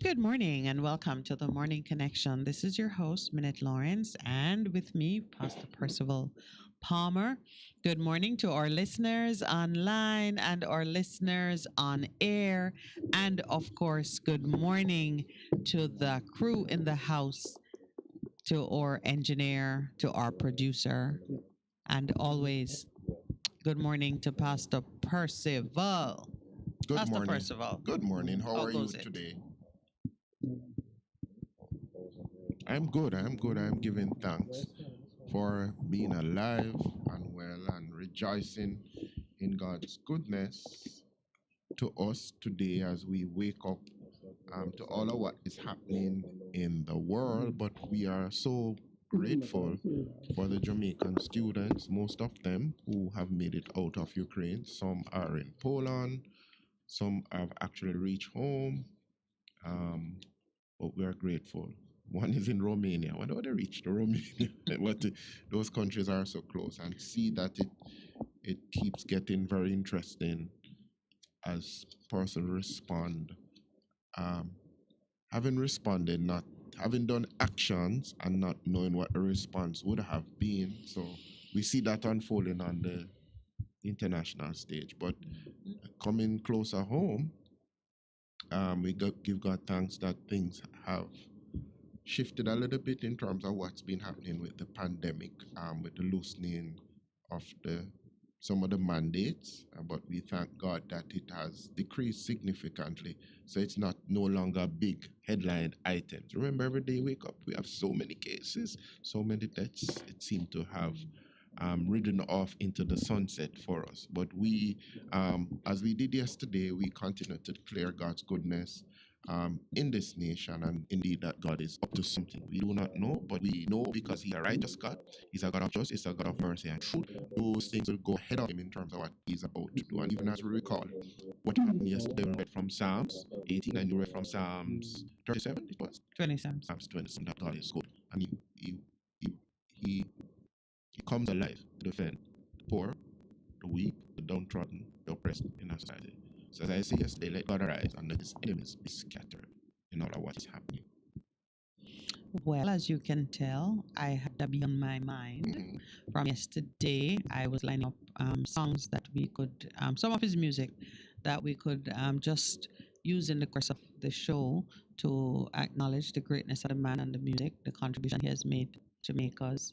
Good morning and welcome to the Morning Connection. This is your host, Minute Lawrence, and with me, Pastor Percival Palmer. Good morning to our listeners online and our listeners on air. And of course, good morning to the crew in the house, to our engineer, to our producer, and always good morning to Pastor Percival. Good Pastor morning. Percival, Good morning. How how are you goes it? today? I'm good. I'm good. I'm giving thanks for being alive and well and rejoicing in God's goodness to us today as we wake up to all of what is happening in the world. But we are so grateful for the Jamaican students, most of them who have made it out of Ukraine. Some are in Poland, some have actually reached home. Um, but we are grateful. One is in Romania. When they reach to Romania, those countries are so close, and see that it keeps getting very interesting as person respond. Um, Having responded, not having done actions and not knowing what the response would have been. So we see that unfolding on the international stage. But coming closer home, give God thanks that things have shifted a little bit in terms of what's been happening with the pandemic, with the loosening of the some of the mandates, but we thank God that it has decreased significantly. So it's not no longer big headline items. Remember, every day we wake up, we have so many cases, so many deaths. It seemed to have ridden off into the sunset for us. But we, as we did yesterday, we continue to declare God's goodness in this nation, and indeed that God is up to something. We do not know, but we know because He's a righteous God, He's a God of justice, He's a God of mercy and truth. Those things will go ahead of Him in terms of what He's about to do. And even as we recall what happened yesterday, we read from Psalms 18 and you read from Psalms 37, it was 27. Psalms 27, that God is good. And he, he, he comes alive to defend the poor, the weak, the downtrodden, the oppressed in our society. So as I say yesterday, let God arise and let his enemies be scattered in all of what is happening. Well, as you can tell, I had that on my mind Mhm. from yesterday. I was lining up songs that we could, some of his music that we could just use in the course of the show to acknowledge the greatness of the man and the music, the contribution he has made to Jamaica's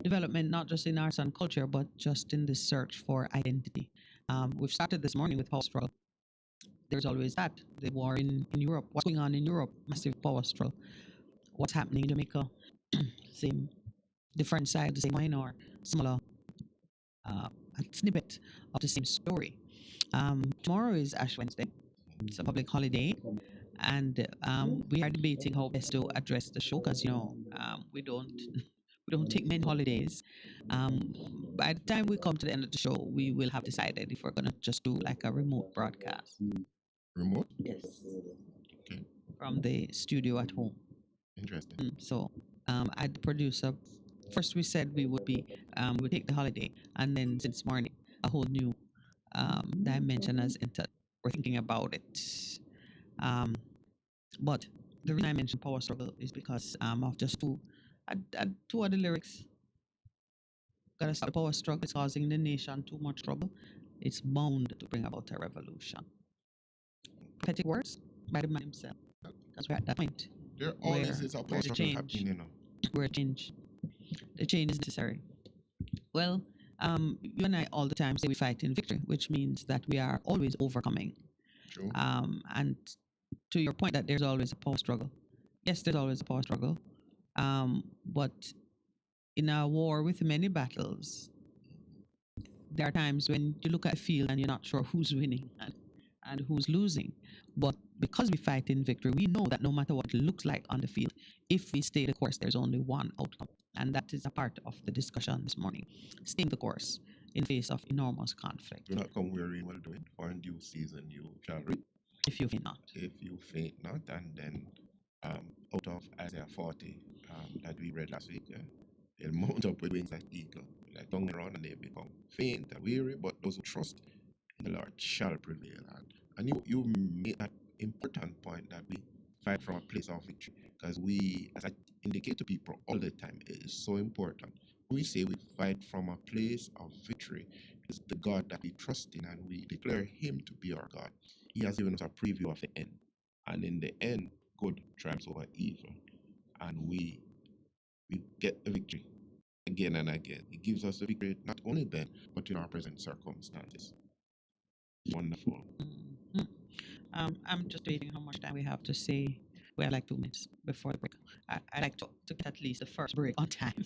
development, not just in arts and culture, but just in the search for identity. We've started this morning with Power Struggle. There's always that. The war in Europe. What's going on in Europe? Massive power struggle. What's happening in Jamaica? Same, different side of the same coin or similar uh, a snippet of the same story. Tomorrow is Ash Wednesday. It's a public holiday, and we are debating how best to address the show because we don't we don't take many holidays. Um, by the time we come to the end of the show, we will have decided if we're gonna just do like a remote broadcast. Remote? Yes, Okay, from the studio at home. interesting. So I, the producer, first we said we would take the holiday, and then since morning, a whole new dimension has entered. We're thinking about it. Um, but the reason I mentioned power struggle is because of just two other lyrics. Gotta stop the power struggle. It's causing the nation too much trouble. It's bound to bring about a revolution. Prophetic words by the man himself. Because we're at that point There always where is a where the struggle change, happening, where change, the change is necessary. Well, you and I all the time say we fight in victory, which means that we are always overcoming. True. And to your point that there's always a power struggle. Yes, there's always a power struggle. But in a war with many battles, there are times when you look at a field and you're not sure who's winning and who's losing. But because we fight in victory, we know that no matter what it looks like on the field, if we stay the course, there's only one outcome. And that is a part of the discussion this morning. Staying the course in face of enormous conflict. Do not come weary in well doing, for in due season you shall reap. If you faint not. If you faint not, and then out of Isaiah 40 that we read last week, they'll mount up with wings like eagle, like tongue around, and they become faint and weary, but those who trust in the Lord shall prevail. And you made that important point that we fight from a place of victory. Because we, as I indicate to people all the time, it is so important. We say we fight from a place of victory. It's the God that we trust in, and we declare Him to be our God. He has given us a preview of the end. And in the end, good triumphs over evil. And we get the victory again and again. He gives us the victory not only then, but in our present circumstances. Wonderful. Mhm. I'm just waiting how much time we have to say. We have like 2 minutes before the break. I like to get at least the first break on time.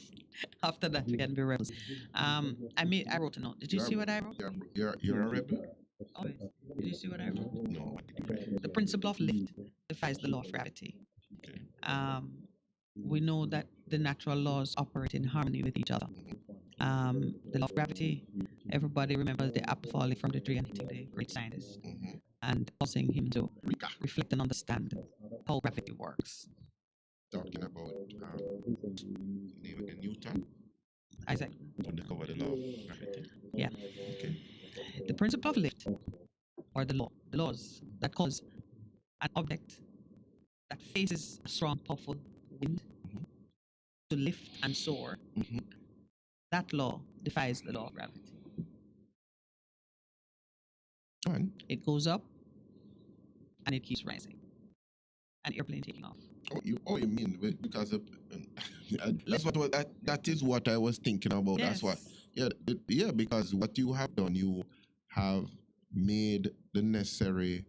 After that, we can be rebels. I wrote a note. Did you see what I wrote? You're a rebel? Oh, wait. Did you see what I wrote? No, what did you write? The principle of lift defies the law of gravity. Okay. We know that the natural laws operate in harmony with each other. The law of gravity, everybody remembers the apple falling from the tree and hitting the great scientist and causing him to reflect and understand how gravity works. Talking about name again, Newton, Isaac, undercover the law of gravity. yeah. Okay. The principle of lift, or the laws that cause an object that faces a strong, powerful wind to lift and soar, that law defies the law of gravity. And It goes up and it keeps rising. An airplane taking off. you mean because of, that is what I was thinking about. That's what because what you have done, you have made the necessary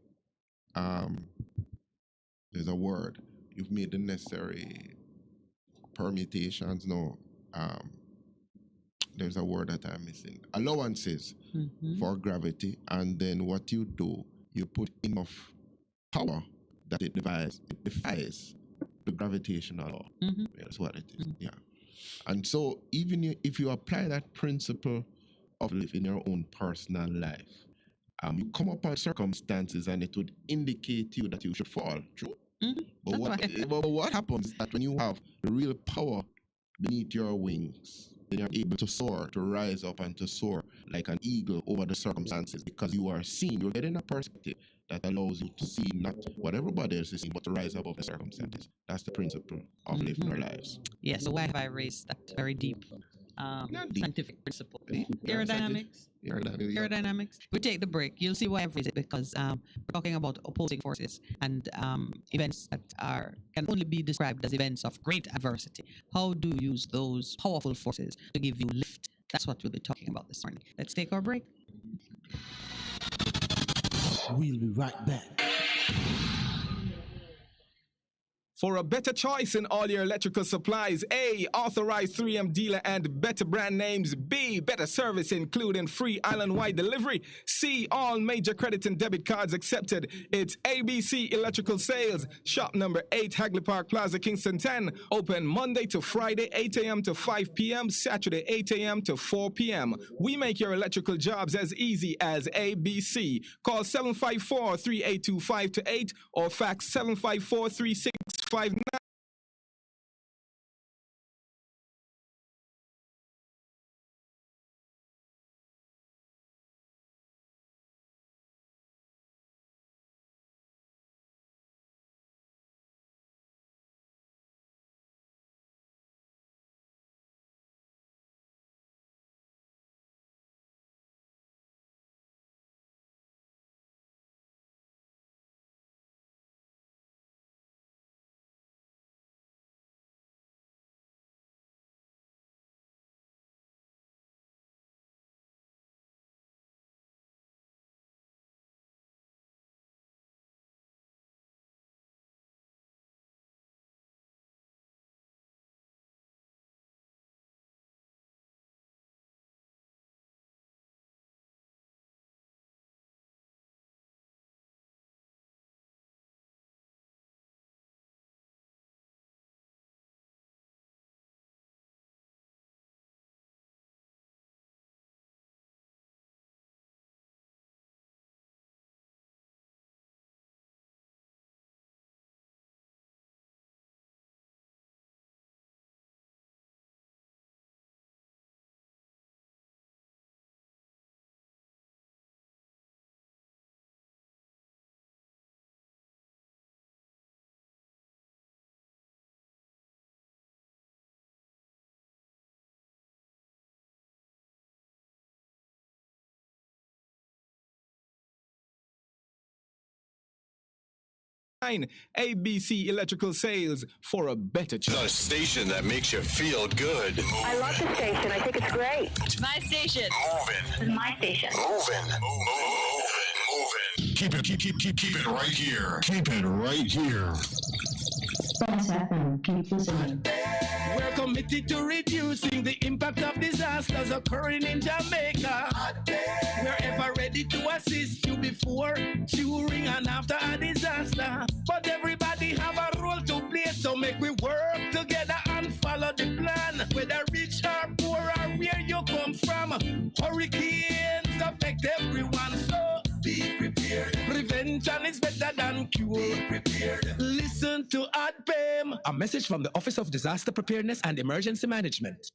there's a word. You've made the necessary permutations. No, there's a word that I'm missing. Allowances for gravity, and then what you do, you put enough power that it defies the gravitational law. That's what it is. Yeah. And so even if you apply that principle of life in your own personal life, you come upon circumstances and it would indicate to you that you should fall. True. But what happens is that when you have the real power beneath your wings, then you're able to soar, to rise up and to soar like an eagle over the circumstances, because you are seen. You're getting a perspective that allows you to see not what everybody else is seeing, but to rise above the circumstances. That's the principle of living our lives. Yeah, so why have I raised that very deep scientific principle? Aerodynamics. Aerodynamics. We take the break. You'll see why I've raised it, because we're talking about opposing forces and events that can only be described as events of great adversity. How do you use those powerful forces to give you lift? That's what we'll be talking about this morning. Let's take our break. We'll be right back. For a better choice in all your electrical supplies, A, authorized 3M dealer and better brand names. B, better service including free island-wide delivery. C, all major credit and debit cards accepted. It's ABC Electrical Sales. Shop number 8, Hagley Park Plaza, Kingston 10. Open Monday to Friday, 8 a.m. to 5 p.m. Saturday, 8 a.m. to 4 p.m. We make your electrical jobs as easy as ABC. Call 754-3825-8 or fax 754-3659. ABC Electrical Sales for a better The choice. station that makes you feel good. I love the station. I think it's great. My station. Moving. My station. Moving. Moving. Keep it right here. Keep it right here. Keep listening. We're committed to reducing the impact of disasters occurring in Jamaica. We're ever ready to assist you before, during, and after a disaster. But everybody have a role to play, so make we work together and follow the plan. Whether rich or poor or where you come from, hurricanes affect everyone, so be prepared. Prevention is better than cure. Be prepared. Listen to ADPEM. A message from the Office of Disaster Preparedness and Emergency Management.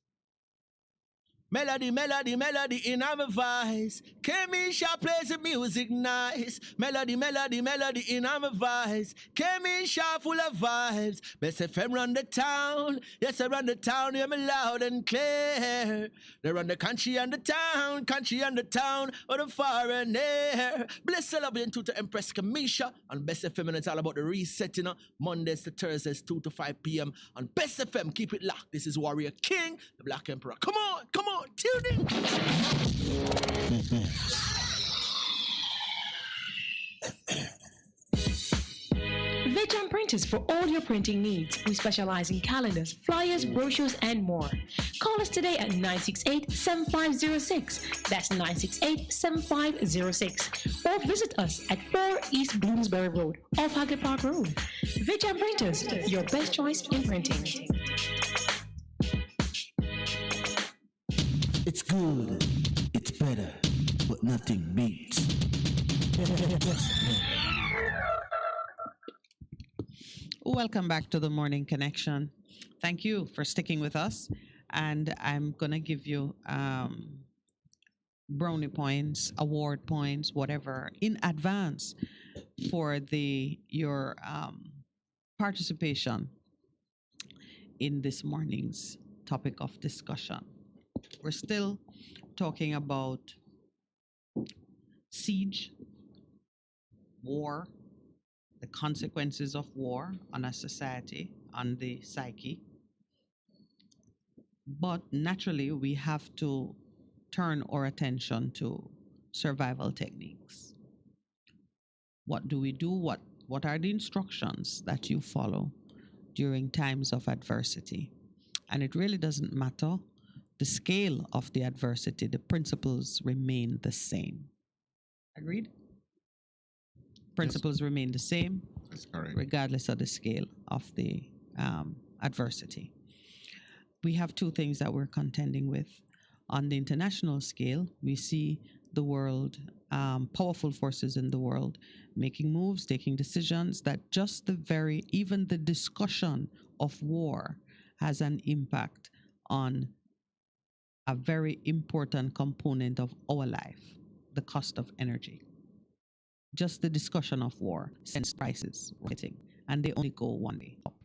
Melody, melody, melody in our voice. Kemisha plays the music nice. Melody, melody, melody in our voice. Kemisha full of vibes. Best FM run the town. Yes, I run the town. Hear me loud and clear. They run the country and the town, or the far and near. Bless the love into to Empress Kemisha on Best FM, and it's all about the reset, you know. Mondays to Thursdays, 2 to 5 p.m. on Best FM. Keep it locked. This is Warrior King, the Black Emperor. Come on, tune in. Vejan Printers for all your printing needs. We specialize in calendars, flyers, brochures, and more. Call us today at 968-7506. That's 968-7506. Or visit us at 4 East Bloomsbury Road, off Haggard Park Road. Vejan Printers, your best choice in printing. It's good, it's better, but nothing beats. Welcome back to the Morning Connection. Thank you for sticking with us. And I'm going to give you brownie points, award points, whatever, in advance for your participation in this morning's topic of discussion. We're still talking about siege, war, the consequences of war on a society, on the psyche. But naturally, we have to turn our attention to survival techniques. What do we do? What are the instructions that you follow during times of adversity? And it really doesn't matter the scale of the adversity, the principles remain the same. Agreed? Principles remain the same. That's correct. Regardless of the scale of the adversity. We have two things that we're contending with. On the international scale, we see the world, powerful forces in the world, making moves, taking decisions that even the discussion of war has an impact on a very important component of our life, the cost of energy. Just the discussion of war sends prices rising, and they only go one way up.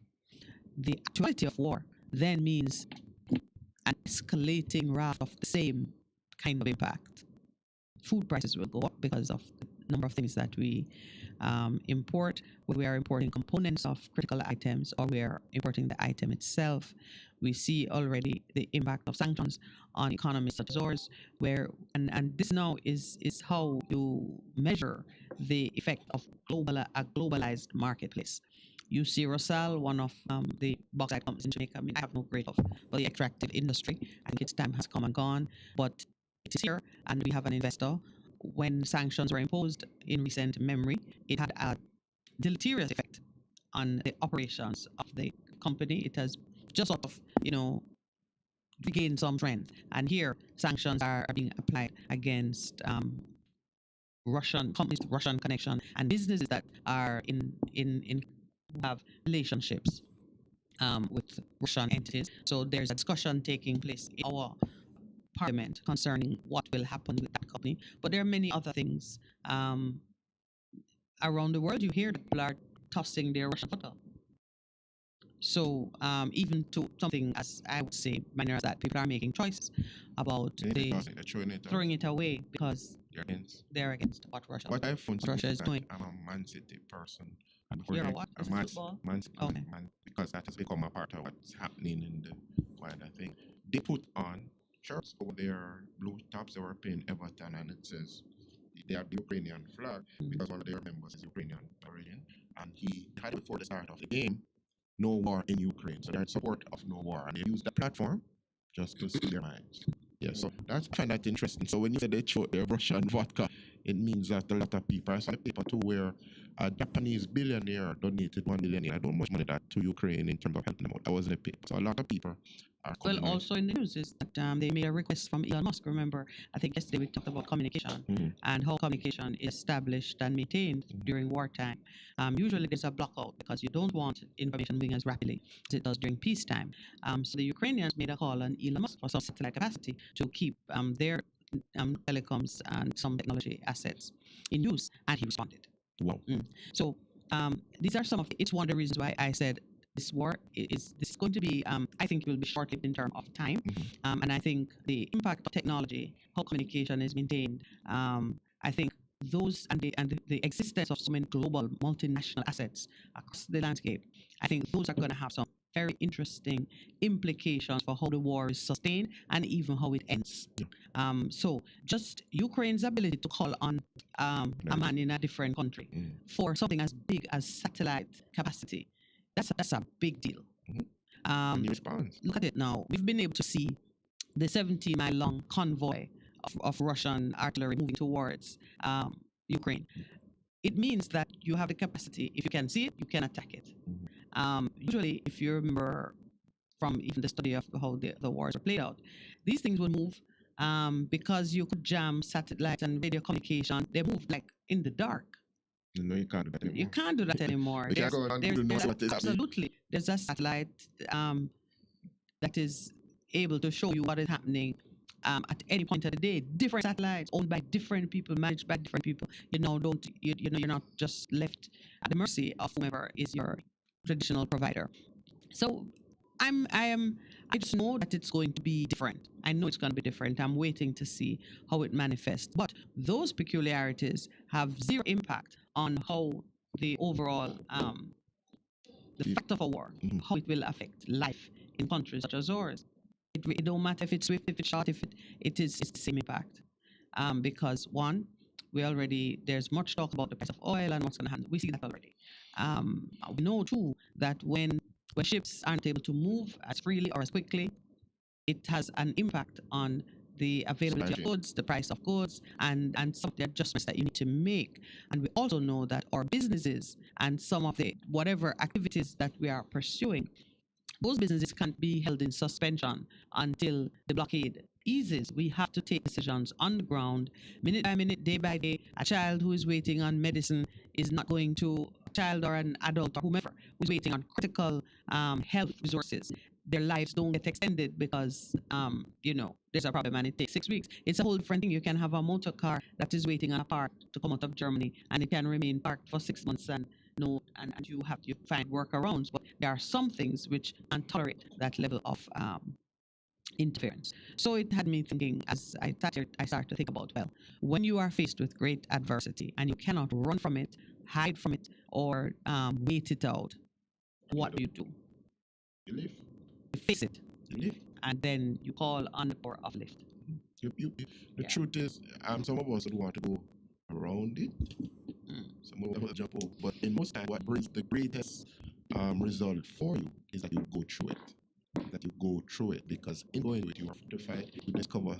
The actuality of war then means an escalating raft of the same kind of impact. Food prices will go up because of the number of things that we import. We are importing components of critical items, or we are importing the item itself. We see already the impact of sanctions on economies such as ours, and this now is how you measure the effect of a globalized marketplace. You see Rosal, one of the bauxite companies in Jamaica. I mean, I have no grade of for the extractive industry. I think its time has come and gone, but it is here, and we have an investor. When sanctions were imposed in recent memory, it had a deleterious effect on the operations of the company. It has just sort of, regained some strength. And here, sanctions are being applied against Russian companies, Russian connection, and businesses that are have relationships with Russian entities. So there's a discussion taking place in our parliament concerning what will happen with that company. But there are many other things around the world. You hear that people are tossing their Russian butter. So even to something as I would say minor as that, people are making choices about throwing it away because they're against what Russia What I found Russia is doing. I'm a Man City person, And before You're a that, what? Is it football? Okay. because that has become a part of what's happening in the wider thing. They put on shirts over their blue tops. They were playing Everton, and it says they have the Ukrainian flag because one of their members is Ukrainian origin, and he had before the start of the game, no war in Ukraine. So they're in support of no war, and they use the platform just to speak their minds. Yeah, so I find that interesting. So when you say they choke their Russian vodka, it means that a lot of people, I saw a paper too where a Japanese billionaire donated 1 million. I don't know much money that to Ukraine in terms of helping them out. That was in the paper. So a lot of people are Well, coming out. also in the news is that they made a request from Elon Musk. Remember, I think yesterday we talked about communication and how communication is established and maintained during wartime. Usually there's a blockout because you don't want information moving as rapidly as it does during peacetime. So the Ukrainians made a call on Elon Musk for some satellite capacity to keep their telecoms and some technology assets in use, and he responded. Wow. So these are some of it's one of the reasons why I said this war is going to be I think it will be short-lived in terms of time, and I think the impact of technology, how communication is maintained, I think those and the existence of so many global multinational assets across the landscape, I think those are going to have some very interesting implications for how the war is sustained and even how it ends. So just Ukraine's ability to call on a man in a different country for something as big as satellite capacity, that's a big deal. And he responds. Look at it now. We've been able to see the 70-mile long convoy of Russian artillery moving towards Ukraine. It means that you have the capacity. If you can see it, you can attack it. Usually, if you remember from even the study of how the wars are played out, these things will move because you could jam satellite and radio communication. They move like in the dark. No, you can't do that anymore. You can't do that anymore. You can't go on Google Knows what is happening. Absolutely. There's a satellite that is able to show you what is happening at any point of the day. Different satellites owned by different people, managed by different people. You're not just left at the mercy of whomever is your traditional provider. So I just know that it's going to be different. I know it's going to be different. I'm waiting to see how it manifests. But those peculiarities have zero impact on how the overall the fact of a war, how it will affect life in countries such as ours. It don't matter if it's swift, if it's short, it's the same impact. Because one, there's much talk about the price of oil and what's going to happen. We see that already. We know too that when ships aren't able to move as freely or as quickly, it has an impact on the availability of goods, the price of goods, and some of the adjustments that you need to make. And we also know that our businesses and some of the whatever activities that we are pursuing, those businesses can't be held in suspension until the blockade eases. We have to take decisions on the ground, minute by minute, day by day. A child who is waiting on medicine is not going to, a child or an adult or whomever who's waiting on critical health resources. Their lives don't get extended because, there's a problem and it takes 6 weeks. It's a whole different thing. You can have a motor car that is waiting on a part to come out of Germany and it can remain parked for 6 months and you have to find workarounds. But there are some things which can't tolerate that level of interference. So it had me thinking as I started to think about, well, when you are faced with great adversity and you cannot run from it, hide from it, or wait it out, what do? You live. You face it. You live. And then you call on the power of lift. The truth is, some of us would want to go around it. Some of us will jump over. But in most times, what brings the greatest result for you is that you go through it. That you go through it, because in going with you are fortified, you discover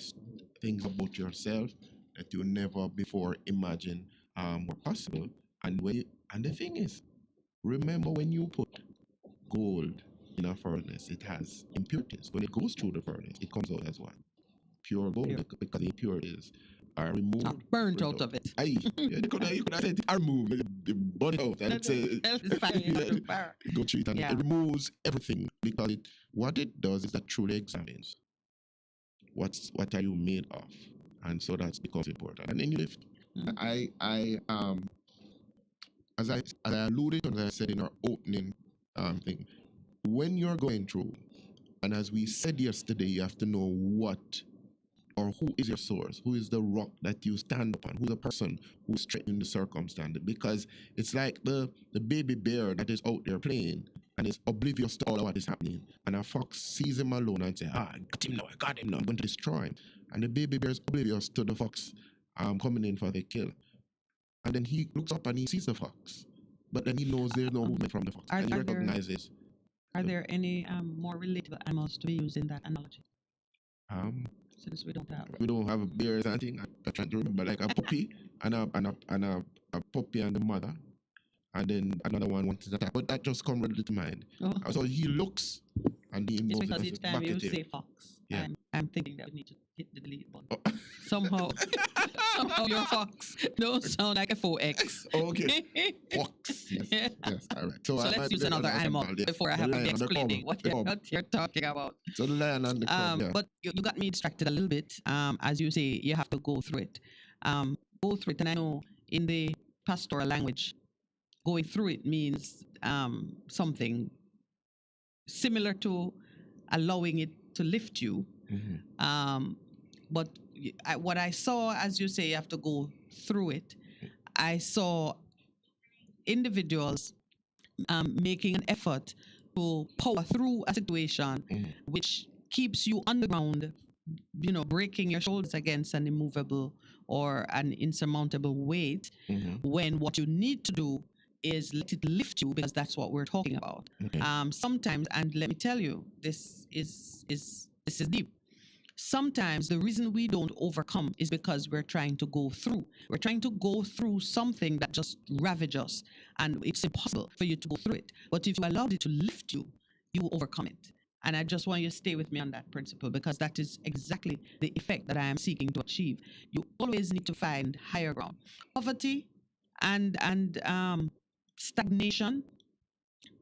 things about yourself that you never before imagined were possible. And the thing is, remember when you put gold in a furnace, it has impurities. When it goes through the furnace, it comes out as what? Pure gold, because the impurities are removed. Not burnt out of it. Aye, you could have said are removed, the body out, and it go through it, and it removes everything, because what it does is that truly examines what are you made of, and so that becomes important, and then you lift. As I alluded to, as I said in our opening thing, when you're going through, and as we said yesterday, you have to know what or who is your source? Who is the rock that you stand upon? Who's the person who's straightening the circumstance? Because it's like the baby bear that is out there playing and is oblivious to all of what is happening. And a fox sees him alone and says, I got him now, I'm going to destroy him. And the baby bear is oblivious to the fox coming in for the kill. And then he looks up and he sees the fox. But then he knows there's no movement from the fox. And he recognizes. Are there any more relatable animals to be used in that analogy? Since we don't have bears and thing. I'm trying to remember, like a puppy and a puppy and the mother, and then another one wants to attack. But that just comes readily to mind. Oh. So he looks and he moves. It's because each time you say fox, yeah. I'm thinking that we need to hit the delete button. Oh. Somehow your fox don't sound like a 4X. Okay. Fox. Yes. Yes. All right. So let's use another animal before I have to be explaining what you're talking about. So the lion and the cub, yeah. But you got me distracted a little bit. As you say, you have to go through it. Go through it. And I know in the pastoral language, going through it means something similar to allowing it to lift you. Mm-hmm. But what I saw, as you say, you have to go through it. I saw individuals making an effort to power through a situation which keeps you on the ground, breaking your shoulders against an immovable or an insurmountable weight, when what you need to do is let it lift you, because that's what we're talking about. Okay. Sometimes, and let me tell you, this is deep. Sometimes the reason we don't overcome is because we're trying to go through. We're trying to go through something that just ravages us, and it's impossible for you to go through it. But if you allowed it to lift you, you will overcome it. And I just want you to stay with me on that principle, because that is exactly the effect that I am seeking to achieve. You always need to find higher ground. Poverty and stagnation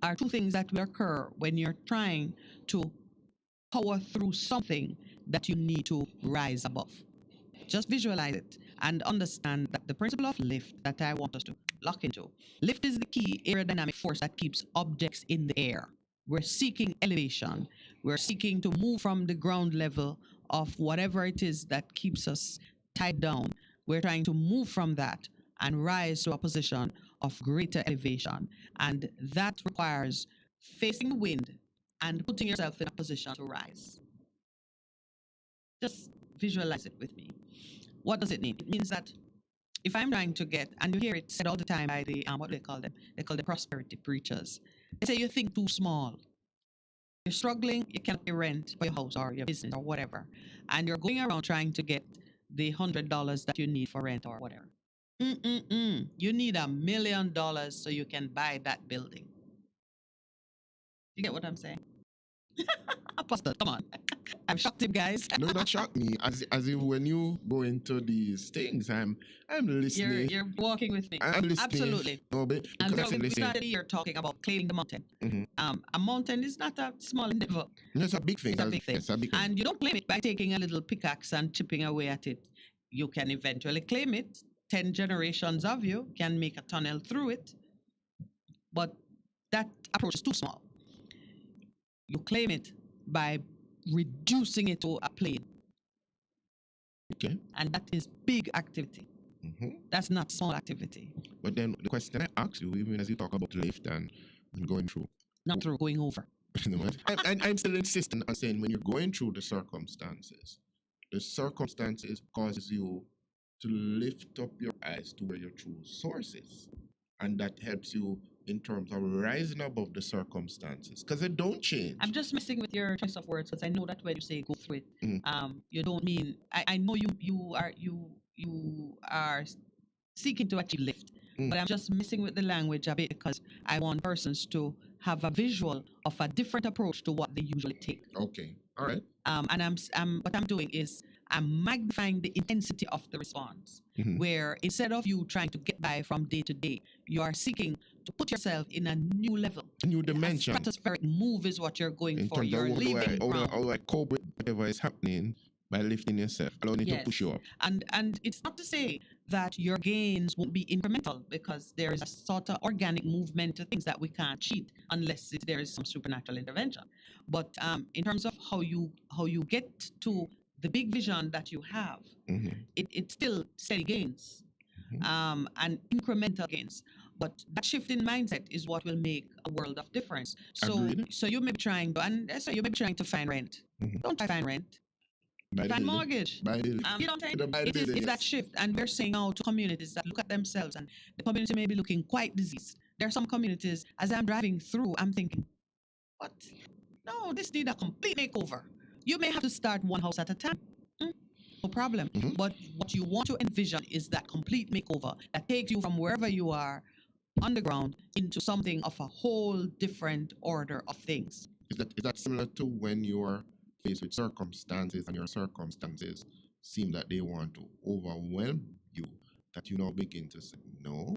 are two things that will occur when you're trying to power through something that you need to rise above. Just visualize it and understand that the principle of lift that I want us to lock into. Lift is the key aerodynamic force that keeps objects in the air. We're seeking elevation. We're seeking to move from the ground level of whatever it is that keeps us tied down. We're trying to move from that and rise to a position of greater elevation. And that requires facing the wind and putting yourself in a position to rise. Just visualize it with me. What does it mean? It means that if I'm trying to get, and you hear it said all the time by the, what do they call them? They call them prosperity preachers. They say you think too small. You're struggling, you can't pay rent for your house or your business or whatever. And you're going around trying to get the $100 that you need for rent or whatever. You need $1 million so you can buy that building. You get what I'm saying? Apostle, come on. I've shocked him, guys. No, that shocked me. As if when you go into these things, I'm listening. You're walking with me. I'm listening. Absolutely. No, but And so we started here talking about claiming the mountain. A mountain is not a small endeavor. It's a big thing. It's a big thing. And you don't claim it by taking a little pickaxe and chipping away at it. You can eventually claim it. 10 generations of you can make a tunnel through it. But that approach is too small. You claim it by reducing it to a plane. Okay. And that is big activity. That's not small activity. But then the question I ask you, even as you talk about lift and going through. Not through, going over. I'm still insisting on saying when you're going through the circumstances causes you to lift up your eyes to where your true source is. And that helps you in terms of rising above the circumstances, because they don't change. I'm just messing with your choice of words, because I know that when you say go through it, you don't mean. I know you are seeking to achieve lift, but I'm just messing with the language a bit because I want persons to have a visual of a different approach to what they usually take. Okay, all right. And what I'm doing is I'm magnifying the intensity of the response, where instead of you trying to get by from day to day, you are seeking to put yourself in a new level. A new dimension. A stratospheric move is what you're going in for. You're leaving ground. How do I cope with whatever is happening by lifting yourself, allowing it to push you up? And it's not to say that your gains won't be incremental, because there is a sort of organic movement to things that we can't cheat unless there is some supernatural intervention. But in terms of how you get to the big vision that you have, it's still steady gains, and incremental gains. But that shift in mindset is what will make a world of difference. So, Agreed. so you may be trying to, and so you may be trying to find rent. Don't try find rent. By the Find building. mortgage. By the You know what I'm the saying? by the It is building, it's that yes. shift, and we're saying now to communities that look at themselves, and the community may be looking quite diseased. There are some communities, as I'm driving through, I'm thinking, what? No, this need a complete makeover. You may have to start one house at a time. No problem. But what you want to envision is that complete makeover that takes you from wherever you are on the ground into something of a whole different order of things. Is that similar to when you are faced with circumstances and your circumstances seem that they want to overwhelm you, that you now begin to say, no,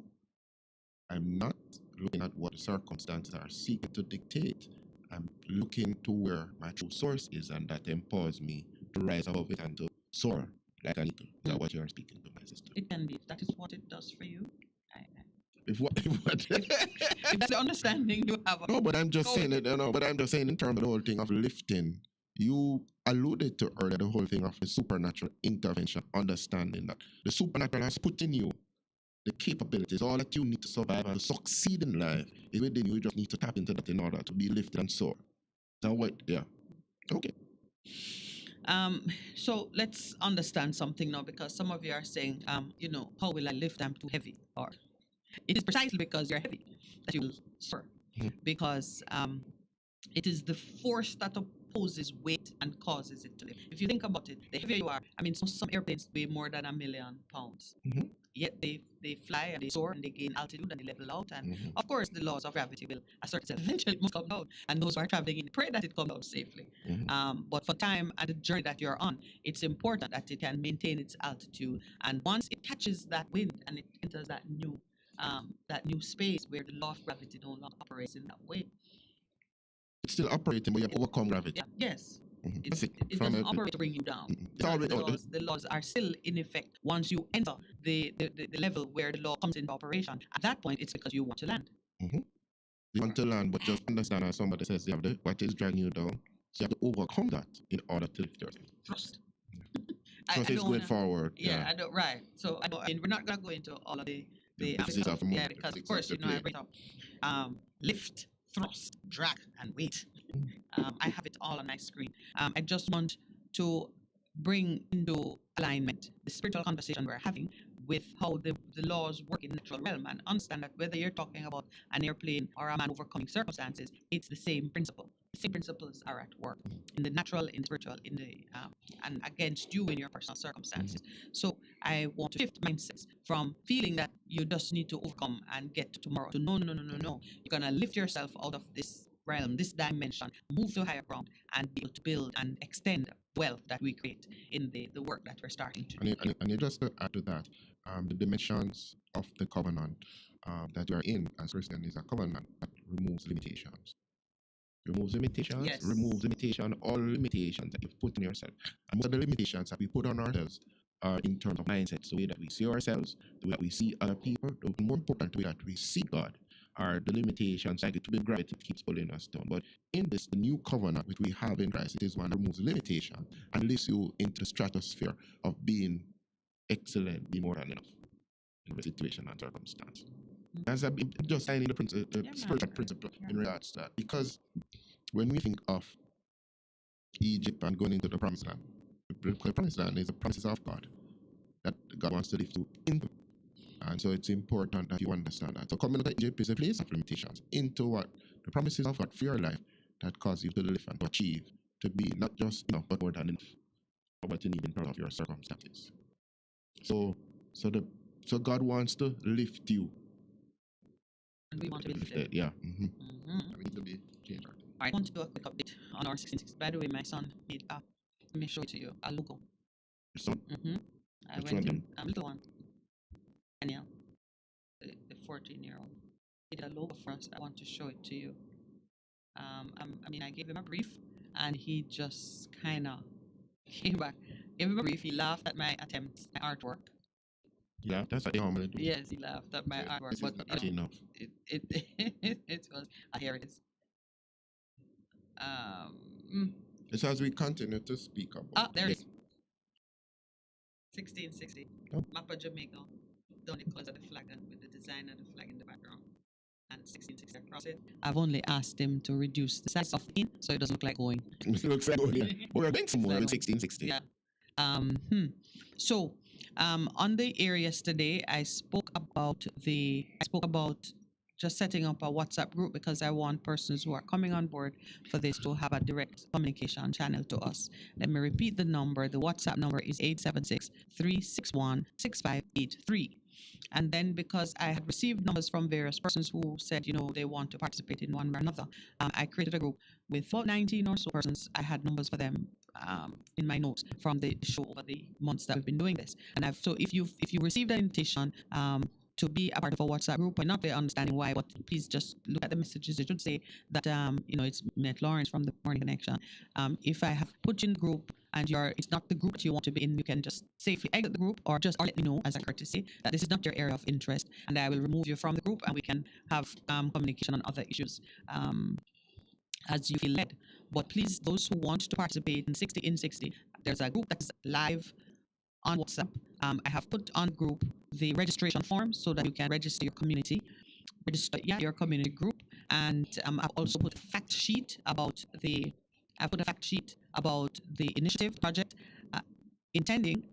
I'm not looking at what the circumstances are seeking to dictate. I'm looking to where my true source is, and that empowers me to rise above it and to soar like an eagle. Is that what you're speaking to, my sister? It can be. If that is what it does for you. If what? If that's the understanding you have. No, but I'm just Go saying with it. No, but I'm just saying in terms of the whole thing of lifting. You alluded to earlier the whole thing of the supernatural intervention, understanding that the supernatural has put in you the capabilities, all that you need to survive and succeed in life is within you. You just need to tap into that in order to be lifted and soar. Now what? Yeah. Okay. So let's understand something now, because some of you are saying, how will I lift? I'm too heavy. Or it is precisely because you're heavy that you will soar. Because it is the force that opposes weight and causes it to lift. If you think about it, the heavier you are, some airplanes weigh more than 1 million pounds. Yet they fly and they soar and they gain altitude and they level out. And of course, the laws of gravity will assert itself. Eventually, it must come down. And those who are traveling in pray that it comes down safely. But for time and the journey that you're on, it's important that it can maintain its altitude. And once it catches that wind and it enters that new space where the law of gravity no longer operates in that way. It's still operating, but you have overcome gravity. Yeah, yes. That's it. It From doesn't a- operate to bring you down. It's already- The laws are still in effect once you enter the level where the law comes into operation. At that point, it's because you want to land. You want to land, but just understand, as somebody says, you have what is dragging you down. So you have to overcome that in order to lift yourself. Thrust. Trust is going forward. Yeah, I don't. Right. So we're not gonna go into all of the physics of the yeah, movement, because of physics course of the I play. bring up lift, thrust, drag, and weight. I have it all on my screen. I just want to bring into alignment the spiritual conversation we're having with how the laws work in the natural realm, and understand that whether you're talking about an airplane or a man overcoming circumstances, it's the same principle. The same principles are at work in the natural, in the spiritual, in the and against you in your personal circumstances. So I want to shift mindsets from feeling that you just need to overcome and get to tomorrow to no. You're gonna lift yourself out of this realm, this dimension, move to higher ground, and be able to build and extend wealth that we create in the work that we're starting to do. And just to add to that, the dimensions of the covenant that you are in as Christian is a covenant that removes limitations. Removes limitations, Yes. removes limitation, all limitations that you've put on yourself. And most of the limitations that we put on ourselves are in terms of mindsets, the way that we see ourselves, the way that we see other people, the more important way that we see God are the limitations, like it to be gravity that keeps pulling us down. But in this, the new covenant which we have in Christ, it is one that removes limitation and lifts you into the stratosphere of being excellent, be more than enough in the situation and circumstance. As I'm just signing the spiritual principle in regards to that, because when we think of Egypt and going into the promised land, the promised land is the promises of God that God wants to lift you into. And so it's important that you understand that. So coming to Egypt is a place of limitations into what the promises of God for your life that cause you to live and to achieve, to be not just enough, but more than enough for what you need in terms of your circumstances. So God wants to lift you. And we want to be lifted. Yeah. Mhm. We need to be changed. I want to do a quick update on our 16. By the way, my son made let me show it to you, a logo. Your son, I Which went one in, little one, Daniel, the 14-year-old. He did a logo for us. I want to show it to you. I gave him a brief, and he just kind of came back. Gave him a brief. He laughed at my attempts, my artwork. yeah, that's what they normally do. Yes, he laughed at my artwork. This is But not enough. it was. Here it is. It's as we continue to speak about There it is. 1660. Oh. Map of Jamaica. Done it because of the flag and with the design of the flag in the background. And 1660 across it. I've only asked him to reduce the size of the pin so it doesn't look like going. It looks like, oh, yeah. We're going somewhere in Like- 1660. Yeah. So on the area yesterday, I spoke about just setting up a WhatsApp group because I want persons who are coming on board for this to have a direct communication channel to us. Let me repeat the number. The WhatsApp number is 876-361-6583. And then because I had received numbers from various persons who said, they want to participate in one way or another, I created a group with about 19 or so persons. I had numbers for them in my notes from the show over the months that we've been doing this. And so if you received an invitation to be a part of a WhatsApp group, I'm not very understanding why, but please just look at the messages. It should say that it's Met Lawrence from the Morning Connection. If I have put you in the group and it's not the group that you want to be in, you can just safely exit the group or let me know as a courtesy that this is not your area of interest, and I will remove you from the group and we can have communication on other issues as you feel led. But please, those who want to participate in 60 in 60, there's a group that's live on WhatsApp. I have put on group the registration form so that you can register your community, your community group, and I've also put a fact sheet about the initiative project, intending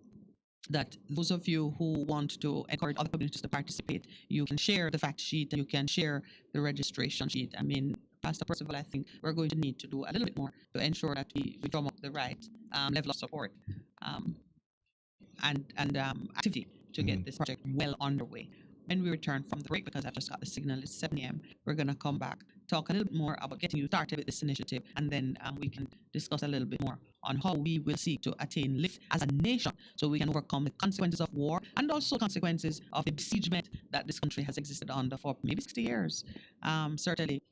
that those of you who want to encourage other communities to participate, you can share the fact sheet and you can share the registration sheet. I mean, Pastor Percival, I think we're going to need to do a little bit more to ensure that we drum up the right level of support and activity to get this project well underway. When we return from the break, because I've just got the signal, it's 7 a.m., we're going to come back, talk a little bit more about getting you started with this initiative, and then we can discuss a little bit more on how we will seek to attain lift as a nation so we can overcome the consequences of war and also consequences of the besiegement that this country has existed under for maybe 60 years. Certainly,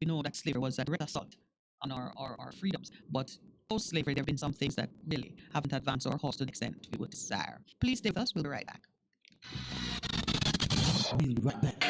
we know that slavery was a direct assault on our freedoms, but post-slavery, there have been some things that really haven't advanced our cause to the extent we would desire. Please stay with us. We'll be right back. We'll be right back.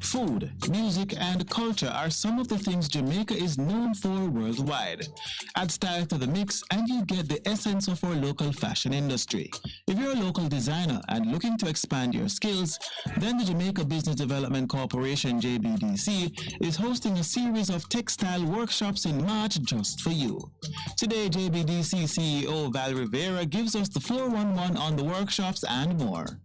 Food, music, and culture are some of the things Jamaica is known for worldwide. Add style to the mix and you get the essence of our local fashion industry. If you're a local designer and looking to expand your skills, then the Jamaica Business Development Corporation, JBDC, is hosting a series of textile workshops in March just for you. Today, JBDC CEO Val Rivera gives us the 411 on the workshops and more.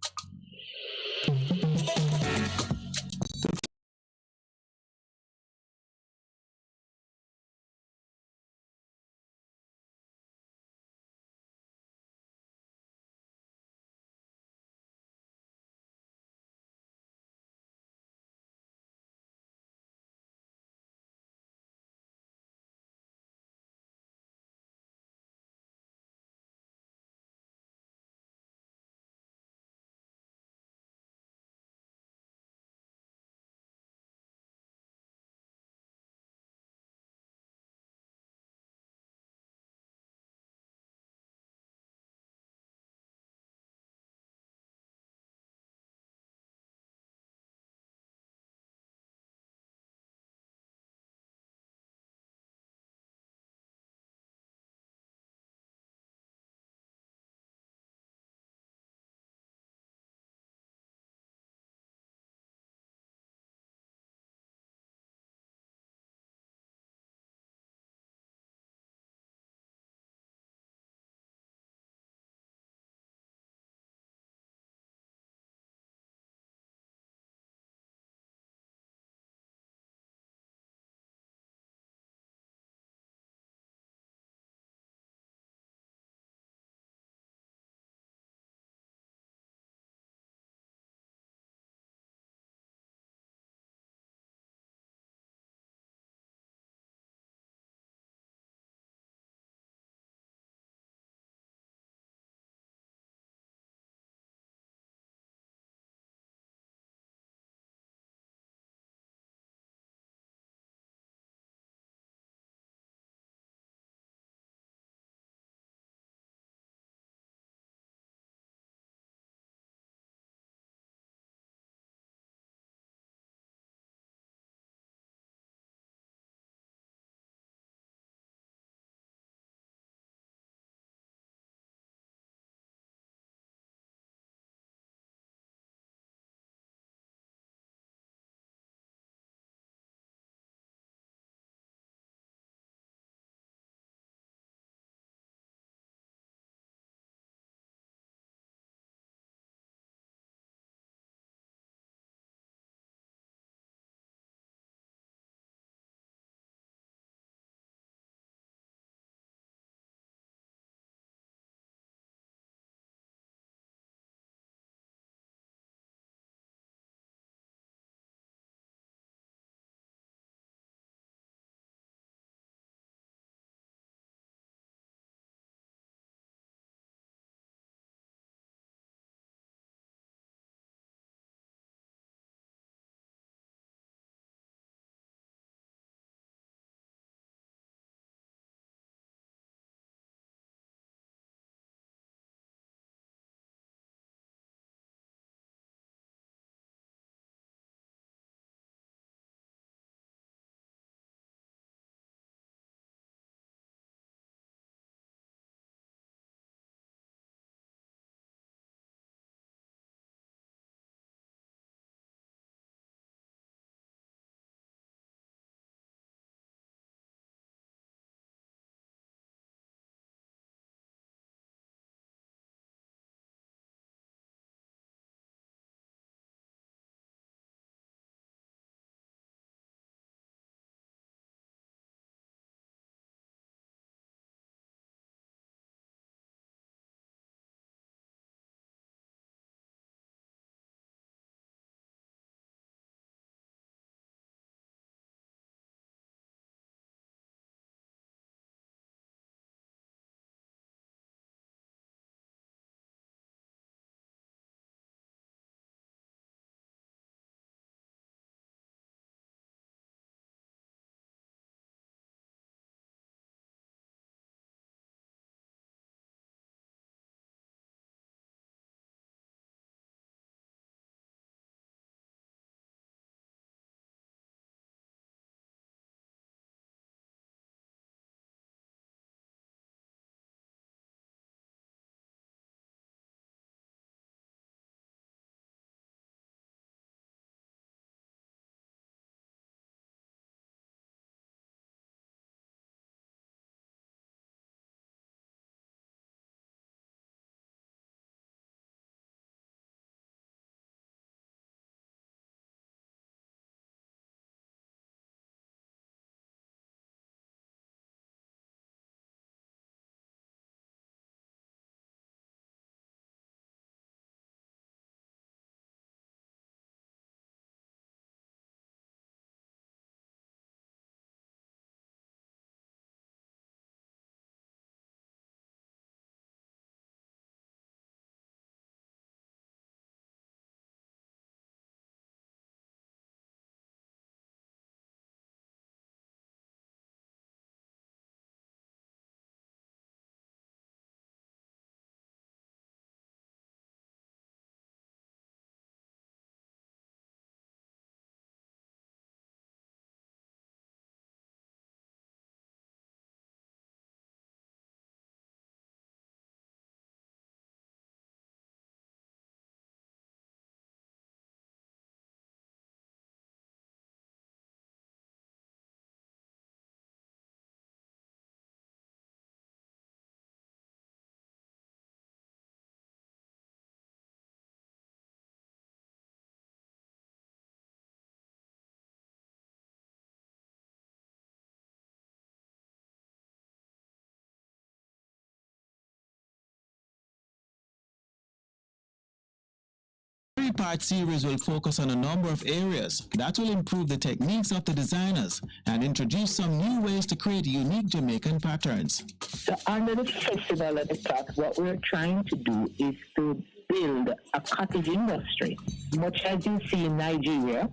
Three-part series will focus on a number of areas that will improve the techniques of the designers and introduce some new ways to create unique Jamaican patterns. So under the festival at the top, what we're trying to do is to build a cottage industry, much as you see in Nigeria,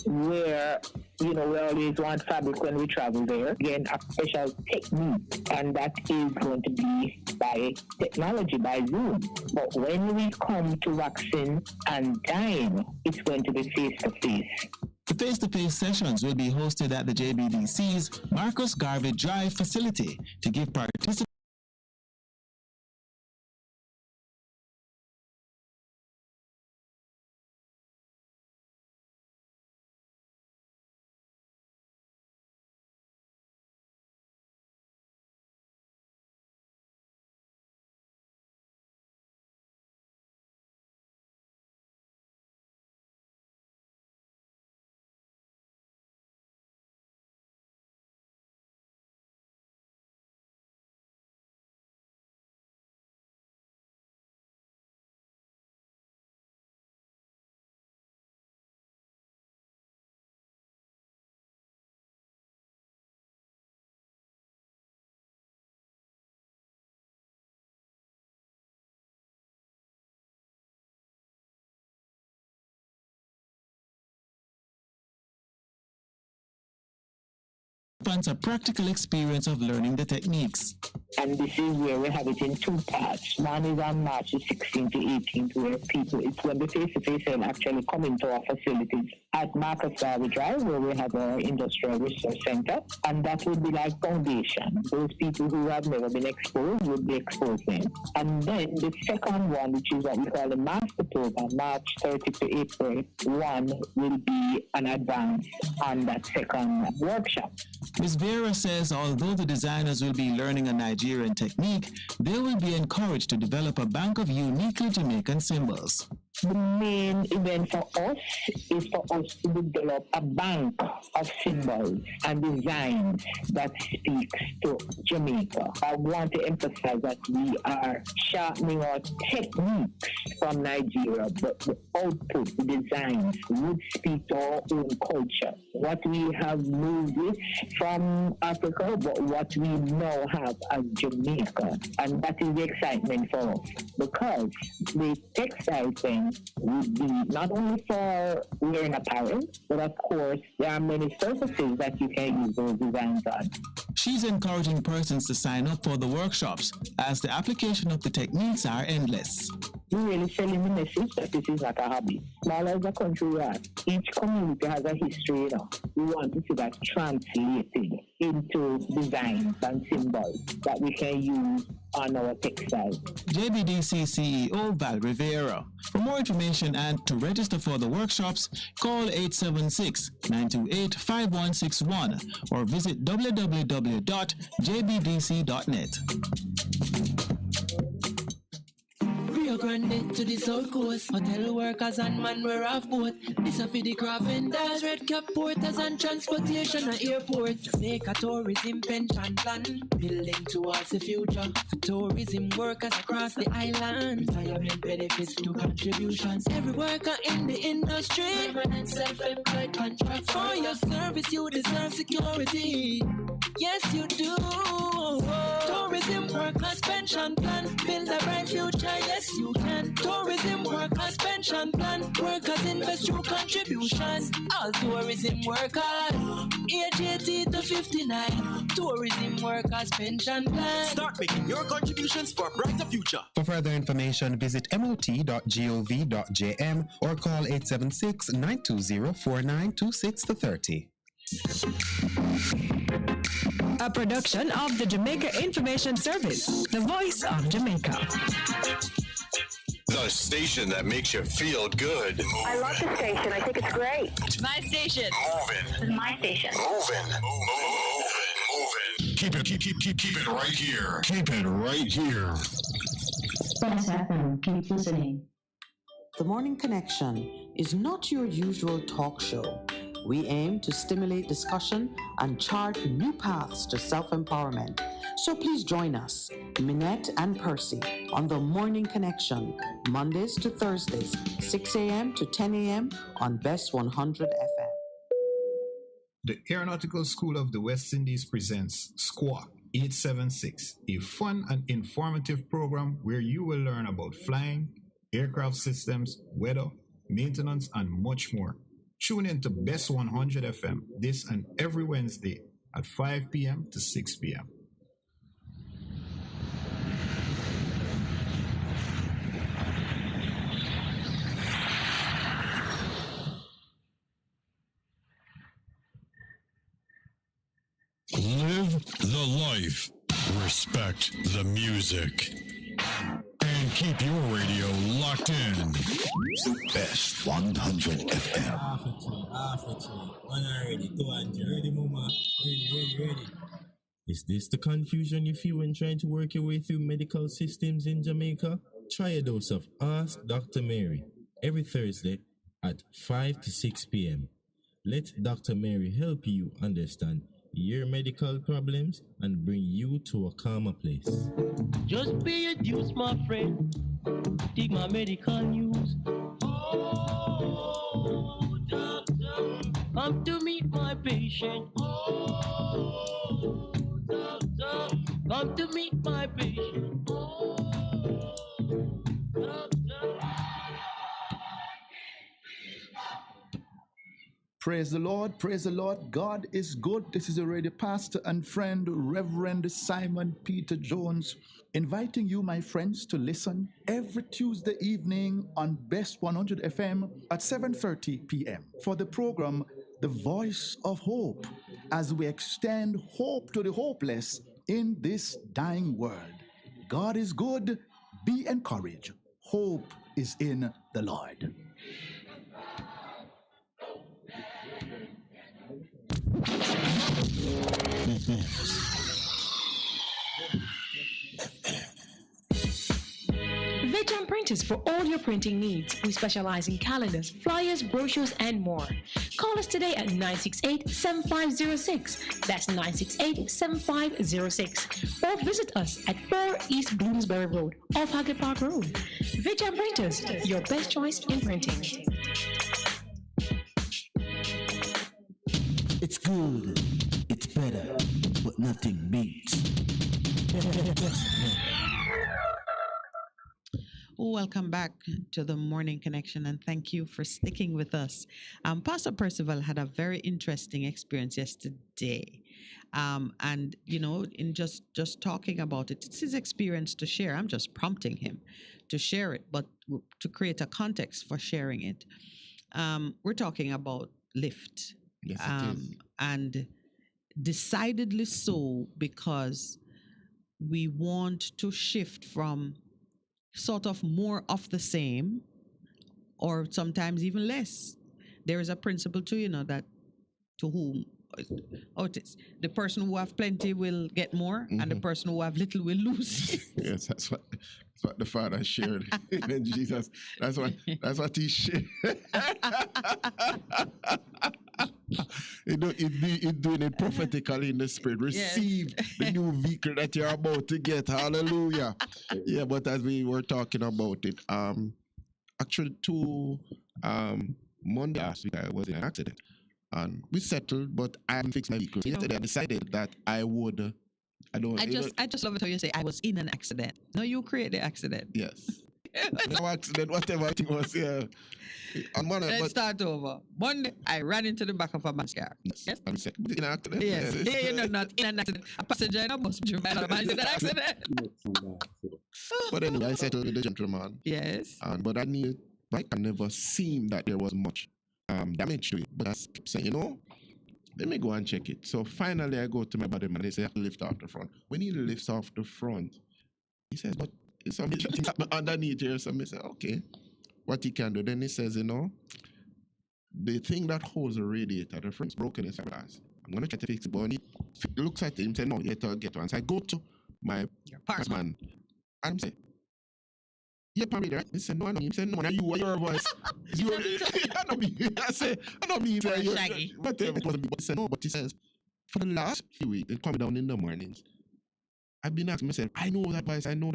where, we always want fabric when we travel there. Again, a special technique, and that is going to be by technology, by Zoom. But when we come to waxing and dyeing, it's going to be face-to-face. The face-to-face sessions will be hosted at the JBDC's Marcus Garvey Drive facility to give participants a practical experience of learning the techniques. And this is where we have it in two parts. One is on March 16th to 18th, where it's when the face-to-face will actually come into our facilities at Marcus Garvey Drive, where we have our industrial research center. And that would be like foundation. Those people who have never been exposed would be exposed then. And then the second one, which is what we call the master program, March 30th to April 1, will be an advance on that second workshop. Ms. Vera says although the designers will be learning a Nigerian technique, they will be encouraged to develop a bank of uniquely Jamaican symbols. The main event for us is for us to develop a bank of symbols and designs that speaks to Jamaica. I want to emphasize that we are sharpening our techniques from Nigeria, but the output, the designs, would speak to our own culture. What we have moved with from Africa, but what we now have as Jamaica. And that is the excitement for us, because the textile thing would be not only for wearing apparel, but of course there are many surfaces that you can use those designs on. She's encouraging persons to sign up for the workshops, as the application of the techniques are endless. We're really selling the message that this is not a hobby. Small as a country we are, each community has a history, We want to see that translated into designs and symbols that we can use on our textiles. JBDC CEO Val Rivera. For more information and to register for the workshops, call 876-928-5161 or visit www.jbdc.net. Rio Grande to the South Coast. Hotel workers and man wear off boat. This a for the craft vendors, red cap porters and transportation at airport. Jamaica tourism pension plan, building towards the future. For tourism workers across the island, retirement benefits to contributions. Every worker in the industry, permanent self-employed contracts. For your service you deserve security. Yes you do. Tourism workers pension plan, build a bright future. Yes you can. Tourism workers pension plan, workers invest through contributions. All tourism workers, age 80 to 59. Tourism workers pension plan. Start making your contributions for a brighter future. For further information, visit mot.gov.jm or call 876-920-4926-30. A production of the Jamaica Information Service, the voice of Jamaica. The station that makes you feel good. I love the station. I think it's great. My station. Moving. My station. Moving. Keep it right here. Keep it right here. Keep listening. The Morning Connection is not your usual talk show. We aim to stimulate discussion and chart new paths to self-empowerment. So please join us, Minette and Percy, on the Morning Connection, Mondays to Thursdays, 6 a.m. to 10 a.m. on Best 100 FM. The Aeronautical School of the West Indies presents Squawk 876, a fun and informative program where you will learn about flying, aircraft systems, weather, maintenance, and much more. Tune in to Best 100 FM this and every Wednesday at 5 p.m. to 6 p.m. Live the life. Respect the music. And keep your radio locked in. Best 100 FM. Ready. Is this the confusion you feel when trying to work your way through medical systems in Jamaica? Try a dose of Ask Dr. Mary every Thursday at 5 to 6 p.m. Let Dr. Mary help you understand your medical problems and bring you to a calmer place. Just pay your dues, my friend. Take my medical news. Oh, doctor, come to meet my patient. Oh, doctor, come to meet my patient. Oh, doctor. Praise the Lord, praise the Lord. God is good. This is your radio pastor and friend, Reverend Simon Peter Jones, inviting you, my friends, to listen every Tuesday evening on Best 100 FM at 7:30 p.m. for the program, The Voice of Hope, as we extend hope to the hopeless in this dying world. God is good. Be encouraged. Hope is in the Lord. Veteran Printers for all your printing needs. We specialize in calendars, flyers, brochures, and more. Call us today at 968-7506. That's 968-7506. Or visit us at 4 East Bloomsbury Road, off Hagley Park Road. Veteran Printers, your best choice in printing. It's good, it's better, but nothing beats. Welcome back to the Morning Connection, and thank you for sticking with us. Pastor Percival had a very interesting experience yesterday, and in just talking about it, it's his experience to share. I'm just prompting him to share it, but to create a context for sharing it. We're talking about lift. Yes, it is. And decidedly so, because we want to shift from sort of more of the same, or sometimes even less. There is a principle too, that to whom it is. The person who have plenty will get more, and the person who have little will lose. Yes, that's what the Father shared in Jesus. That's what he shared. He's doing it prophetically in the spirit. Receive the new vehicle that you're about to get. Hallelujah. Yeah, but as we were talking about it, actually Monday last week I was in an accident. And we settled, but I hadn't fixed my vehicle. Yesterday I decided that I would. I just love it how you say I was in an accident. No, you create the accident. Yes. No accident, whatever it was, yeah. On Monday, Let's start over. Monday, I ran into the back of a man's car. Yes. I'm in an accident. Yes. Not in an accident. A passenger in a bus driven by a man in an accident. But anyway, I settled with the gentleman. Yes. But I never seemed that there was much damage to it. But I kept saying, let me go and check it. So finally, I go to my body man. They say I have to lift off the front. When he lifts off the front, he says, but some things happen underneath here. So I say, okay, what he can do. Then he says, the thing that holds the radiator, the front's broken, is glass. I'm going to try to fix it. But when he looks at it, he says, no, you have to get one. So I go to my man and I say, Yeah, Pamela, right? He said, no, I know. He said, no, now you, your voice. It's your, I know me. I said, I know me. Shaggy. But it wasn't me. But he said, no, but he says, for the last few weeks, it coming down in the mornings. I've been asking myself, I know that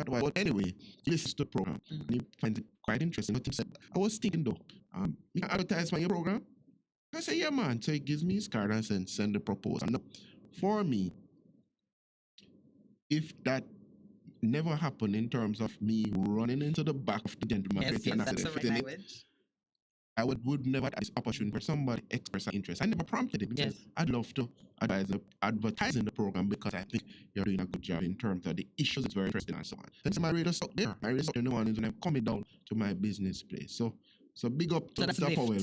voice. But anyway, he listens to the program. And he finds it quite interesting. But he said, I was thinking though, you can advertise for your program? I said, yeah, man. So he gives me his card and send the proposal. Now, for me, if that never happened in terms of me running into the back of the gentleman, Yes, that's the right language. I would never have this opportunity for somebody express an interest. I never prompted it because I'd love to advertise in the program because I think you're doing a good job in terms of the issues. It's very interesting and so on. Then my radio stuck there. My radio stuck in the mornings when I'm coming down to my business place. So big up to Mr. Powell.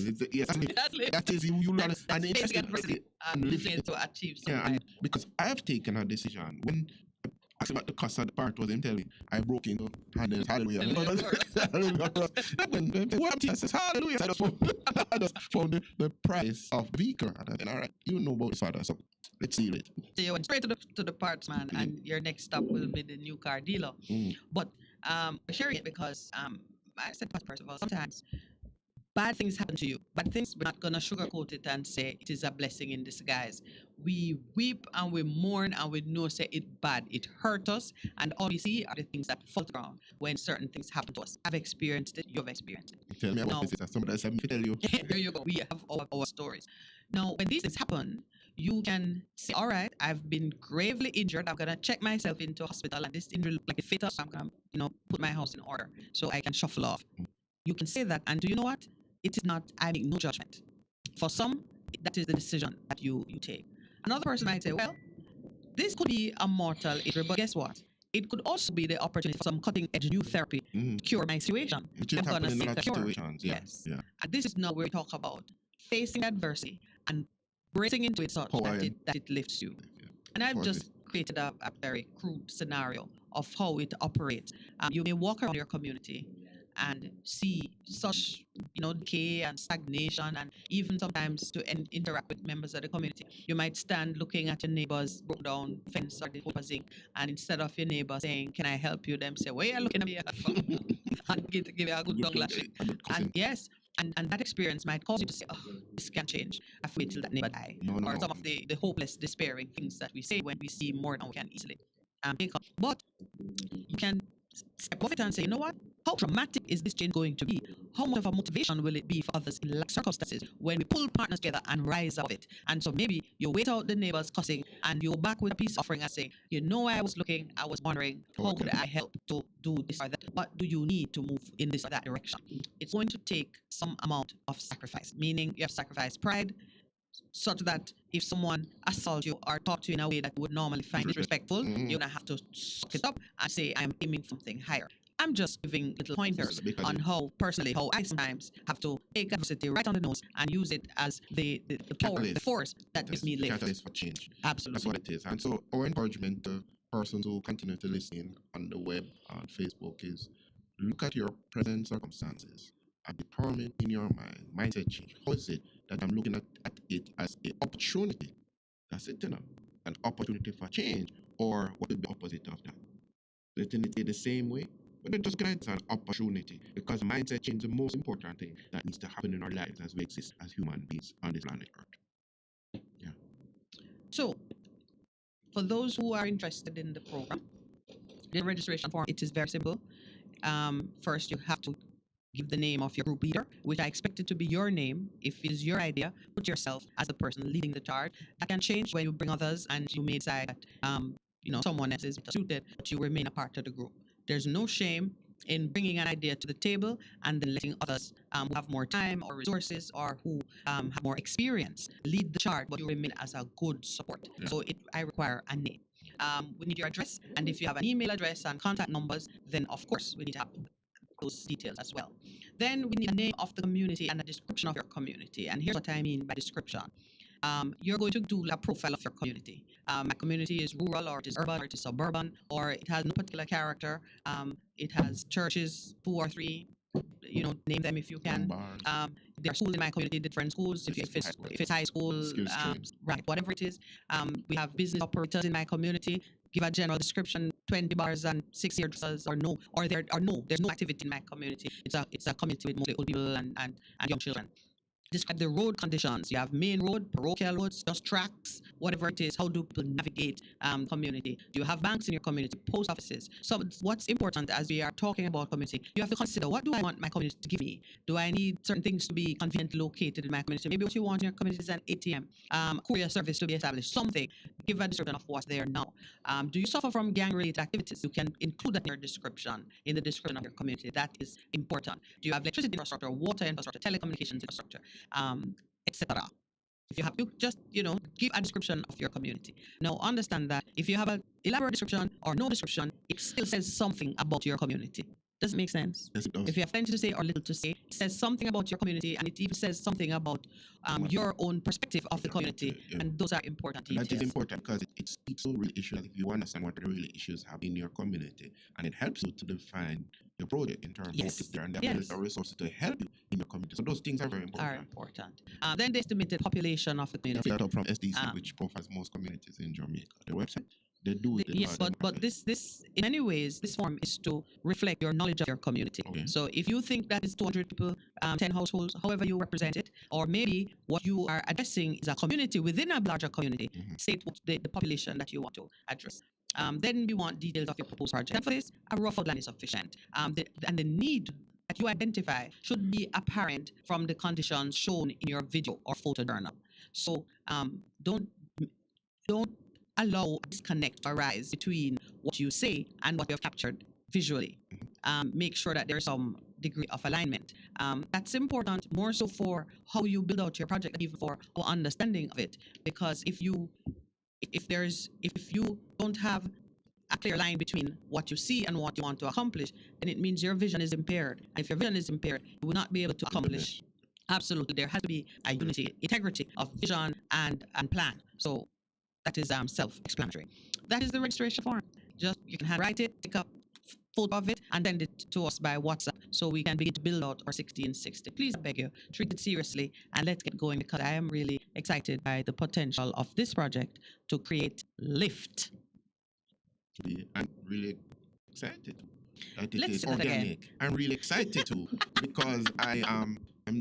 That is you learn and interesting and lift to achieve something. Yeah, and because I have taken a decision when. Actually, what the cost of the part was him telling me, I broke into Hallelujah. What I'm says, Hallelujah. I just found the price of vehicle. And I said, all right, you know about this father, so let's seal it. So you went straight to the parts man, and your next stop will be the new car dealer. But sharing it because I said first of all, sometimes bad things happen to you. Bad things, we're not going to sugarcoat it and say it is a blessing in disguise. We weep and we mourn and we know say it bad. It hurt us. And all we see are the things that fall around when certain things happen to us. I've experienced it. You've experienced it. Tell me about this. Somebody else to tell you. There you go. We have our stories. Now, when these things happen, you can say, all right, I've been gravely injured. I'm going to check myself into hospital and this injury look like a fatal. So I'm going to, put my house in order so I can shuffle off. You can say that. And do you know what? It is not, I make no judgment. For some, that is the decision that you take. Another person might say, well, this could be a mortal injury, but guess what? It could also be the opportunity for some cutting-edge new therapy to cure my situation. Which is happening in a lot of situations. Yes. And this is now where we talk about facing adversity and bracing into it such that it lifts you. And I've just created a very crude scenario of how it operates. You may walk around your community and see such, decay and stagnation, and even sometimes to interact with members of the community. You might stand looking at your neighbor's broke down fence or the housing, and instead of your neighbor saying, "Can I help you?" them say, "Where are you looking at me?" and give you a good long lashing. And yes, and that experience might cause you to say, "Oh, this can change. I've waited till that neighbor die," or some of the hopeless, despairing things that we say when we see more than we can easily take up. But you can step off it and say, you know what? How dramatic is this change going to be? How much of a motivation will it be for others in like circumstances when we pull partners together and rise out of it? And so maybe you wait out the neighbors cussing and you go back with a peace offering and say, I was looking, I was wondering, how could I help to do this or that? What do you need to move in this or that direction? It's going to take some amount of sacrifice, meaning you have sacrificed pride, such that if someone assaults you or talks to you in a way that you would normally find disrespectful, you're going to have to suck it up and say, I'm aiming for something higher. I'm just giving little pointers on how I sometimes have to take adversity right on the nose and use it as the power, the force that gives me lift. Catalyst for change. Absolutely. That's what it is. And so our encouragement to persons who continue to listen on the web, on Facebook, is look at your present circumstances and determine in your mind, mindset change. How is it that I'm looking at it as an opportunity? That's it, an opportunity for change, or what is the opposite of that? Letting it be the same way, but then just get it as an opportunity, because mindset change is the most important thing that needs to happen in our lives as we exist as human beings on this planet Earth. Yeah. So, for those who are interested in the program, the registration form, it is very simple. First, you have to give the name of your group leader, which I expect it to be your name. If it's your idea, put yourself as the person leading the charge. That can change when you bring others and you may decide that someone else is suited, but you remain a part of the group. There's no shame in bringing an idea to the table and then letting others who have more time or resources or who have more experience lead the charge, but you remain as a good support. Yeah. So I require a name. We need your address, and if you have an email address and contact numbers, then of course we need to have those details as well. Then we need a name of the community and a description of your community. And here's what I mean by description. You're going to do a profile of your community. My community is rural, or it is urban, or it is suburban, or it has no particular character. It has churches, 2 or 3. Name them if you can. There are schools in my community, different schools. If it's high school, right, whatever it is. We have business operators in my community. Give a general description, 20 bars and 6 hairdressers, or no, there's no activity in my community. It's a community with mostly old people and young children. Describe the road conditions. You have main road, parochial roads, just tracks, whatever it is. How do people navigate community? Do you have banks in your community, post offices? So what's important as we are talking about community, you have to consider, what do I want my community to give me? Do I need certain things to be conveniently located in my community? Maybe what you want in your community is an ATM, courier service to be established, something. Give a description of what's there now. Do you suffer from gang-related activities? You can include that in your description, in the description of your community. That is important. Do you have electricity infrastructure, water infrastructure, telecommunications infrastructure? Etc. If you have, you just, give a description of your community. Now, understand that if you have an elaborate description or no description, it still says something about your community. Does it make sense? Yes, it does. If you have plenty to say or little to say, it says something about your community, and it even says something about your own perspective of the community, and those are important details. That is important because it speaks to real issues. If you understand what the real issues have in your community, and it helps you to define your project in terms of what is there, and there are resources to help you in your community. So those things are very important. Then the estimated population of the community. That up from SDC, which profiles most communities in Jamaica. The website, they do it. Yes, but this in many ways, this form is to reflect your knowledge of your community. Okay. So if you think that is 200 people, 10 households, however you represent it, or maybe what you are addressing is a community within a larger community, state the population that you want to address. Then we want details of your proposed project. And for this, a rough outline is sufficient. And the need that you identify should be apparent from the conditions shown in your video or photo journal. So don't allow a disconnect to arise between what you say and what you have captured visually. Make sure that there's some degree of alignment. That's important more so for how you build out your project than even for our understanding of it. Because if you don't have a clear line between what you see and what you want to accomplish, then it means your vision is impaired. And if your vision is impaired, you will not be able to accomplish. Absolutely, there has to be a unity, integrity of vision and plan. So that is self-explanatory. That is the registration form. Just you can handwrite it, take a photo of it, and send it to us by WhatsApp so we can begin to build out our 1660. Please, I beg you, treat it seriously and let's get going, because I am really excited by the potential of this project to create lift. I'm really excited that it is organic. I'm really excited too, because I'm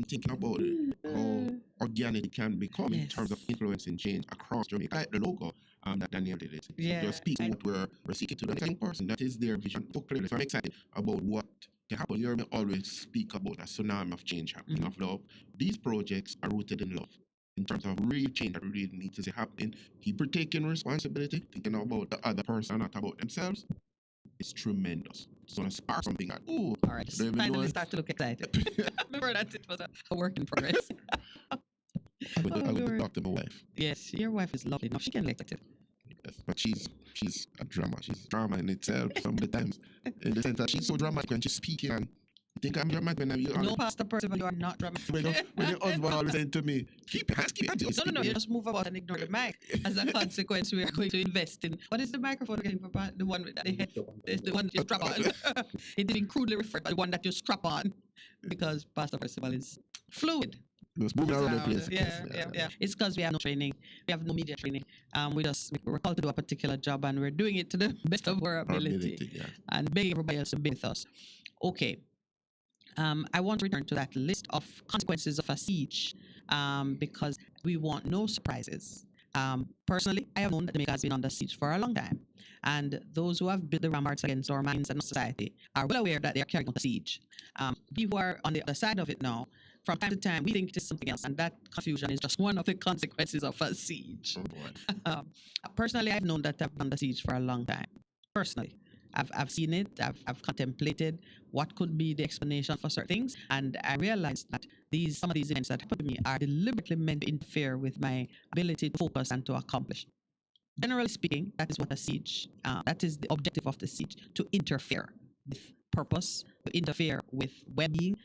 thinking about how organic it can become in terms of influencing change across Jamaica. Like the logo that Daniel did it. Yeah, just speaks what we're seeking to. The young person, that is their vision so clearly. So I'm excited about what can happen. You hear me always speak about a tsunami of change happening, of love. These projects are rooted in love. In terms of real change that really needs to see happening, people taking responsibility, thinking about the other person, not about themselves, it's tremendous. It's going to spark something that, all right, finally start to look excited. Remember that it was a work in progress. I would talk to my wife. Yes, your wife is lovely. No, she can like it. Yes, but she's a drama. She's drama in itself some of the times. In the sense that she's so dramatic when she's speaking, and you think I'm dramatic when you are. No, Pastor Percival, you are not dramatic. when your husband always saying to me, keep your hands. No, you just move about and ignore the mic. As a consequence, we are going to invest in, what is the microphone again? The one with the head, the one that you strap on. It didn't crudely refer to the one that you strap on, because Pastor Percival is fluid. Just moving around the place. Yeah. It's because we have no training. We have no media training. We're called to do a particular job, and we're doing it to the best of our ability. And begging everybody else to be with us. Okay. I want to return to that list of consequences of a siege, because we want no surprises. Personally, I have known that Jamaica has been under siege for a long time, and those who have built the ramparts against our minds and society are well aware that they are carrying out a siege. We who are on the other side of it now, from time to time, we think it is something else, and that confusion is just one of the consequences of a siege. Personally, I've known that I've been under siege for a long time. Personally, I've seen it. I've contemplated what could be the explanation for certain things, and I realized that some of these events that happen to me are deliberately meant to interfere with my ability to focus and to accomplish. Generally speaking, that is what a siege. That is the objective of the siege: to interfere with purpose, to interfere with well-being,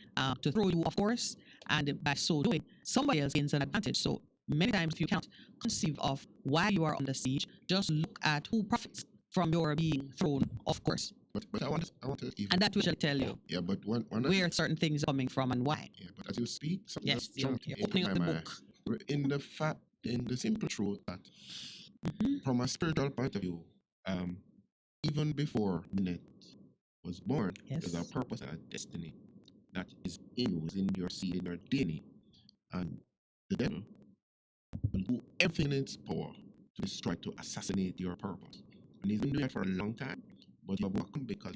to throw you off course, and by so doing, somebody else gains an advantage. So many times, if you can't conceive of why you are under siege, just look at who profits from your being thrown off course. But I want to even, and that will tell you. Yeah, but where certain things are coming from and why. Yeah, but as you speak, you're opening up the book. In the simple truth that, from a spiritual point of view, even before Minette was born, Yes. there's a purpose and a destiny that is in you, is in your seed, in your DNA. And the devil will do everything in its power to destroy, to assassinate your purpose. And he's been doing it for a long time, but you have overcome because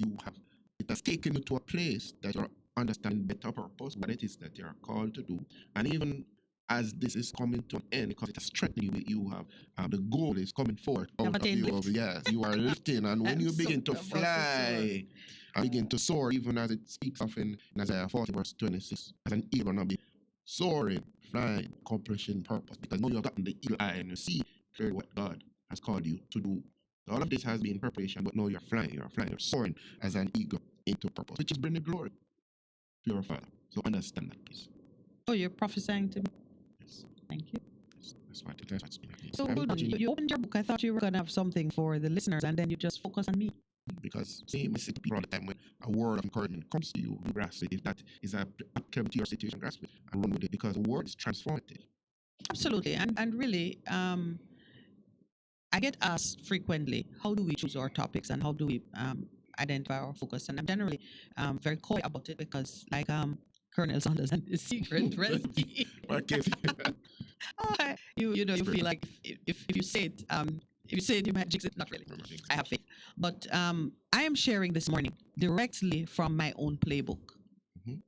it has taken you to a place that you're understanding better purpose, what it is that you're called to do. And even as this is coming to an end, because it has strengthened you, you have the goal is coming forward out of you. Yes, you are lifting, and when you begin to fly and begin to soar, even as it speaks of in Isaiah 40 verse 26, as an eagle gonna be soaring, flying, accomplishing purpose, because now you have gotten the eagle eye and you see clearly what God has called you to do. So all of this has been preparation, but now you're flying, you're soaring as an eagle into purpose, which is bringing glory to your Father. So understand that, please. Oh, you're prophesying to me? Yes. Thank you. That's what's been. So hold on, you opened your book. I thought you were going to have something for the listeners, and then you just focus on me. Because same as people all the time, when a word of encouragement comes to you, you grasp it. If that is applicable to your situation, grasp it and run with it, because the word is transformative. Absolutely. And really, I get asked frequently, how do we choose our topics and how do we identify our focus? And I'm generally very coy about it because, like Colonel Sanders and the secret recipe. You feel like if you say it, you might jinx it. Not really. I have faith. But I am sharing this morning directly from my own playbook,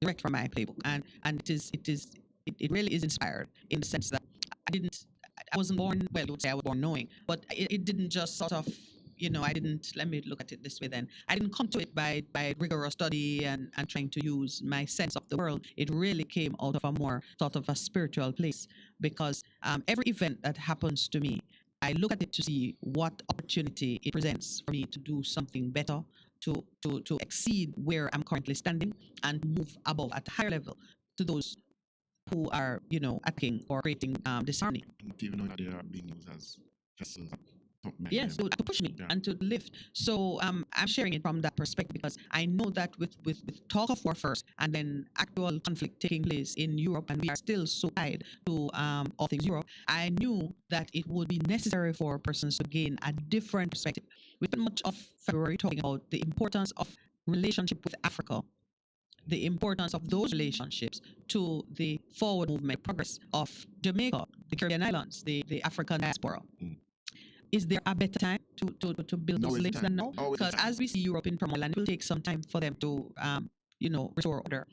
direct from my playbook, and it really is inspired in the sense that I wasn't born, well, I would say I was born knowing, but it didn't just sort of, let me look at it this way then. I didn't come to it by rigorous study and trying to use my sense of the world. It really came out of a more sort of a spiritual place, because every event that happens to me, I look at it to see what opportunity it presents for me to do something better, to exceed where I'm currently standing and move above at a higher level to those who are, attacking or creating disharmony. Even though they are being used as vessels. Yes, to push me and to lift. So I'm sharing it from that perspective because I know that with talk of war first and then actual conflict taking place in Europe, and we are still so tied to all things Europe, I knew that it would be necessary for persons to gain a different perspective. We spent much of February talking about the importance of relationship with Africa, the importance of those relationships to the forward movement, progress of Jamaica, the Caribbean islands, the African diaspora. Is there a better time to build those links than now? Because as we see Europe in turmoil, and it will take some time for them to, restore order,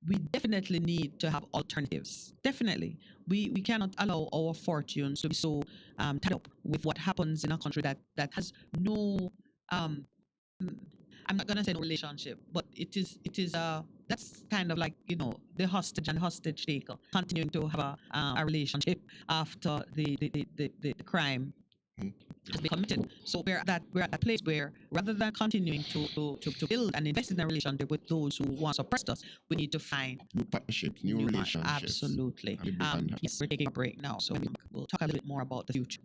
we definitely need to have alternatives. Definitely. We cannot allow our fortunes to be so tied up with what happens in a country that has no, I'm not going to say no relationship, but it is that's kind of like, the hostage and hostage taker continuing to have a relationship after the crime has been committed. So we're at that place where rather than continuing to build and invest in a relationship with those who once oppressed us, we need to find new partnerships, new relationships. Absolutely. Yes, we're taking a break now, so we'll talk a little bit more about the future.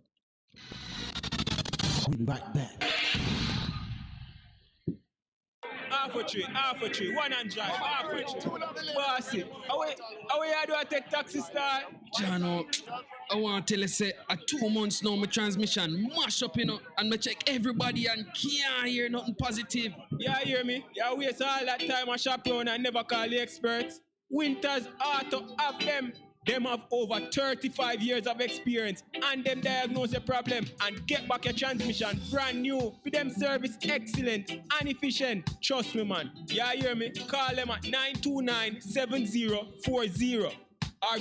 We'll be right back. Half a tree, one and drive, half a tree. Bossy, how do I take taxi style? Jano, I want to tell you, say, 2 months now, my transmission mash up, and I check everybody and can't hear nothing positive. Yeah, hear me? Yeah, waste all that time I shop around and never call the experts. Winters Auto have them. Them have over 35 years of experience and them diagnose the problem and get back your transmission brand new. For them service excellent and efficient. Trust me, man. Yeah, hear me? Call them at 929-7040 or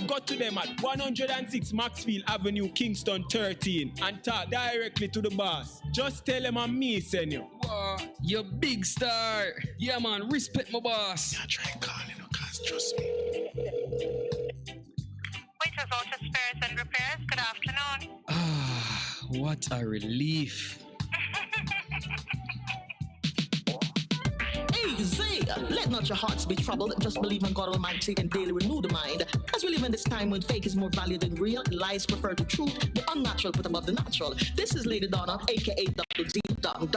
go to them at 106 Maxfield Avenue, Kingston 13 and talk directly to the boss. Just tell them I'm me, send you. Wow, you big star. Yeah, man, respect my boss. Yeah, try calling, cause trust me. Waiters Auto Spares and Repairs, good afternoon. Ah, what a relief. Hey, Zay, let not your hearts be troubled. Just believe in God Almighty and daily renew the mind. As we live in this time when fake is more valued than real, lies prefer the truth, the unnatural put above the natural. This is Lady Donna, aka Dr. Z Don.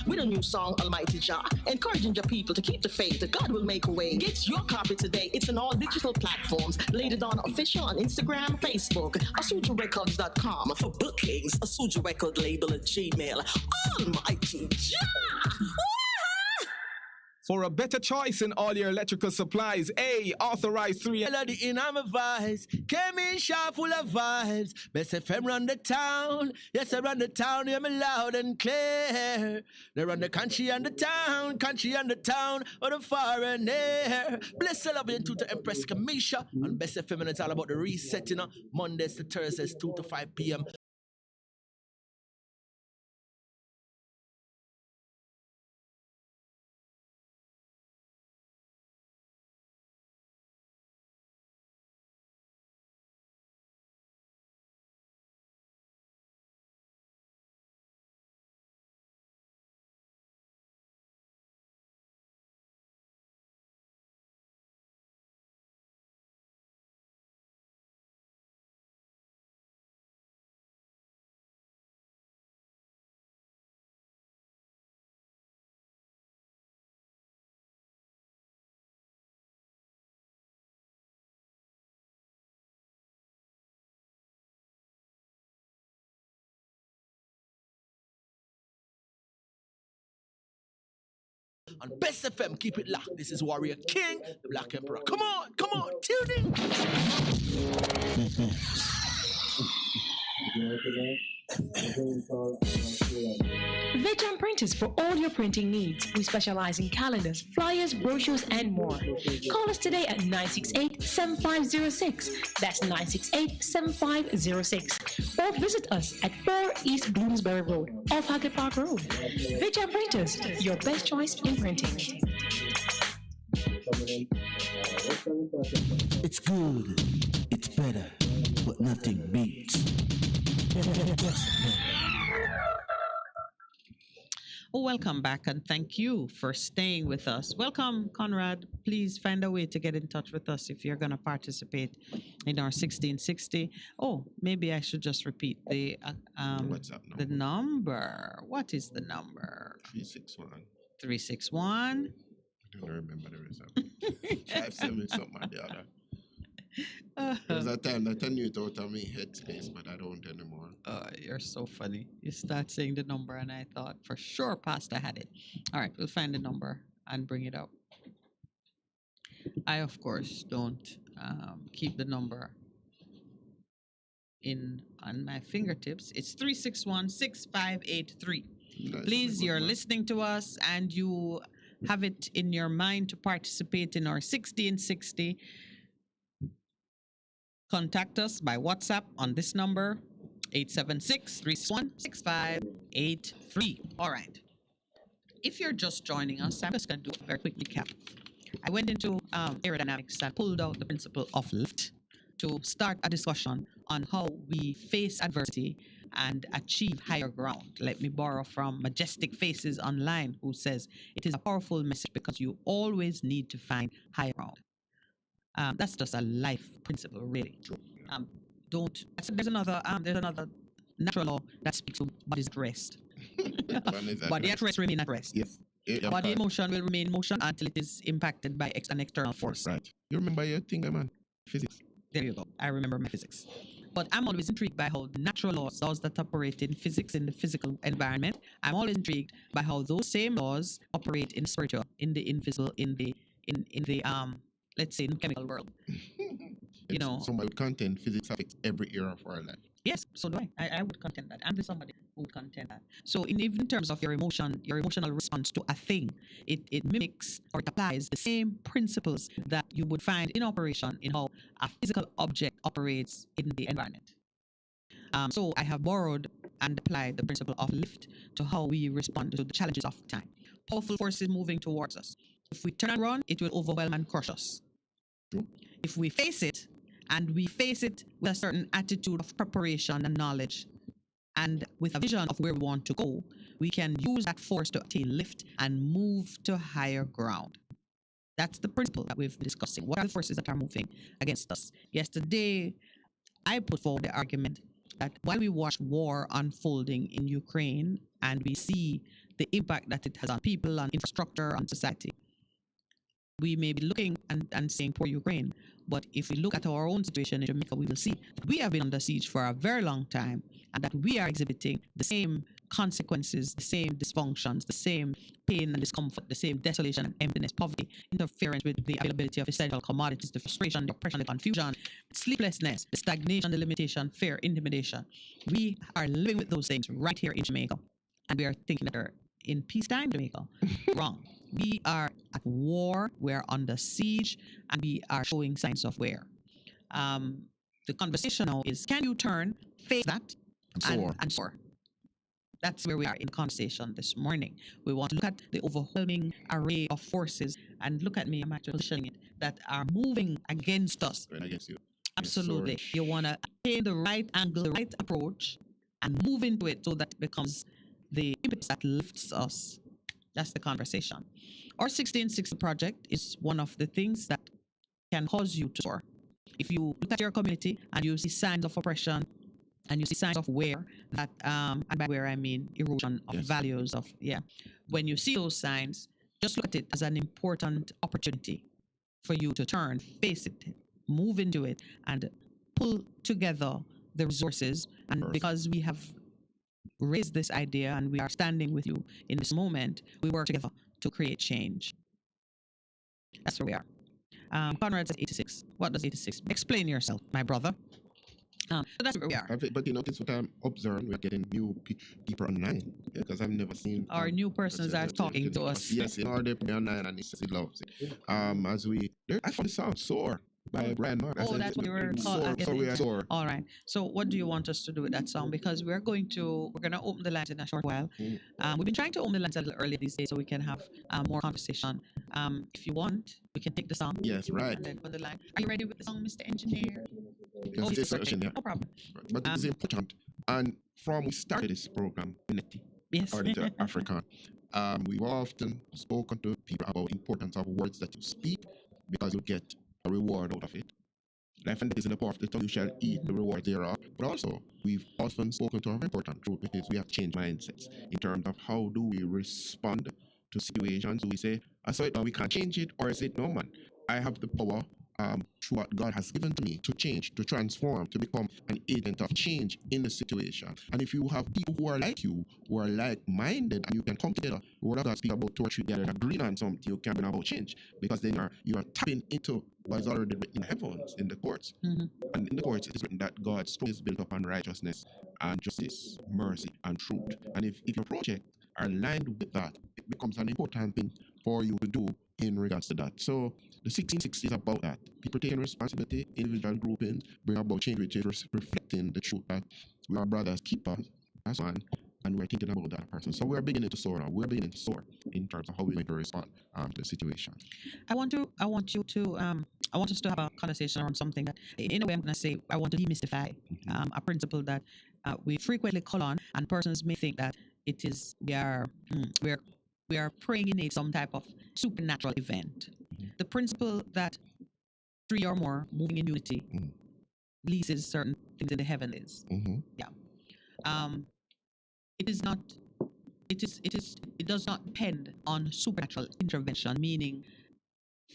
with a new song, Almighty Jah, encouraging your people to keep the faith that God will make a way. Get your copy today. It's on all digital platforms. Lady Dawn Official on Instagram, Facebook, AsujaRecords.com. For bookings, Asuja Record Label at Gmail. Almighty Jah! For a better choice in all your electrical supplies, A, authorized 3M. Melody in my voice, came in sharp full of vibes. Best FM run the town, yes I run the town, hear me loud and clear. They run the country and the town, or the far and near. Bless the love into to Empress Kamisha on Best FM, and it's all about the resetting, Mondays to Thursdays, 2 to 5 p.m. On Best FM, keep it locked. This is Warrior King, the Black Emperor. Come on, tune in. Veteran Printers for all your printing needs. We specialize in calendars, flyers, brochures, and more. Call us today at 968-7506. That's 968-7506. Or visit us at 4 East Bloomsbury Road, off Hackett Park Road. Veteran Printers, your best choice in printing. It's good, it's better, but nothing beats. Oh, welcome back, and thank you for staying with us. Welcome, Conrad. Please find a way to get in touch with us if you're going to participate in our 1660. Oh, maybe I should just repeat the the number. What is the number? 361. 361. I don't remember the result. 57 something or the other. There's a time that I knew it out of my head space, but I don't anymore. You're so funny. You start saying the number, and I thought for sure Pastor had it. All right, we'll find the number and bring it up. I, of course, don't keep the number on my fingertips. It's 361-6583. Please, you're listening to us and you have it in your mind to participate in our 1660. Contact us by WhatsApp on this number, 876-361-6583. All right. If you're just joining us, I'm just going to do a very quick recap. I went into aerodynamics and pulled out the principle of lift to start a discussion on how we face adversity and achieve higher ground. Let me borrow from Majestic Faces Online, who says, it is a powerful message because you always need to find higher ground. That's just a life principle, really. There's another natural law that speaks to bodies at rest. Body at rest remain at rest. Yes. Body in motion will remain in motion until it is impacted by an external force. Right. You remember your thing, man? Physics. There you go. I remember my physics. But I'm always intrigued by how the natural laws that operate in physics, in the physical environment, I'm always intrigued by how those same laws operate in the spiritual, in the invisible, in the let's say in the chemical world. Somebody would contend physics affects every area of our life. Yes, so do I. I would contend that. I'm somebody who would contend that. So even in terms of your emotional response to a thing, it mimics or it applies the same principles that you would find in operation in how a physical object operates in the environment. So I have borrowed and applied the principle of lift to how we respond to the challenges of time. Powerful forces moving towards us. If we turn and run, it will overwhelm and crush us. If we face it, and we face it with a certain attitude of preparation and knowledge, and with a vision of where we want to go, we can use that force to attain lift and move to higher ground. That's the principle that we've been discussing. What are the forces that are moving against us? Yesterday, I put forward the argument that while we watch war unfolding in Ukraine and we see the impact that it has on people, on infrastructure, on society. We may be looking and saying poor Ukraine, but if we look at our own situation in Jamaica, we will see we have been under siege for a very long time, and that we are exhibiting the same consequences, the same dysfunctions, the same pain and discomfort, the same desolation and emptiness, poverty, interference with the availability of essential commodities, the frustration, the oppression, the confusion, sleeplessness, the stagnation, the limitation, fear, intimidation. We are living with those things right here in Jamaica, and we are thinking that they're in peacetime Jamaica. Wrong. We are at war, we're under siege, and we are showing signs of wear. The conversation now is, can you turn, face that, and soar? That's where we are in conversation this morning. We want to look at the overwhelming array of forces, and look at me, I'm actually positioning it, that are moving against us. Right against you. Absolutely. You want to take the right angle, the right approach, and move into it so that it becomes the impetus that lifts us. That's the conversation. Our 1660 project is one of the things that can cause you to soar. If you look at your community and you see signs of oppression and you see signs of wear, that and by wear I mean erosion of values of when you see those signs, just look at it as an important opportunity for you to turn, face it, move into it, and pull together the resources. And because we have raised this idea and we are standing with you in this moment, we work together to create change. That's where we are. Conrad says 86. What does 86? Explain yourself, my brother. So that's where we are. But you notice what I'm observing, we're getting new people online, because I've never seen our new persons are talking to us. Yes, in order to be online, and he says he loves it. I found the song "Soar" by Brian Mark. Oh, that's what you were Soar. All right. So what do you want us to do with that song? Because we're gonna open the lines in a short while. We've been trying to open the lines a little early these days so we can have more conversation. If you want, we can take the song. Yes, right. And then put the line. Are you ready with the song, Mr. Engineer? Yes, it is searching, yeah. No problem. But it is important. And from we started this program, yes, according to African, we've often spoken to people about the importance of words that you speak, because you get a reward out of it. Life and death is in the power of the tongue, you shall eat the reward thereof. But also, we've often spoken to a very important truth, which is we have to change mindsets in terms of how do we respond to situations. Do we say, I saw it, but we can't change it, or is it, no man, I have the power through what God has given to me to change, to transform, to become an agent of change in the situation. And if you have people who are like you, who are like-minded, and you can come together, the word of God speak about 2 or 3 together, agreeing on something, you can bring about change, because then you are tapping into what is already written in the heavens, in the courts. And in the courts, it is written that God's throne is built upon righteousness and justice, mercy and truth. And if your project are aligned with that, it becomes an important thing for you to do in regards to that. So the 1660 is about that. People taking responsibility, individual groupings, bring about change, which is reflecting the truth that we are brothers, keepers, that's one, and we're thinking about that person. So we're beginning to soar now. We're beginning to soar in terms of how we're going to respond to the situation. I want us to have a conversation around something that, in a way, I'm going to say, I want to demystify a principle that we frequently call on, and persons may think that it is we are praying in some type of supernatural event. The principle that 3 or more moving in unity leases certain things in the heavens. It does not depend on supernatural intervention, meaning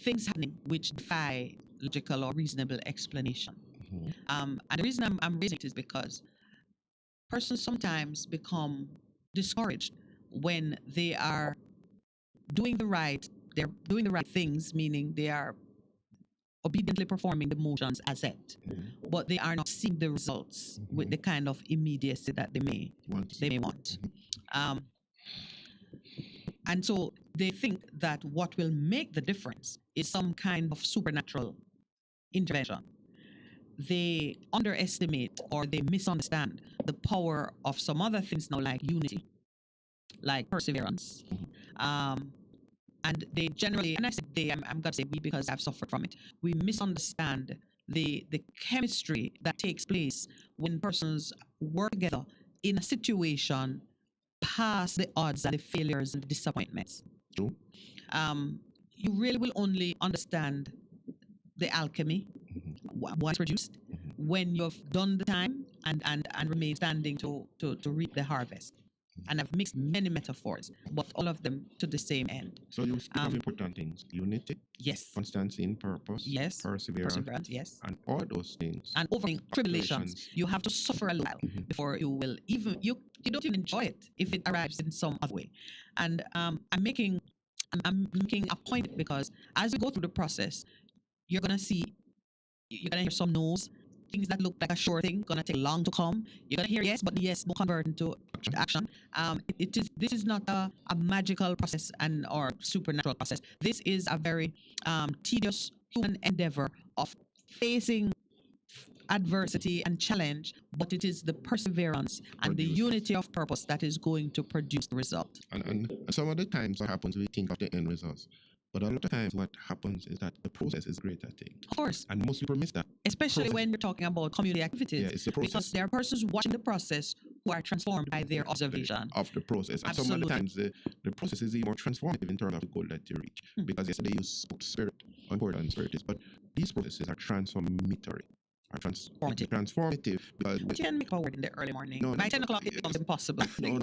things happening which defy logical or reasonable explanation. And the reason I'm raising it is because persons sometimes become discouraged when they are doing the right things, meaning they are obediently performing the motions as set, but they are not seeing the results with the kind of immediacy that they may want. And so they think that what will make the difference is some kind of supernatural intervention. They underestimate or they misunderstand the power of some other things now, like unity, like perseverance. And they generally, and I say they, I'm going to say we because I've suffered from it, we misunderstand the chemistry that takes place when persons work together in a situation past the odds and the failures and the disappointments. True. You really will only understand the alchemy, what's produced, when you've done the time and remain standing to reap the harvest. and I've mixed many metaphors, but all of them to the same end. So you speak of important things: unity, yes, constancy in purpose, yes, perseverance, yes, and all those things. And overcoming tribulations. You have to suffer a while before you will even you don't even enjoy it if it arrives in some other way. And I'm making a point because as we go through the process, you're gonna hear some no's, things that look like a sure thing, gonna take long to come. You're gonna hear yes, but the yes will convert into action. This is not a magical process or supernatural process. This is a very tedious human endeavor of facing adversity and challenge, but it is the perseverance and the unity of purpose that is going to produce the result. And some of the times what happens, we think of the end results. But a lot of times what happens is that the process is greater thing. Of course. And most people miss that. Especially when you're talking about community activities. Yeah, it's the process. Because there are persons watching the process who are transformed by their observation. Of the process. And some of the times the process is even more transformative in terms of the goal that you reach. Because yesterday you spoke spirit, how important spirit is. But these processes are transformatory. Transformative because you can make a word in the early morning. No, by 10 o'clock it becomes impossible. I'm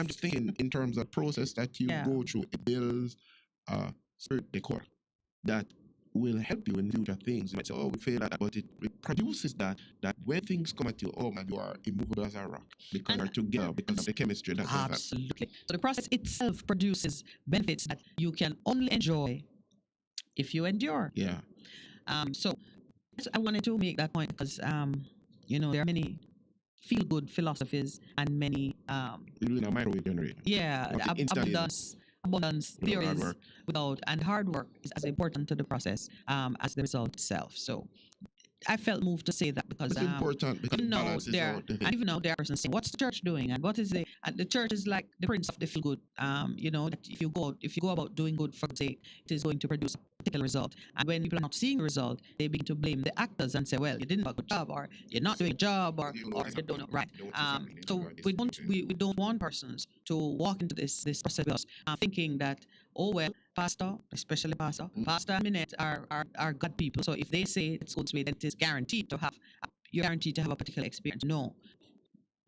just thinking in terms of process that you go through. It builds spirit decor that will help you in future things. You might say, oh, we failed at that, but it produces that when things come at you, oh man, you are immovable as a rock because you're together because of the chemistry that absolutely. So the process itself produces benefits that you can only enjoy if you endure. Yeah. So I wanted to make that point because there are many feel-good philosophies and many you're doing a microwave generator. Yeah, abundance theories and hard work is as important to the process as the result itself. So I felt moved to say that because it's important because balance is out. And even now there are persons saying, "What's the church doing?" And what is the church is like the prince of the feel good. That if you go about doing good for God's sake, it is going to produce a particular result. And when people are not seeing the result, they begin to blame the actors and say, "Well, you didn't do a good job, or you're not doing a job, or you don't know right." So we don't want persons to walk into this process thinking that, oh well, Pastor and Minette are God people. So if they say it's God's way, then it is guaranteed to have a particular experience. No.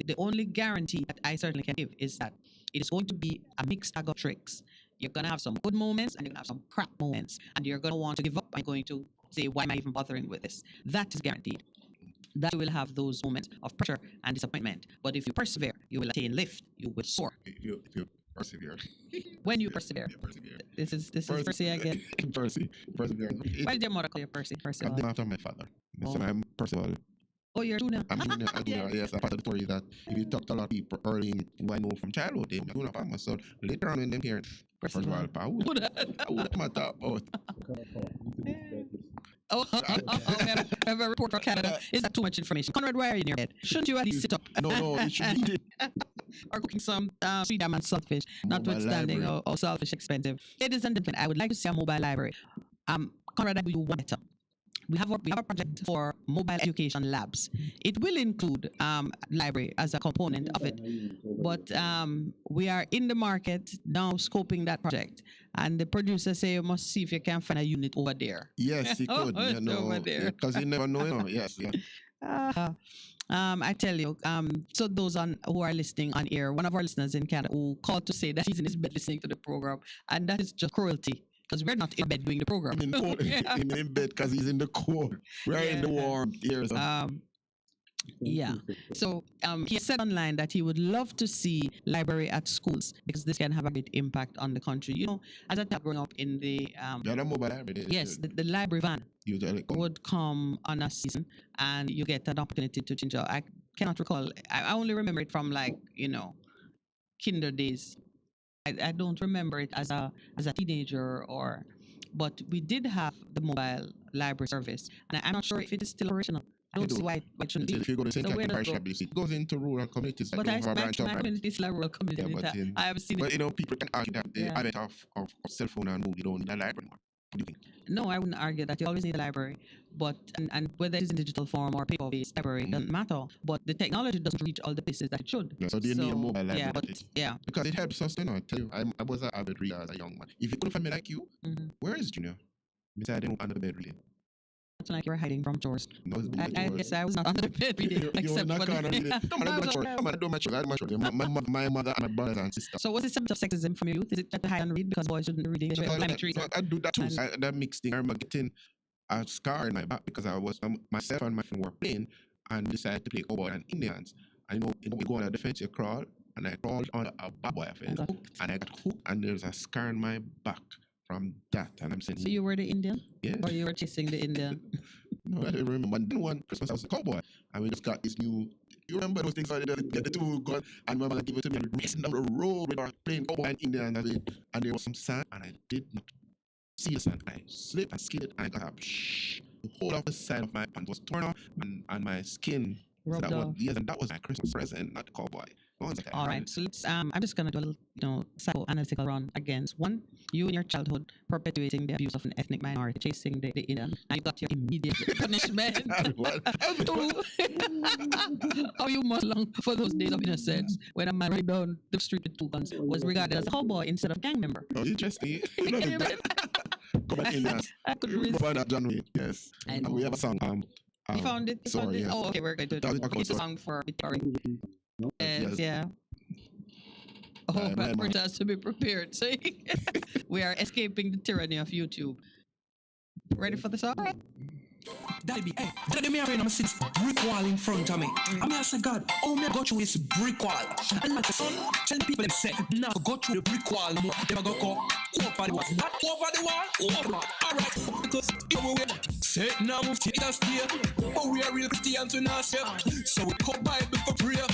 The only guarantee that I certainly can give is that it is going to be a mixed bag of tricks. You're going to have some good moments and you're going to have some crap moments. And you're going to want to give up and going to say, why am I even bothering with this? That is guaranteed. That you will have those moments of pressure and disappointment. But if you persevere, you will attain lift. You will soar. If you persevere. When you persevere. This is Percy again. Persevere. Why did your mother call you Percy? I'm named after my father. So I'm Percival. Oh, you're Junior. I'm Junior. Yes, a part of the story that if you talk to a lot of people early who I know from childhood, they know about my son. Later on when them hear Percival, I would matter about. Oh, we have a report from Canada. Is that too much information? Conrad, why are you in your bed? Shouldn't you at least sit up? No, you should eat it. Or cooking some sweet jam and saltfish, notwithstanding how saltfish expensive. Ladies and gentlemen, I would like to see a mobile library. Conrad, I do you want better. We have a project for mobile education labs. It will include library as a component of it, but we are in the market now scoping that project. And the producer say you must see if you can find a unit over there. Yes, he could. Over there, because you never know. Yes. I tell you, so those who are listening on air, one of our listeners in Canada who called to say that he's in his bed listening to the program, and that is just cruelty. Because we're not in bed doing the program. I'm in bed because he's in the cold. We're in the warm ears. So he said online that he would love to see library at schools because this can have a great impact on the country. As a child growing up in the mobile library. Yes, the library van would come on a season, and you get an opportunity to change out. I cannot recall. I only remember it from kinder days. I don't remember it as a teenager but we did have the mobile library service, and I'm not sure if it is still operational. I don't see why it shouldn't be. If you go to St. Catherine Shop, it goes into rural communities. But my community is like rural community. I have seen it. But people can argue that the advent of cell phone and mobile, you don't need a library anymore. What do you think? No, I wouldn't argue that you always need a library, but and whether it's in digital form or paper-based library doesn't matter. But the technology doesn't reach all the places that it should. Yeah, so they need a mobile library. Because it helps us. I tell you, I was an avid reader as a young man. If you couldn't find me like you, where is Junior? Beside him under the bed reading. like you were hiding from chores. No, it's I guess I was not under the bed every day, You were except in the for corner. Really. the. Come on, I do my chores. Come on, I do my chores. I do my chores. My mother and my brothers and sisters. So was it some of sexism from your youth? Is it that to hide and read because boys shouldn't read English? I do that too. So that mixed thing. I remember getting a scar in my back because I was myself and my friend were playing and decided to play cowboy and Indians. And we go on a defense, you crawl, and I crawled on a bad boy fence, and I got hooked, and there's a scar in my back from that. And I'm saying, so you were the Indian? Yeah. Or you were chasing the Indian? No, I don't remember. And then one Christmas I was a cowboy, and we just got this new. You remember those things? I did get the two guns, and my mother gave it to me, and we racing down the road with our playing cowboy and Indian, and there was some sand, and I did not see the sand. I slipped, I skidded, and I got up. The whole of the side of my pants was torn off, and my skin. Rubbed off. Yes, and that was my Christmas present, not cowboy. All right, so let's. I'm just gonna do a little, psychoanalytical run against one. You in your childhood perpetuating the abuse of an ethnic minority, chasing the Indian, and you got your immediate punishment. Two, how you must long for those days of innocence when a man ran down the street with two guns was regarded as a cowboy instead of gang member. Oh, interesting. Come back in, yes. I could read. Find out John Wayne. Yes. And we have a song. You found it? You found it? Yes. Oh, okay, we're going to do it's a song for Victoria. Yes, yeah. Oh, but we're just to be prepared. So we are escaping the tyranny of YouTube. Ready for the song? Daddy, hey, Daddy, me have since brick wall in front of me. I mean, I say, God, oh, me go through this brick wall. And my son, tell people them say, now go through the brick wall more. They go over the wall. Not over the wall, over. All right, because say now move to the state. Oh, we are real Christians, we not say. So we come Bible for prayer.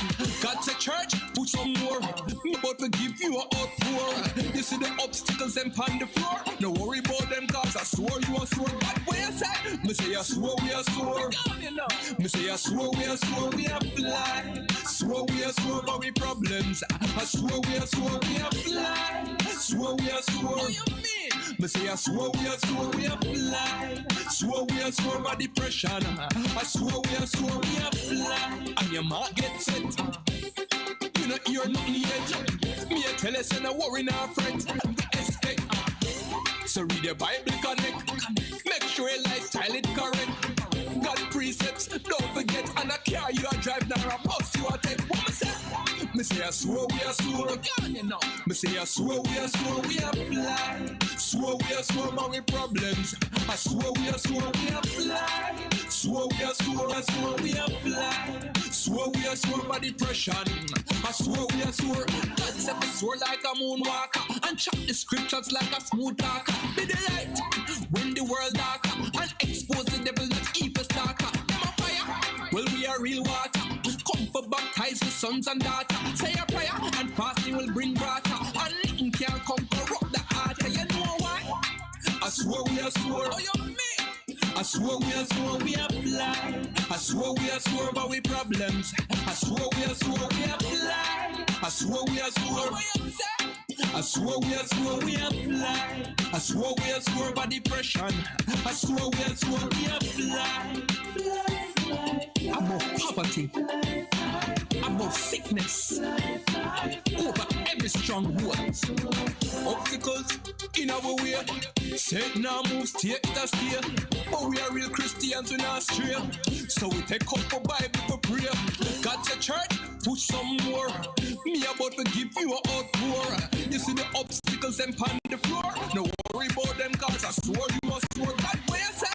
God say, church, put some more. Me about to give you a outpour. You see the obstacles them on the floor. No worry about them, cause I swore you a swore. But what you say? Me say, I swore we are swore. Me say, I swore we are swore. We are fly. Swore we are swore about we problems. I swore we are swore. We are fly. Swore we are swore. What you mean? Me say, I swore we are swore. We are fly. Swore we are swore about depression. I swore we are swore. We are fly. And your mark get set. You know you're nothing yet. Me I tell us and I worry now friend. Expect. So read your Bible connect. Make sure your lifestyle is correct. God precepts, don't forget. And a car you a drive now, a bus you a take. What me say? Me say I swore we are swore. Me say I swore we are swore. We are fly. Swore we are swore about we problems. I swore we are swore. We are fly. Swore we are swore. I swore we are fly. Swore we are swore about depression. I swore we are swore. God set the sword like a moonwalker and chop the scriptures like a smooth talker. Be the light when the world darker and expose the devil not evil stalker. Them a fire. Well we are real water. Come for baptize the sons and daughters. Say a prayer and fasting will bring water. And nothing can come corrupt the heart. You know why? I swore we are swore. Oh you mean? I swore we are swore, we are fly. I swore we are swore about we problems. I swore we are swore, we are fly. I swore we are swore. I swore we are swore, we are fly. I swore we are swore about depression. I swore we are swore, we are fly. About poverty, about sickness, over every stronghold. Obstacles in our way. Satan now moves state to state. But we are real Christians, we not stray. So we take up a Bible for prayer. God say church, push some more. Me about to give you a outpour. You see the obstacles them on the floor. No worry about them cause I swore you must swore. God, what you say?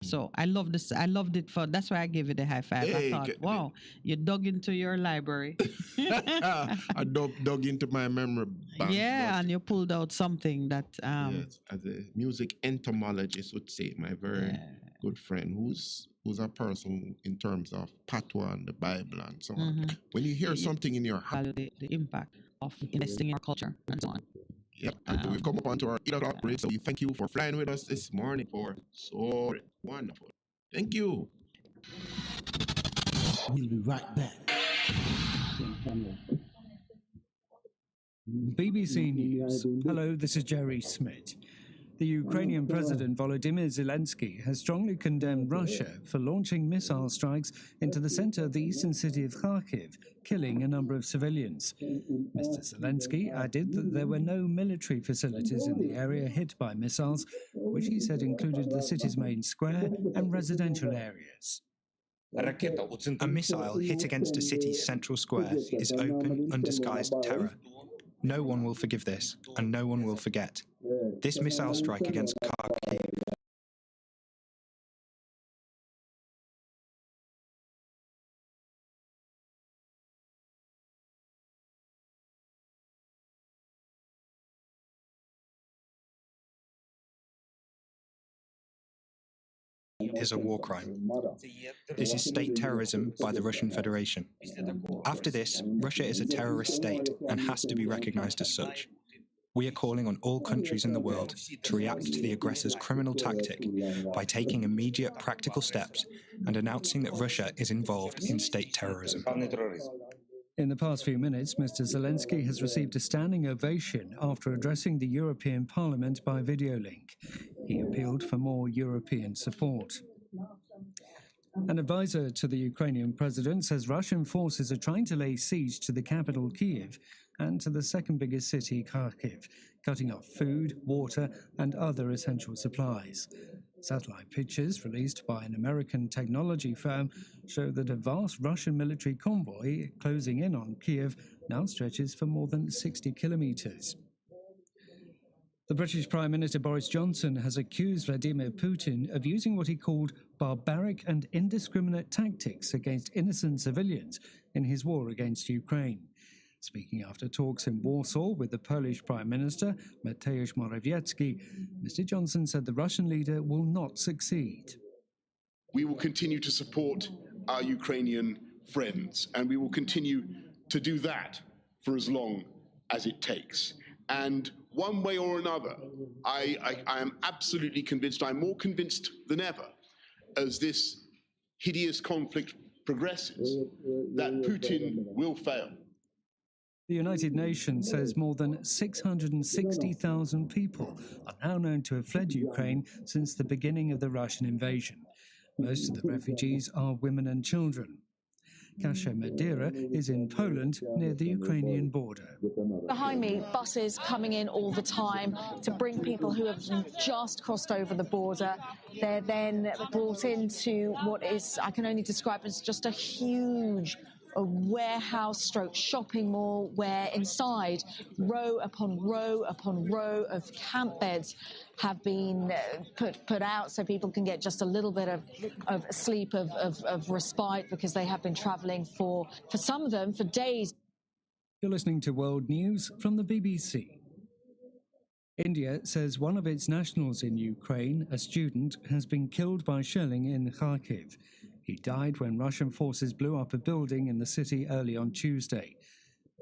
So I love this. I loved it for. That's why I gave it a high five. Hey, I thought, wow, you dug into your library. I dug into my memory bank. Yeah, and you pulled out something that. Yes, as a music entomologist would say, my very good friend, who's a person in terms of patois and the Bible and so on. When you hear something in your heart, the impact of investing in our culture and so on. Yep, and we've come up onto our 8 o'clock break, so we thank you for flying with us this morning for so wonderful. Thank you. We'll be right back. BBC News. Hello, this is Jerry Smith. The Ukrainian President Volodymyr Zelensky has strongly condemned Russia for launching missile strikes into the center of the eastern city of Kharkiv, killing a number of civilians. Mr. Zelensky added that there were no military facilities in the area hit by missiles, which he said included the city's main square and residential areas. A missile hit against a city's central square is open, undisguised terror. No one will forgive this, and no one will forget. This missile strike against Kharkiv is a war crime. This is state terrorism by the Russian Federation. After this, Russia is a terrorist state and has to be recognized as such. We are calling on all countries in the world to react to the aggressor's criminal tactic by taking immediate practical steps and announcing that Russia is involved in state terrorism. In the past few minutes, Mr. Zelensky has received a standing ovation after addressing the European Parliament by video link. He appealed for more European support. An advisor to the Ukrainian president says Russian forces are trying to lay siege to the capital, Kyiv, and to the second biggest city, Kharkiv, cutting off food, water, and other essential supplies. Satellite pictures released by an American technology firm show that a vast Russian military convoy closing in on Kyiv now stretches for more than 60 kilometers. The British Prime Minister Boris Johnson has accused Vladimir Putin of using what he called barbaric and indiscriminate tactics against innocent civilians in his war against Ukraine. Speaking after talks in Warsaw with the Polish Prime Minister, Mateusz Morawiecki, Mr. Johnson said the Russian leader will not succeed. We will continue to support our Ukrainian friends, and we will continue to do that for as long as it takes. And one way or another, I am absolutely convinced, I'm more convinced than ever, as this hideous conflict progresses, that Putin will fail. The United Nations says more than 660,000 people are now known to have fled Ukraine since the beginning of the Russian invasion. Most of the refugees are women and children. Kasia Madeira is in Poland near the Ukrainian border. Behind me, buses coming in all the time to bring people who have just crossed over the border. They're then brought into what is, I can only describe as just a huge warehouse stroke shopping mall where inside row upon row upon row of camp beds have been put out so people can get just a little bit of sleep, of respite, because they have been travelling for some of them for days. You're listening to World News from the BBC. India says one of its nationals in Ukraine, a student, has been killed by shelling in Kharkiv. He died when Russian forces blew up a building in the city early on Tuesday.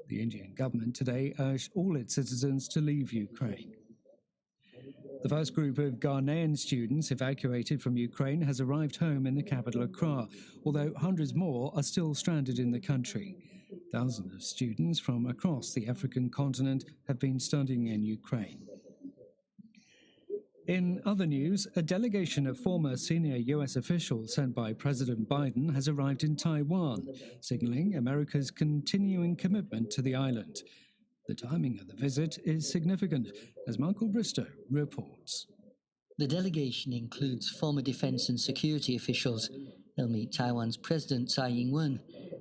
The Indian government today urged all its citizens to leave Ukraine. The first group of Ghanaian students evacuated from Ukraine has arrived home in the capital Accra, although hundreds more are still stranded in the country. Thousands of students from across the African continent have been studying in Ukraine. In other news, a delegation of former senior U.S. officials sent by President Biden has arrived in Taiwan, signaling America's continuing commitment to the island. The timing of the visit is significant, as Michael Bristow reports. The delegation includes former defense and security officials. They'll meet Taiwan's President Tsai Ing-wen.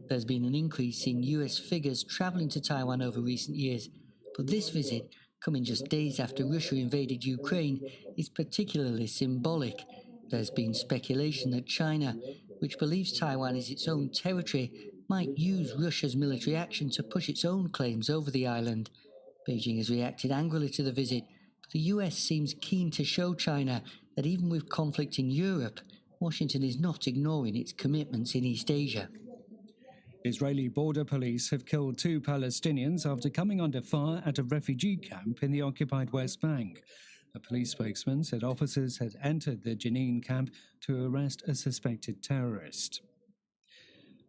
There's been an increase in U.S. figures traveling to Taiwan over recent years, but this visit, coming just days after Russia invaded Ukraine, is particularly symbolic. There's been speculation that China, which believes Taiwan is its own territory, might use Russia's military action to push its own claims over the island. Beijing has reacted angrily to the visit, but the US seems keen to show China that even with conflict in Europe, Washington is not ignoring its commitments in East Asia. Israeli border police have killed 2 Palestinians after coming under fire at a refugee camp in the occupied West Bank. A police spokesman said officers had entered the Jenin camp to arrest a suspected terrorist.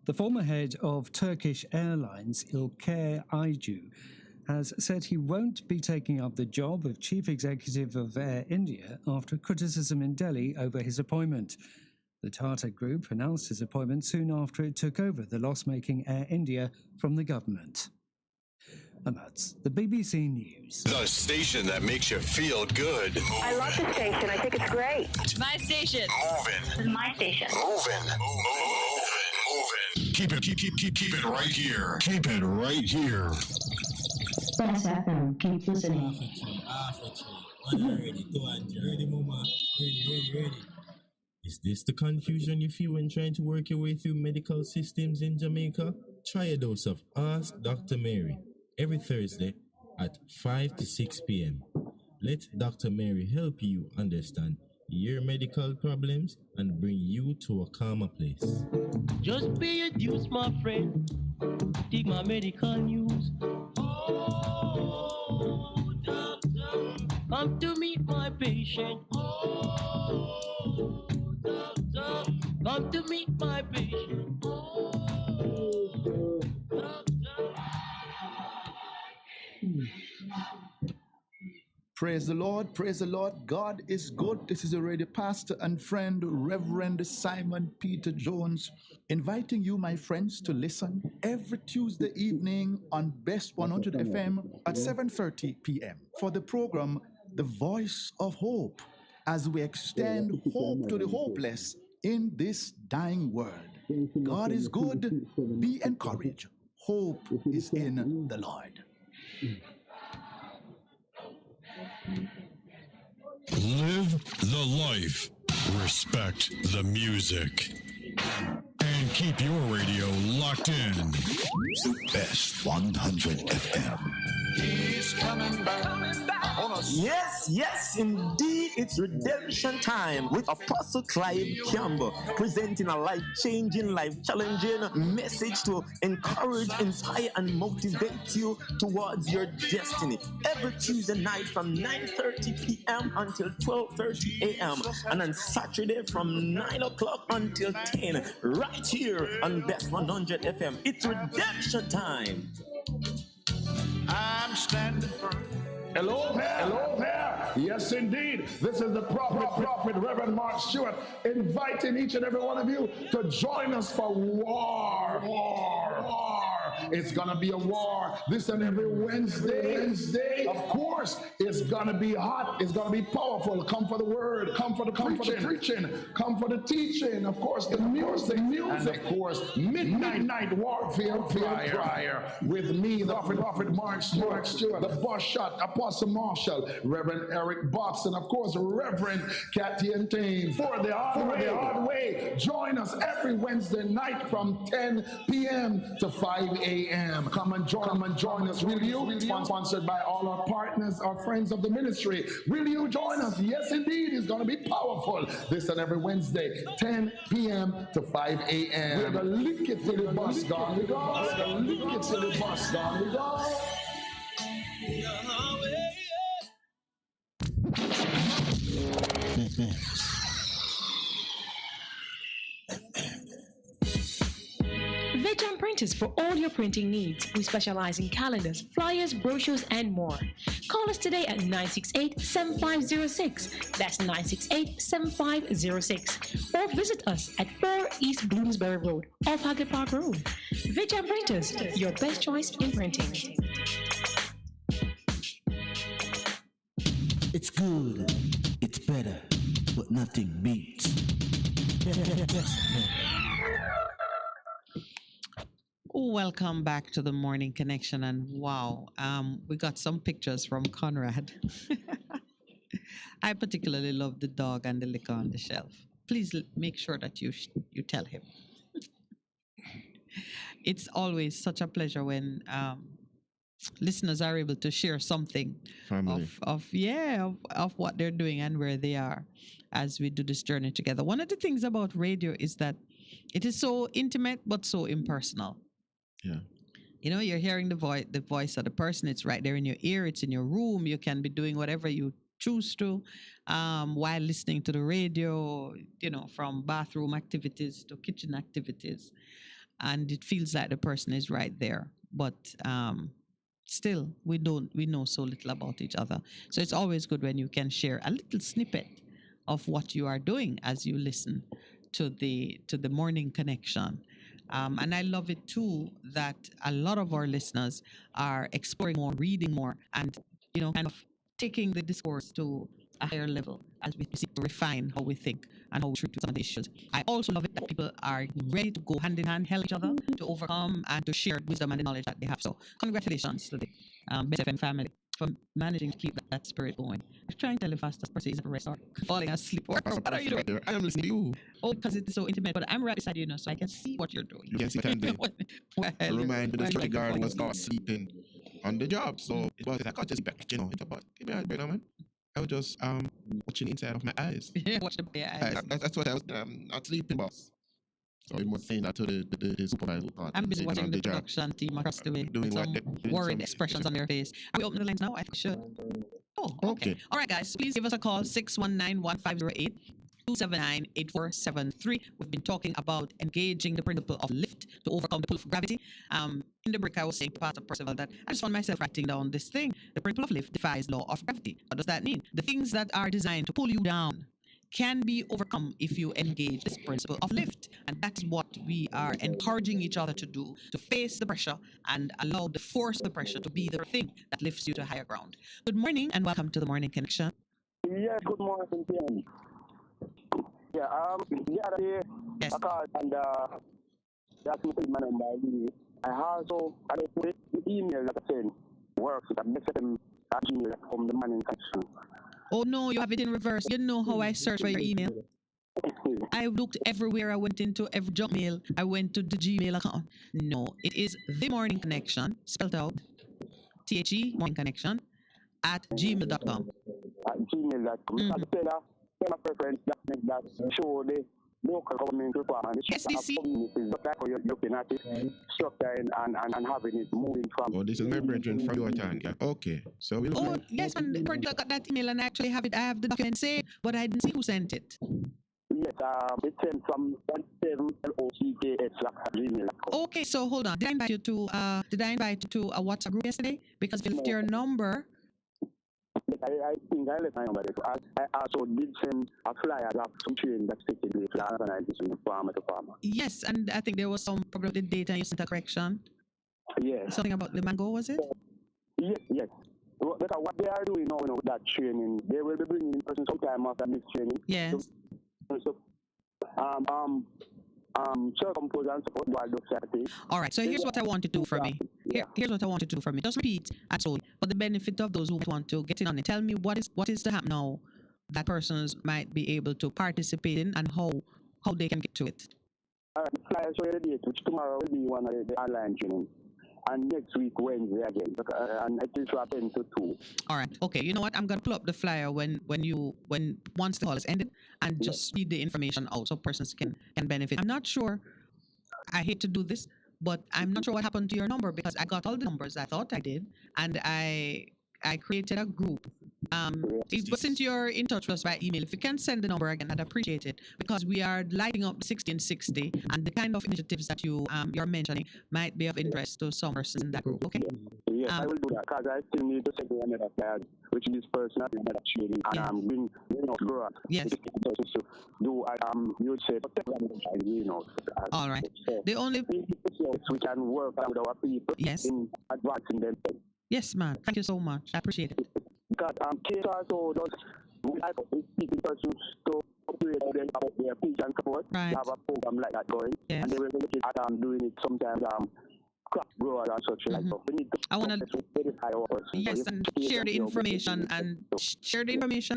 The former head of Turkish Airlines, İlker Aycu, has said he won't be taking up the job of chief executive of Air India after criticism in Delhi over his appointment. The Tata Group announced his appointment soon after it took over the loss-making Air India from the government. And that's the BBC News. The station that makes you feel good. I love the station. I think it's great. My station. Moving. My station. Moving. Moving. Keep it right here. Keep it right here. Best FM. Keep listening. Ready. Is this the confusion you feel when trying to work your way through medical systems in Jamaica? Try a dose of Ask Dr. Mary every Thursday at 5 to 6 p.m. Let Dr. Mary help you understand your medical problems and bring you to a calmer place. Just pay your dues, my friend. Take my medical news. Oh, doctor, come to meet my patient. Oh, doctor, come to meet my patient. Oh, doctor. Praise the Lord, praise the Lord. God is good. This is a radio pastor and friend, Reverend Simon Peter Jones, inviting you, my friends, to listen every Tuesday evening on Best 100 FM at 7:30 p.m. for the program, The Voice of Hope, as we extend hope to the hopeless in this dying world. God is good. Be encouraged. Hope is in the Lord. Live the life. Respect the music. And keep your radio locked in. The Best 100 FM. He's coming back. Yes, indeed, it's redemption time with Apostle Clive Campbell presenting a life-changing, life-challenging message to encourage, inspire, and motivate you towards your destiny. Every Tuesday night from 9:30 p.m. until 12:30 a.m. and on Saturday from 9 o'clock until 10, right here on Best 100 FM. It's redemption time. I'm standing firm. Hello there. Yes, indeed. This is the prophet, Reverend Mark Stewart, inviting each and every one of you to join us for war. It's going to be a war this and every Wednesday. Of course, it's going to be hot. It's going to be powerful. Come for the word. Come for the preaching. Come for the teaching. Of course, the music. And of course, midnight warfare prayer with me, the prophet Mark Stewart, the boss shot, Apostle Marshall, Reverend Eric Box, and of course, Reverend Kathy and Tane for the hard way. Join us every Wednesday night from 10 p.m. to 5 a.m. Come and join us. Will you? Sponsored by all our partners, our friends of the ministry. Will you join us? Yes, indeed. It's going to be powerful. This and every Wednesday, 10 p.m. to 5 a.m. We're going to lick it till the bus gone. We're going to lick it till the bus gone. We're going. Veteran Printers for all your printing needs. We specialize in calendars, flyers, brochures, and more. Call us today at 968-7506. That's 968-7506. Or visit us at 4 East Bloomsbury Road, off Haggard Park Road. Veteran Printers, your best choice in printing. It's good, it's better, but nothing beats. Welcome back to the Morning Connection, and wow, we got some pictures from Conrad. I particularly love the dog and the liquor on the shelf. Please make sure that you tell him. It's always such a pleasure when listeners are able to share something Family. of what they're doing and where they are as we do this journey together. One of the things about radio is that it is so intimate but so impersonal. Yeah. You know, you're hearing the voice of the person. It's right there in your ear. It's in your room. You can be doing whatever you choose to while listening to the radio, you know, from bathroom activities to kitchen activities. And it feels like the person is right there. But still, we know so little about each other. So it's always good when you can share a little snippet of what you are doing as you listen to the morning connection. And I love it too that a lot of our listeners are exploring more, reading more, and you know, kind of taking the discourse to a higher level as we seek to refine how we think and how we treat some of the issues. I also love it that people are ready to go hand in hand, help each other to overcome and to share wisdom and the knowledge that they have. So congratulations to the Best FM family for managing to keep that spirit going. I'm trying to tell the fastest person is at rest or falling asleep. What are you doing? I am listening to you. Oh, because it's so intimate, but I'm right beside you now, so I can see what you're doing. You can see remind me the security guard was not sleeping on the job, so it was like, I just back, you know, it's about, give me a break, man. I was just watching inside of my eyes. Watch the eyes. That's what I was not sleeping, boss. So he was saying that to the supervisor. I'm busy watching the production team across the way. Doing some worried expressions on their face. Are we opening the lines now? I think we should. Oh, okay. All right, guys. Please give us a call, 619-1508. 279-8473. We've been talking about engaging the principle of lift to overcome the pull of gravity. In the break, I was saying to Pastor Percival that I just found myself writing down this thing. The principle of lift defies law of gravity. What does that mean? The things that are designed to pull you down can be overcome if you engage this principle of lift. And that's what we are encouraging each other to do, to face the pressure and allow the force of the pressure to be the thing that lifts you to higher ground. Good morning and welcome to the Morning Connection. Yes, good morning, PM. Yeah, the other day, yes. I called and that's my number. I also put the email that I sent works with a message from the Morning Connection. Oh no, you have it in reverse. You know how I search for your email? I looked everywhere. I went into every junk mail. I went to the Gmail account. No, it is The Morning Connection, spelled out, THE, Morning Connection, at gmail.com. At gmail.com. My preference that show the local government requirement. SDC. You're looking at it, structuring and having it moving from. Oh, this is my brethren from your town. Yeah. Okay. So we Oh, yes, man. I got that email and I actually have it. I have the document saved, but I didn't see who sent it. Yes, it sent from 17LOCKS@gmail.com. Okay, so hold on. Did I invite you to a WhatsApp group yesterday? Because if you left your number. I think I left my number there. I also did send a flyer of some training that's taking place for organization farmer to farmer. Yes, and I think there was some problem with the data and you sent a correction. Yes. Something about the mango, was it? Yes. Because what they are doing now, with that training, they will be bringing in person sometime after this training. Yes. So compose and support while those all right, so here's what I want to do for me. Here's what I want to do for me. Just repeat actually for the benefit of those who want to get in on it. Tell me what is to happen now that persons might be able to participate in and how they can get to it. All right, flyer show the date, which tomorrow will be one of the online training. And next week, Wednesday again. And it is from 10 to 2. All right. Okay. You know what? I'm going to pull up the flyer once the call is ended and just read the information out so persons can benefit. I'm not sure. I hate to do this, but I'm not sure what happened to your number because I got all the numbers I thought I did. And I created a group. But since you're in touch with us by email, if you can send the number again, I'd appreciate it because we are lighting up 1660 and the kind of initiatives that you're mentioning might be of interest to some persons in that group. Okay? Yes, I will do that because I still need to send another flyer, which is personal another training, and I'm being grow. Yes. To do you said all right. The only we can work with our people in advancing them. Yes, man. Thank you so much. I appreciate it. Because Kate also does we like people persons to operate them about their peace and support. Right. Have a program like that going. Yes. And they will be looking at doing it sometimes crop growers and such like that. We need to I want to verify our person. yes, and share the information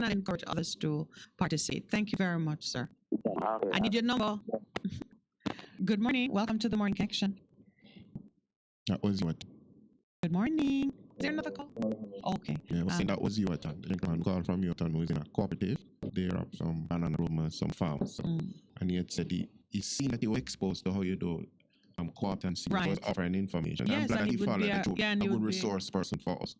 and encourage others to participate. Thank you very much, sir. I need your number. Good morning. Welcome to the Morning Connection. That was what? Good morning. Is there another call? Okay. Yeah, I was saying that was you, a gentleman called from Yorkton who is in a cooperative. There are some banana roamers, some farmers. And he had said he seen that you were exposed to how you do co-op and see was offering information. Yes, I'm glad that he followed a good resource person for us.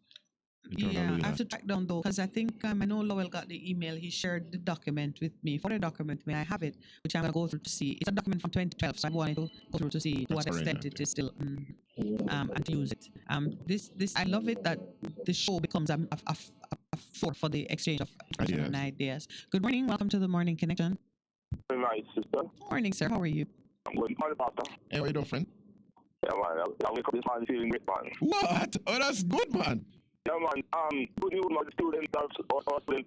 Yeah, I have to track down though, because I think I know Lowell got the email. He shared the document with me. For the document, I have it, which I'm going to go through to see. It's a document from 2012, so I wanted to go through to see to what extent it is still and to use it. This I love it that the show becomes a floor for the exchange of ideas. Good morning. Welcome to the Morning Connection. Very nice, sister. Morning, sir. How are you? I'm good. Morning, Pastor. Hey, how you doing, friend? Yeah, man. I wake up this morning feeling great, man. What? Oh, that's good, man. Yeah, man. Good news, man. The students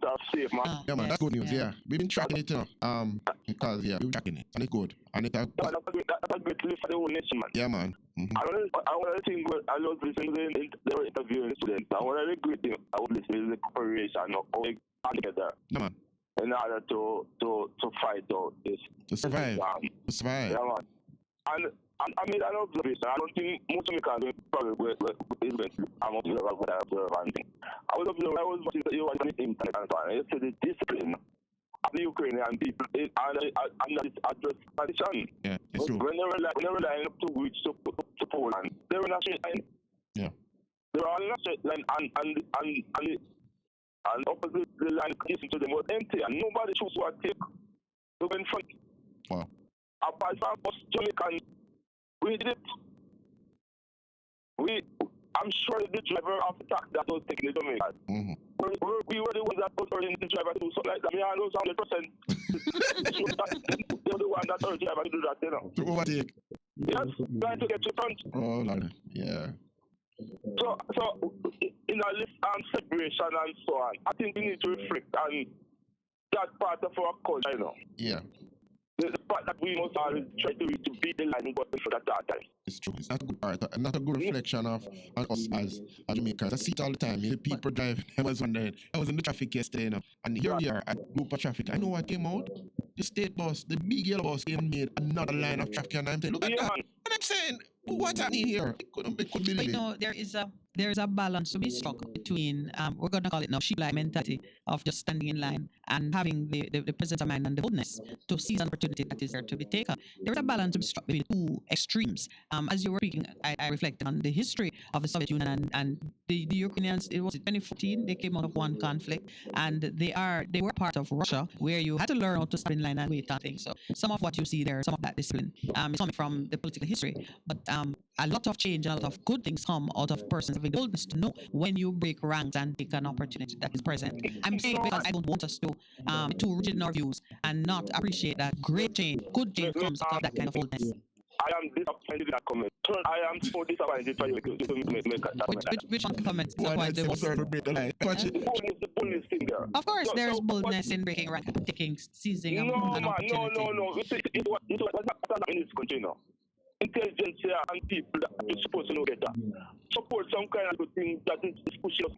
are safe, man. Yeah, man. That's good news. Yeah, we've been tracking it, because we've been tracking it, and it's good. And it's that's a great lift for the whole nation, man. Yeah, man. One of the things I love listening to they were interviewing students. And one of the great things I would listen is the cooperation of all together. Yeah, man. In order to fight out this. To survive. To survive. Yeah, man. And I made an observation. I don't think most Americans probably I'm observing what I observe and think. I was watching you on the internet and so on. You see the discipline of the Ukrainian people and that address tradition. Yeah, it's true. When they're relying up to which to Poland, they're in a straight line. Yeah. They're all in a straight line and opposite the line listen to them was empty and nobody chose to take to go in front. Wow. Apart from us Jamaican, we did it. I'm sure the driver of the taxi that was taking the Jamaican. We were the ones that was urging the driver to do something like that. I know 100%. They were the one that urged the driver to do that, you know. To overtake. Yes, trying to get to front. Oh, Lord. Yeah. So in a list separation and so on, I think we need to reflect on that part of our culture, you know. Yeah. The part that we must always try to beat the line but for that time. It's true. It's not a good part, not a good reflection of us as Jamaicans. I see it all the time. The people driving. I was wondering. I was in the traffic yesterday, you know, and here we are at group of traffic. I know what came out. The state bus, the big yellow bus, came and made another line of traffic, and I'm saying, look at that. And I'm saying, what's happening here? I couldn't believe it. You know, there is a balance to be struck between we're going to call it now sheep-like mentality of just standing in line and having the presence of mind and the boldness to seize an opportunity that is there to be taken. There is a balance to be struck between two extremes. As you were speaking, I reflected on the history of the Soviet Union and the Ukrainians. It was 2014. They came out of one conflict, and they were part of Russia, where you had to learn how to stand in line and wait on things. So some of what you see there, some of that discipline, is coming from the political history. But a lot of change, a lot of good things come out of persons having the boldness to know when you break ranks and take an opportunity that is present. I'm saying it because I don't want us to be too rigid in our views and not appreciate that great change, good change comes out of that kind of boldness. I am disappointed in that comment. I am so disappointed for you to make that comment. Which one comment? The boldness thing there. Of course, there's boldness in breaking rank, taking, seizing an opportunity. No. It's what's happening in this country now. Intelligence and people that are supposed to know better. Support some kind of good thing that is pushing us.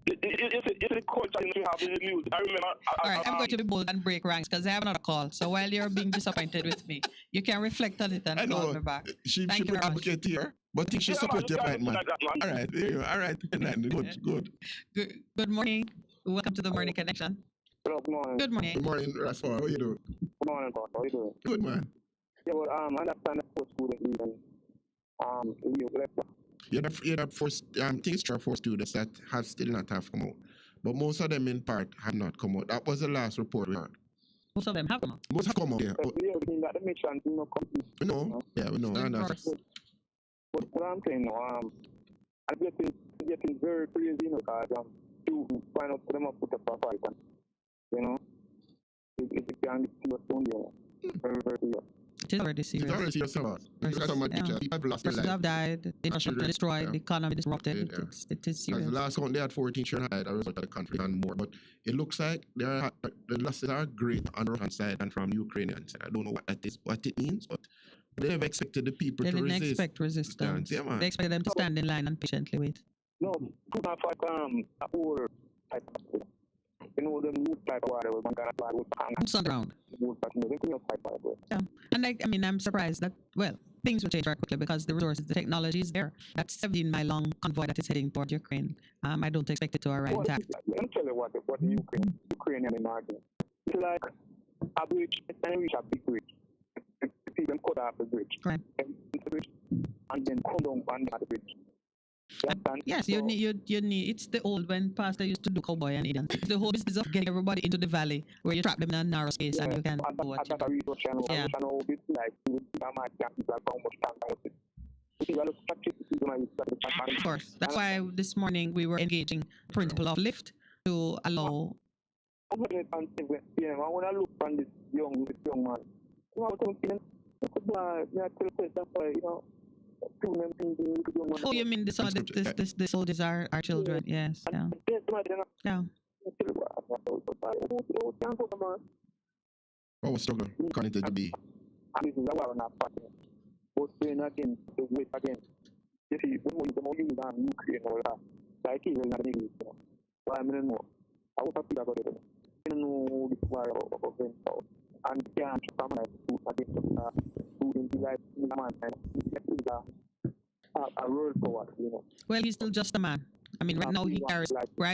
It's the culture we have in the news. I remember. All right, I'm going to be bold and break ranks because I have another call. So while you're being disappointed with me, you can reflect on it and call me back. She be advocate here, but think she support your point, man. All right, there you go. All right, good. Morning. Welcome to the Morning Connection. Good morning. Good morning. Good morning, Rasfar. How you doing? Good morning, Boss. How you doing? Good, man. Yeah, well, I understand the post-student reason. The first things for students that have still not have come out, but most of them in part have not come out. That was the last report we heard. Most of them have come out. Most have come out. Yeah. That the mission is not complete. We know. Yeah, we know. But what I'm saying now, I'm getting very crazy, you know, because to find out for them put up a fight, and, you know, if you can see what's going on, very, very serious. It is already serious. It's already serious. Look at some of the pictures. People lost their lives. Persons have died, the infrastructure destroyed, the economy disrupted. It is serious. The last one, they had 14 children died as a result of the conflict and more. But it looks like the losses are great on the Russian side and from the Ukrainian side. I don't know what it means, but They've expected the people They to didn't resist. expect resistance. Yeah, man. They expected them to stand in line and patiently wait. No, put up like a whole type of, you know, them wood type of water with one kind of plywood hang. Boots on the ground. Wood, but they couldn't fight by it. Yeah. And I mean, I'm surprised that, well, things will change very quickly because the resources, the technology is there. That 17-mile-long convoy that is heading toward Ukraine, I don't expect it to arrive intact. Let me tell you what the Ukrainian imagine. It's like a bridge, and reach a big bridge. People cut off the bridge. Right. And then come down on the bridge. Yes, you need. It's the old when Pastor used to do cowboy and Indian. It's the whole business of getting everybody into the valley where you trap them in a narrow space and you can do what you do. Yeah. Of course. That's why this morning we were engaging the principle of lift to allow. I want to look on this young man. Oh, you mean the soldiers are our children? Yes. Yeah. Yeah. What was struggle connected to be? This is a war on our party. But then again, the wait again. You see, the more you use Ukraine or that, like Israel and the Middle East, why I don't know. I was happy about it. I don't know this war of them. And can't come to against the life in the man and a road forward, you know. Well, he's still just a man. I mean, right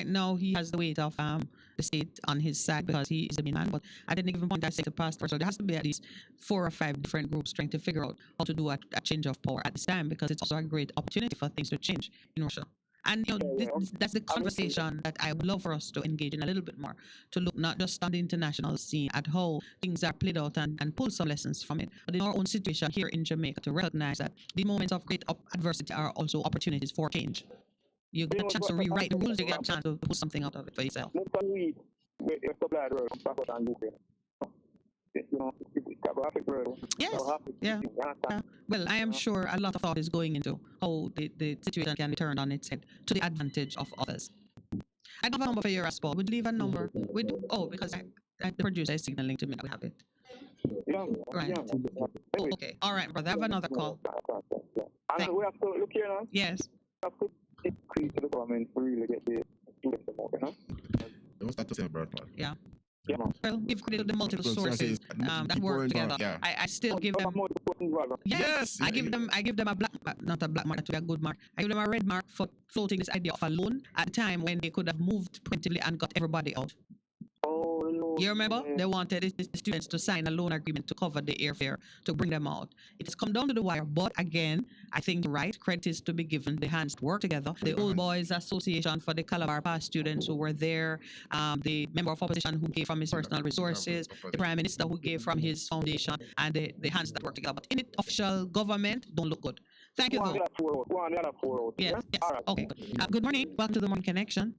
now he has the weight of the state on his side because he is the main man. But at any given point, I say to pastor, so there has to be at least 4 or 5 different groups trying to figure out how to do a change of power at this time because it's also a great opportunity for things to change in Russia. And you know, that's the conversation that I would love for us to engage in a little bit more, to look not just on the international scene at how things are played out and pull some lessons from it, but in our own situation here in Jamaica to recognize that the moments of great adversity are also opportunities for change. You get a chance to rewrite the rules, you get a chance to pull something out of it for yourself. Yes. Yeah. Well, I am sure a lot of thought is going into how the situation can be turned on its head to the advantage of others. I don't have a number for you, Raspal. We'd leave a number. Because the producer is signaling to me that we have it. Right. Okay. All right, brother. I have another call. And we have to look here now. Yes. We have to increase the government to really get the students more, you know? What's that to say, brother? Yeah. Well, we've created the multiple sources that work together. Yeah. I still give them. Yes, I give them a black, not a black mark, that would be a good mark. I give them a red mark for floating this idea of a loan at a time when they could have moved preemptively and got everybody out. You remember? They wanted the students to sign a loan agreement to cover the airfare to bring them out. It has come down to the wire, but again, I think you're right. Credit is to be given. The hands work together. The Old Boys Association for the Calabar past students who were there, the member of opposition who gave from his personal resources, the Prime Minister who gave from his foundation, and the hands that work together. But in it, official government don't look good. Thank you, though. Yes. Okay, good. Good morning. Welcome to the Morning Connection.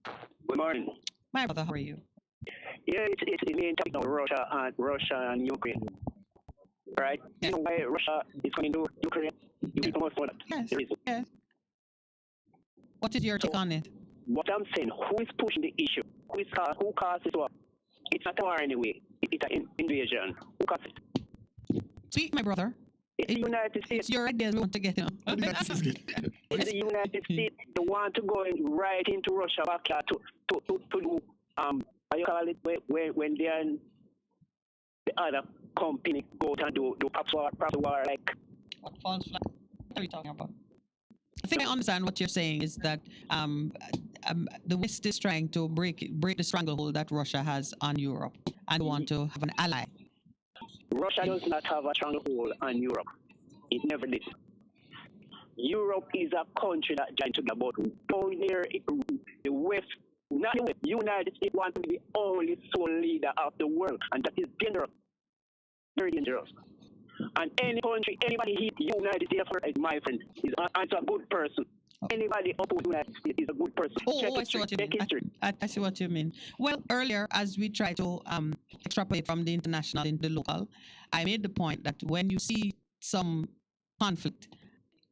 Good morning. My brother, how are you? Yeah, it's the main topic of Russia and Ukraine, right? Yes. You know why Russia is coming to Ukraine? You need to know for that. Yes. Yes. What is your take on it? What I'm saying, who is pushing the issue? Who caused this war? It's not a war anyway. It's an invasion. Who caused it? Speak, my brother. It's the United States. It's your ideas we want to get in. It's the United States. They want to go right into Russia backyard to do how you call it when they are the other company go and do proper war like. What false flag? What are you talking about? I think I understand what you're saying is that the West is trying to break the stranglehold that Russia has on Europe and want to have an ally. Russia does not have a stranglehold on Europe. It never did. Europe is a country that joined together, but down there, the West, not the West, United States want to be the only sole leader of the world, and that is dangerous, very dangerous. And any country, anybody hit United States, my friend, is a good person. Anybody opposed to United States is a good person. I see what you mean. I see what you mean. Well, earlier, as we try to extrapolate from the international into the local, I made the point that when you see some conflict,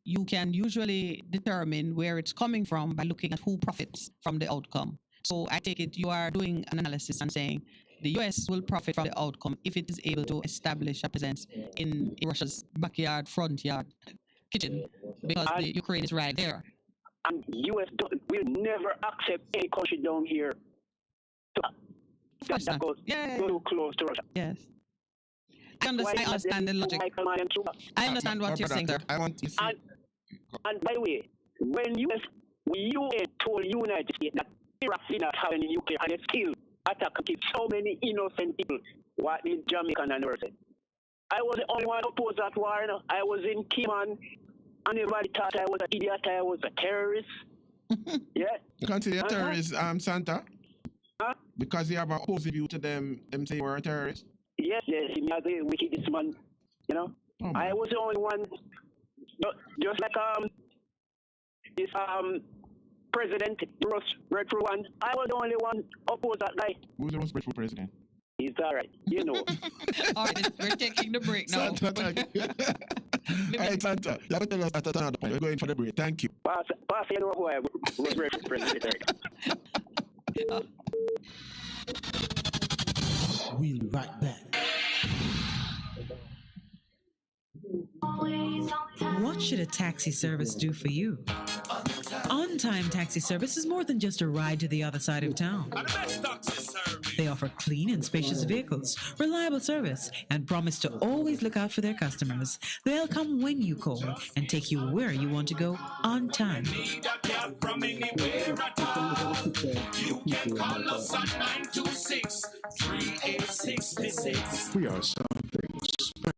you can usually determine where it's coming from by looking at who profits from the outcome. So I take it you are doing an analysis and saying the US will profit from the outcome if it is able to establish a presence in Russia's backyard, front yard, kitchen, because the Ukraine is right there. And US will never accept any country down here that goes too close to Russia. Yes. I understand the logic. I understand what you're saying there. And by the way, when UN told United States that Iraq did not have any nuclear and they still attack and kill so many innocent people, what did Jamaica and the rest say? I was the only one who opposed that war. You know? I was in Kiman, and everybody thought I was an idiot, I was a terrorist. Yeah. You consider a terrorist, Santa? Huh? Because you have an opposing view to them say you were a terrorist? Yes, he has the wickedest man, you know. Oh, I was the only one, just like this president, Ross Redford one. I was the only one opposed that guy. Who's the Ross Redford president? He's all right, you know. All right, we're taking the break now. Santa, all right, Santa, you have to tell us at another point. We're going for the break. Thank you. Pass, you know who I was Redford president. We'll be right back. What should a taxi service do for you? On-Time Taxi Service is more than just a ride to the other side of town. They offer clean and spacious vehicles, reliable service, and promise to always look out for their customers. They'll come when you call and take you where you want to go on time. From anywhere at all. You can call us at 926-3866. We are something special.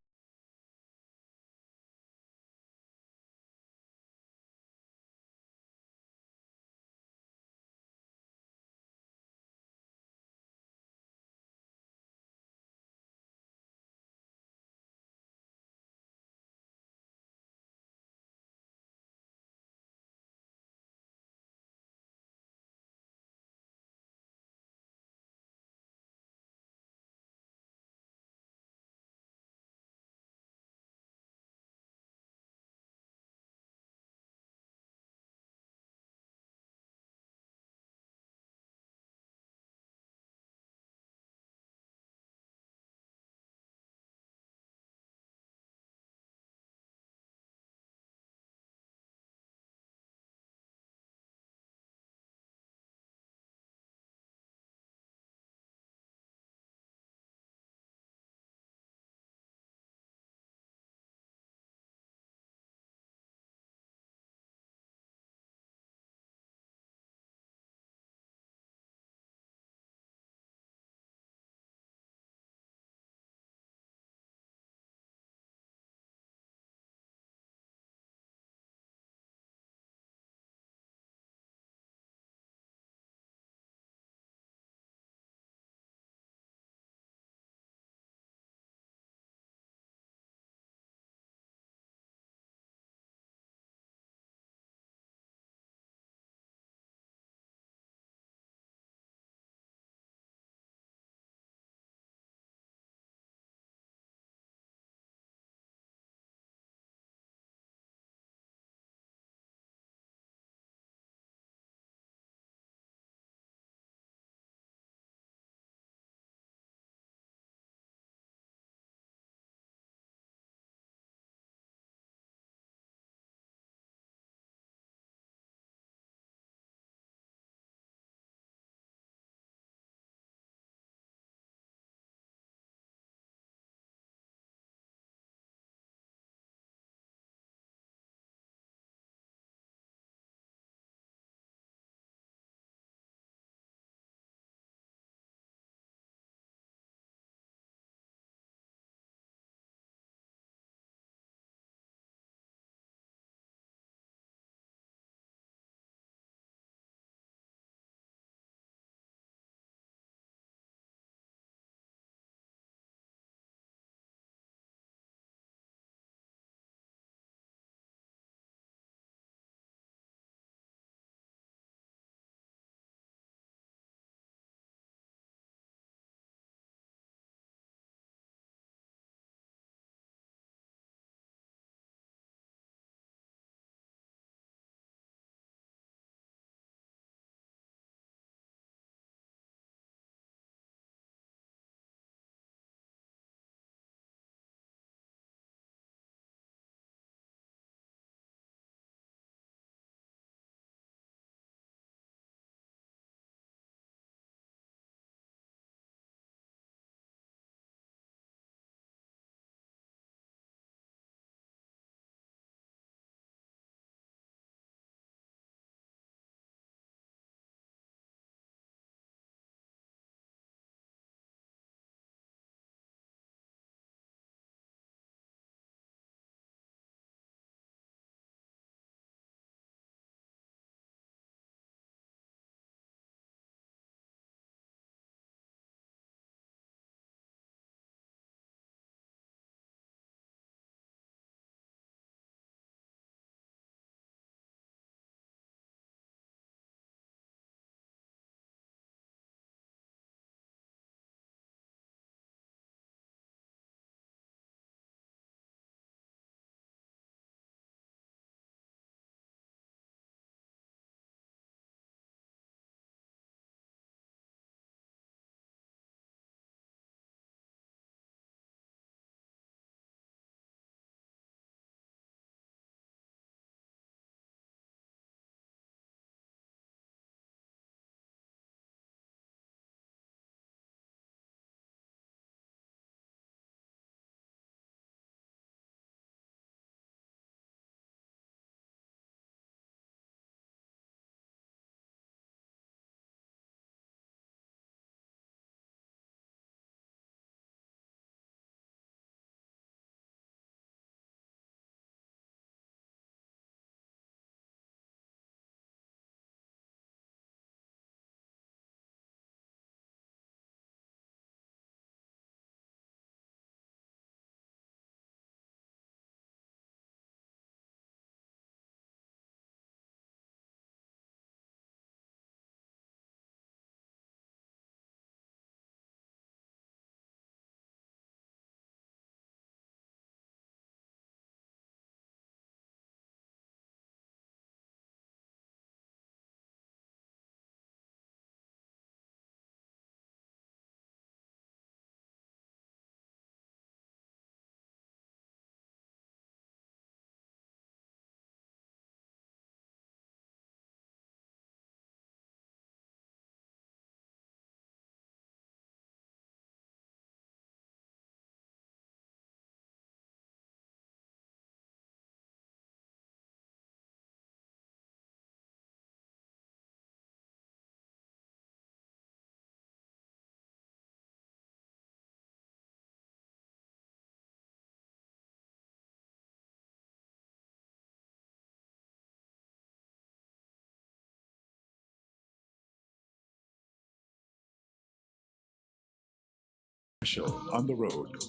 Show on the road.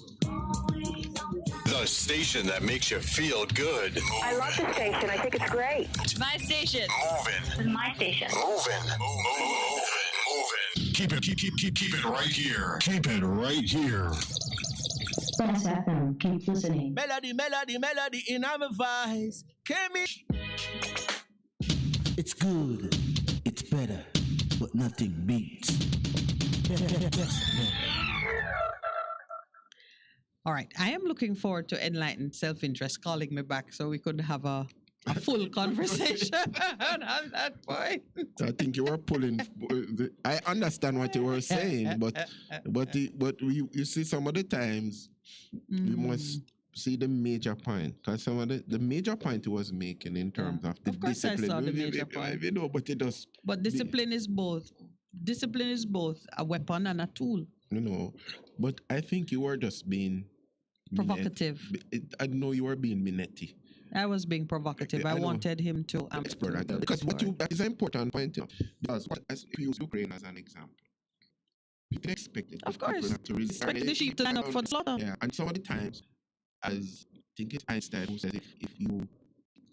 The station that makes you feel good. I love the station. I think it's great. My station. Moving. My station. Moving. Keep it right here. Keep it right here. Best FM. Keep listening. Melody in our voice. It's good, it's better, but nothing beats. All right. I am looking forward to Enlightened Self-Interest calling me back so we could have a full conversation on that point. I think you were pulling. I understand what you were saying, but you see, some of the times we must see the major point, because some of the major point he was making in terms of the discipline. I saw the major point. You know, but it does. But discipline is both. Discipline is both a weapon and a tool. You know, but I think you were just being provocative. I know you were being Minetti. I was being provocative. I wanted him to explore that, because that is an important point. Because if you use Ukraine as an example, you can expect it. Of course, to really expect the sheep to line up for the slaughter. Yeah, and some of the times, as I think it's Einstein who says, if you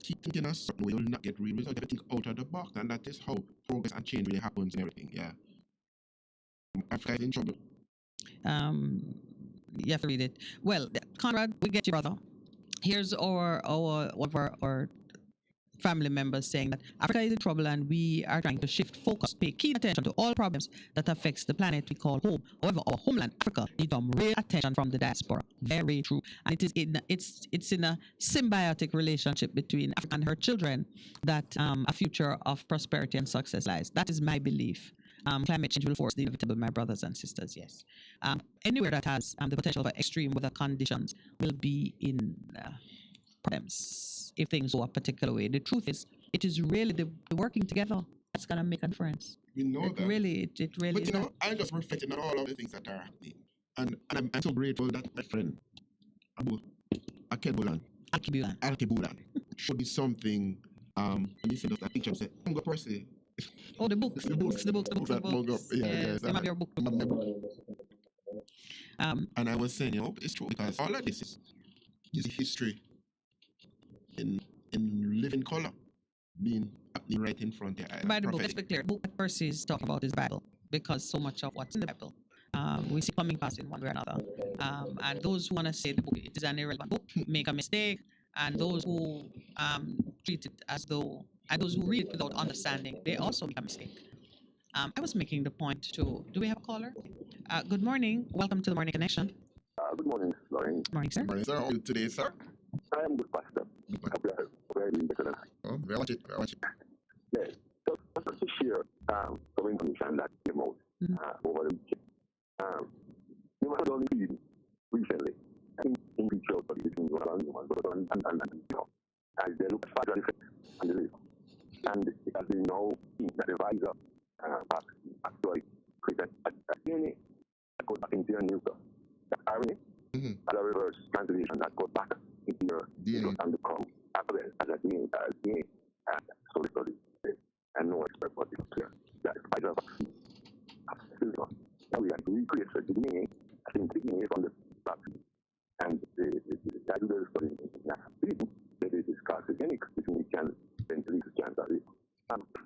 keep thinking of something, you'll not get real results. Everything out of the box, and that is how progress and change really happens and everything. Yeah, Africa is in trouble. You have to read it. Well, Conrad, we get you, brother. Here's one of our family members saying that Africa is in trouble and we are trying to shift focus, pay keen attention to all problems that affects the planet we call home. However, our homeland, Africa, needs some real attention from the diaspora. Very true. And it's in a symbiotic relationship between Africa and her children that a future of prosperity and success lies. That is my belief. Climate change will force the inevitable, my brothers and sisters, yes. Anywhere that has the potential for extreme weather conditions will be in problems if things go a particular way. The truth is, it is really the working together that's going to make a difference. We know that. It really But is. you know, I'm just reflecting on all of the things that are happening. And I'm so grateful that my friend, Abu Alkebulan, showed me something. When he sent us that picture, he said, I'm going to press it. Oh, the books. That mug up. Yeah. Some of your book. And I was saying, you know, it's true, because all of this is history in living color being happening right in front of you. By the book, let's be clear. The book that Percy is talking about is Bible, because so much of what's in the Bible we see coming past in one way or another. And those who want to say the book is an irrelevant book make a mistake, and those who treat it as though, and those who read it without understanding, they also make a mistake. I was making the point to, do we have a caller? Good morning. Welcome to the Morning Connection. Good morning, Lauren. Morning, sir. Morning, sir. How are you today, sir? I am good, Pastor. Very good. Oh, watch it. Yes. So, just to share some information that came out over the weekend. You must have only seen recently, in vitro studies between human and human, and you know, as they look at fragile effects on the liver. And it has been now seen that the Pfizer vaccine actually created a DNA that goes back into your nucleus. The RNA as a reverse translation that goes back into your nucleus and become active as a DNA. So the study and no expert was clear that the Pfizer vaccine absolutely now we had to recreate the DNA, I think DNA from the vaccine. And the study in that it is carcinogenic, which means can potentially the chance of it.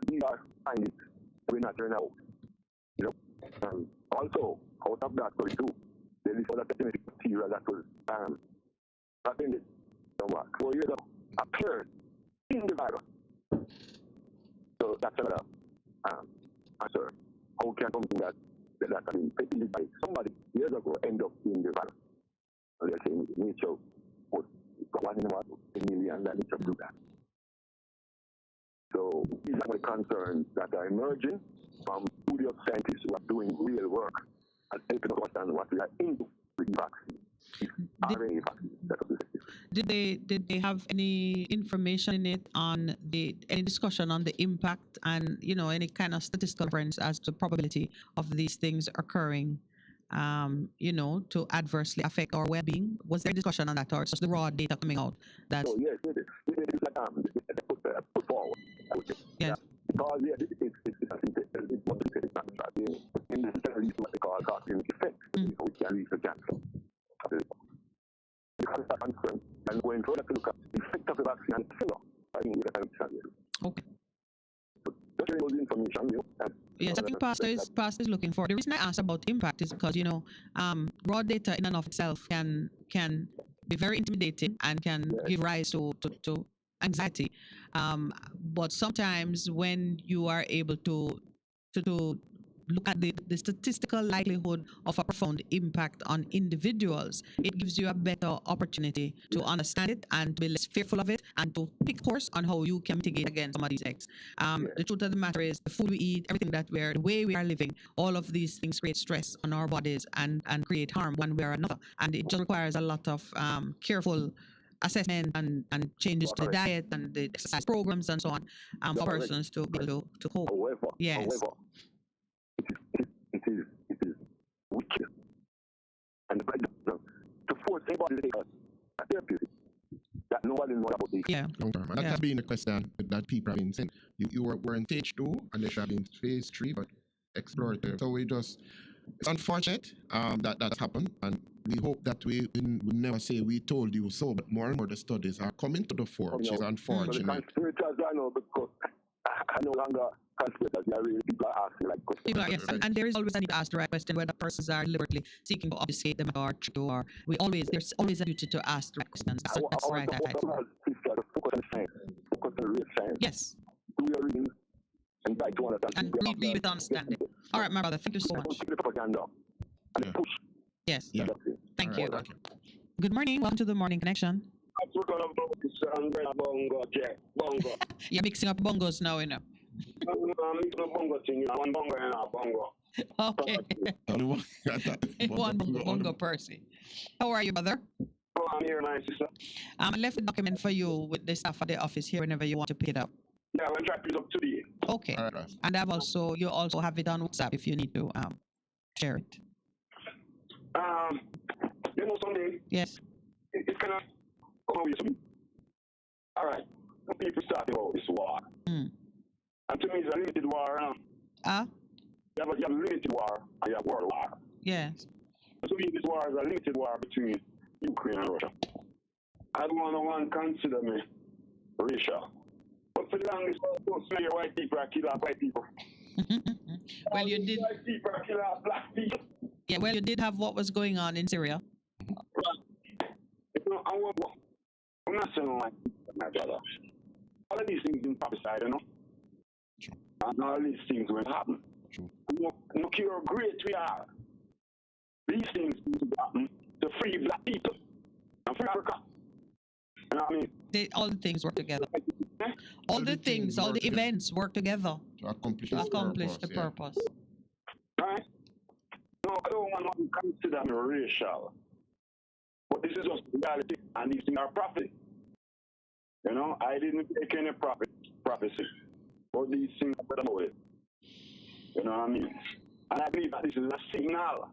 These are findings we're not turning out. You know, also out of that study too, there is other genetic material that was attended somewhat 4 years ago appeared in the virus. So that's another answer. How can something that can be patented by somebody years ago end up in the virus? So they're saying nature was 1 in 1 million that nature do that. So these are the concerns that are emerging from studious scientists who are doing real work and helping us understand what we are into with the vaccine. RNA vaccine. Did they have any information in it on any discussion on the impact and, you know, any kind of statistical reference as to probability of these things occurring, you know, to adversely affect our well-being? Was there discussion on that, or just the raw data coming out? That yes, it is put forward. I would say. Yes. Because it's what they say is not necessarily what they call carcinogenic effect, which can lead to cancer. pastor is looking for. The reason I asked about impact is because raw data in and of itself can be very intimidating and can give rise to anxiety. But sometimes when you are able to look at the statistical likelihood of a profound impact on individuals, it gives you a better opportunity to understand it and to be less fearful of it and to pick course on how you can mitigate against some of these eggs. The truth of the matter is the food we eat, everything that we're, the way we are living, all of these things create stress on our bodies and create harm one way or another. And it just requires a lot of careful assessment and changes to the diet and the exercise programs and so on for persons to be able to cope. Yes. It is wicked. And to force anybody to take us a therapeutic that nobody knows about this. Yeah. And that has been the question that people have been saying. You were in stage 2 and they should have been phase 3, but explorative. So it's unfortunate that that's happened, and we hope that we never say we told you so, but more and more the studies are coming to the fore, which is unfortunate. So the conspirators I know, because I no longer conspirators, people are asking like questions. People are, yes, and there is always a need to ask the right question whether persons are deliberately seeking to obfuscate them or there's always a duty to ask the right questions. That's right. Focus on real science. Yes. Do your reading and try to understand. And read with understanding. All right, my brother, thank you so much. Yes. Yeah. Thank you. Good morning. Welcome to the Morning Connection. You're mixing up bongos now, I'm mixing up bongo thing, one bongo and a bongo. Okay. One bongo Percy. How are you, brother? Oh, I'm here, my sister. I left a document for you with the staff at the office here whenever you want to pick it up. Yeah, I'm trying to pick it up today. Okay. And you also have it on WhatsApp if you need to share it. Something. Yes. It's kind of obvious to me. All right. When people start about this war, and to me, it's a limited war. You have limited war and you have world war. Yes. So me, this war is a limited war between Ukraine and Russia. I don't want to consider me racial. But for the longest time, white people are killing white people. Well, you did. White people are killing black people. Yeah, well, you did have what was going on in Syria. I'm not saying like my brother. All of these things been prophesied, And all these things will happen. Look how great we are. These things will happen to free black people and free Africa. You know what I mean? All the things work together. All the events work together to accomplish the purpose. Right? No, I don't want to consider me racial. But this is just reality, and these things are prophecy. I didn't take any prophecy. But these things are better about it. You know what I mean? And I believe that this is a signal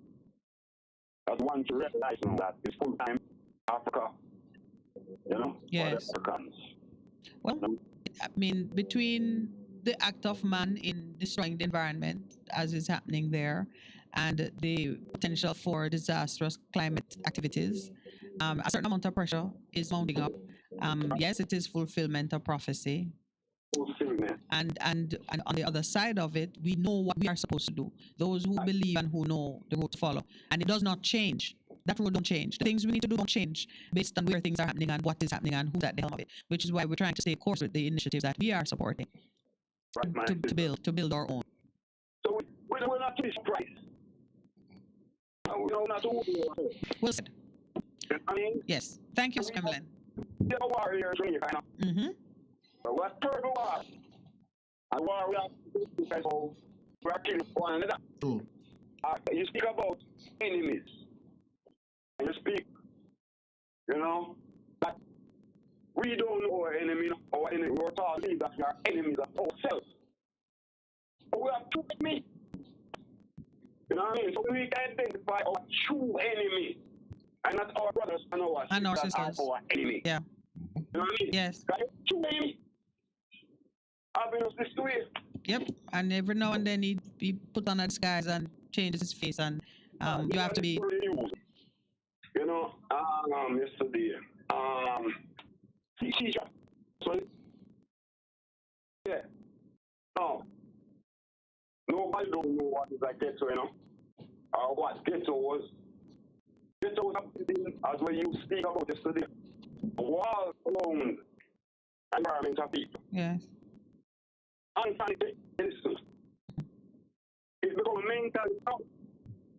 that one to recognize that it's full-time Africa. Yes. For the Africans. Well, I mean, between the act of man in destroying the environment, as is happening there, and the potential for disastrous climate activities, a certain amount of pressure is mounting up. Yes, it is fulfillment of prophecy. And on the other side of it, we know what we are supposed to do. Those who believe and who know the road to follow. And it does not change. That road don't change. The things we need to do don't change based on where things are happening and what is happening and who's at the helm of it. Which is why we're trying to stay course with the initiatives that we are supporting to build our own. So we're not to this price. We're not to well said. I mean, yes. Thank you, Skemlin. The war here is really kind of. We're terrible war. And war we are killing one another. You speak about enemies. And you speak, that we don't know our enemy. We're taught that we are enemies of ourselves. But we are true enemies. You know what I mean? So we can identify our true enemy. And not our brothers and our sisters. Our enemy. Yeah. You know what I mean? Yes. That is true enemy. I've been this way. Yep. And every now and then he put on a disguise and changes his face, and you have to be. Yesterday, teacher. So yeah. No. Nobody don't know is a ghetto, you know. Or what ghetto was. Ghetto was as when you speak about yesterday. Wall around environment of people. Yes. Unsanitary. It's become mental now.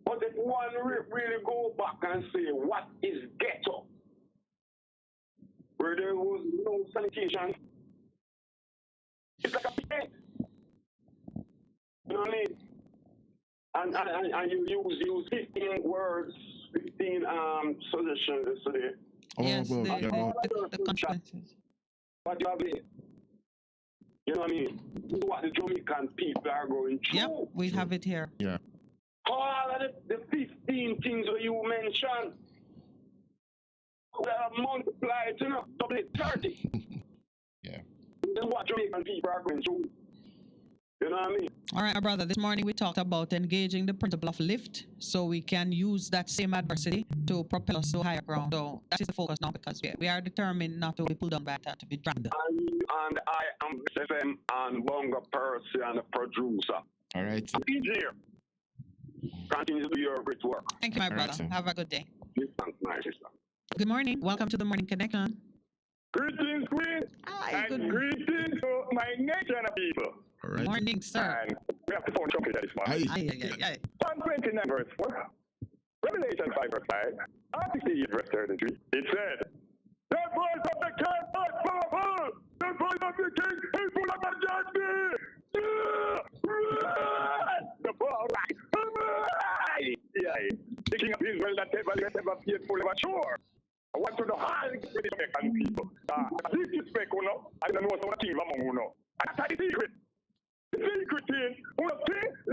But if one really go back and say, what is ghetto? Where there was no sanitation. It's like a pit. You know what I mean? And you use 15 words, 15 suggestions yesterday. Yes, the consequences. What you have there? You know what I mean? This is what the Jamaican people are going through. Yep, we have it here. Yeah. All of the 15 things that you mentioned, we have multiplied, you know, double it 30. Yeah. This is what Jamaican people are going through. You know what I mean? All right, my brother, this morning we talked about engaging the principle of lift so we can use that same adversity to propel us to higher ground. So that is the focus now because we are determined not to be pulled down by that, to be drowned. And I am FM and Bonga Percy and the producer. All right. Engineer. Continue to do your great work. Thank you, my brother. Have a good day. Thanks, my sister. Good morning. Welcome to the Morning Connection. Greetings, Queen. Hi, and greetings to my nation of people. All right. Morning, sir. And we have to phone chocolate this morning. Aye. Psalm 29 verse 4. Revelation 5 verse 5. Article 8 verse 33. It said, the voice of the king is powerful. The voice of the king is full of majesty. The power the king of Israel that ever faithful, ever sure. I want to know how the Jamaican people. This is fake, you know. I don't know what things among you know. And that's the secret. The secret is, who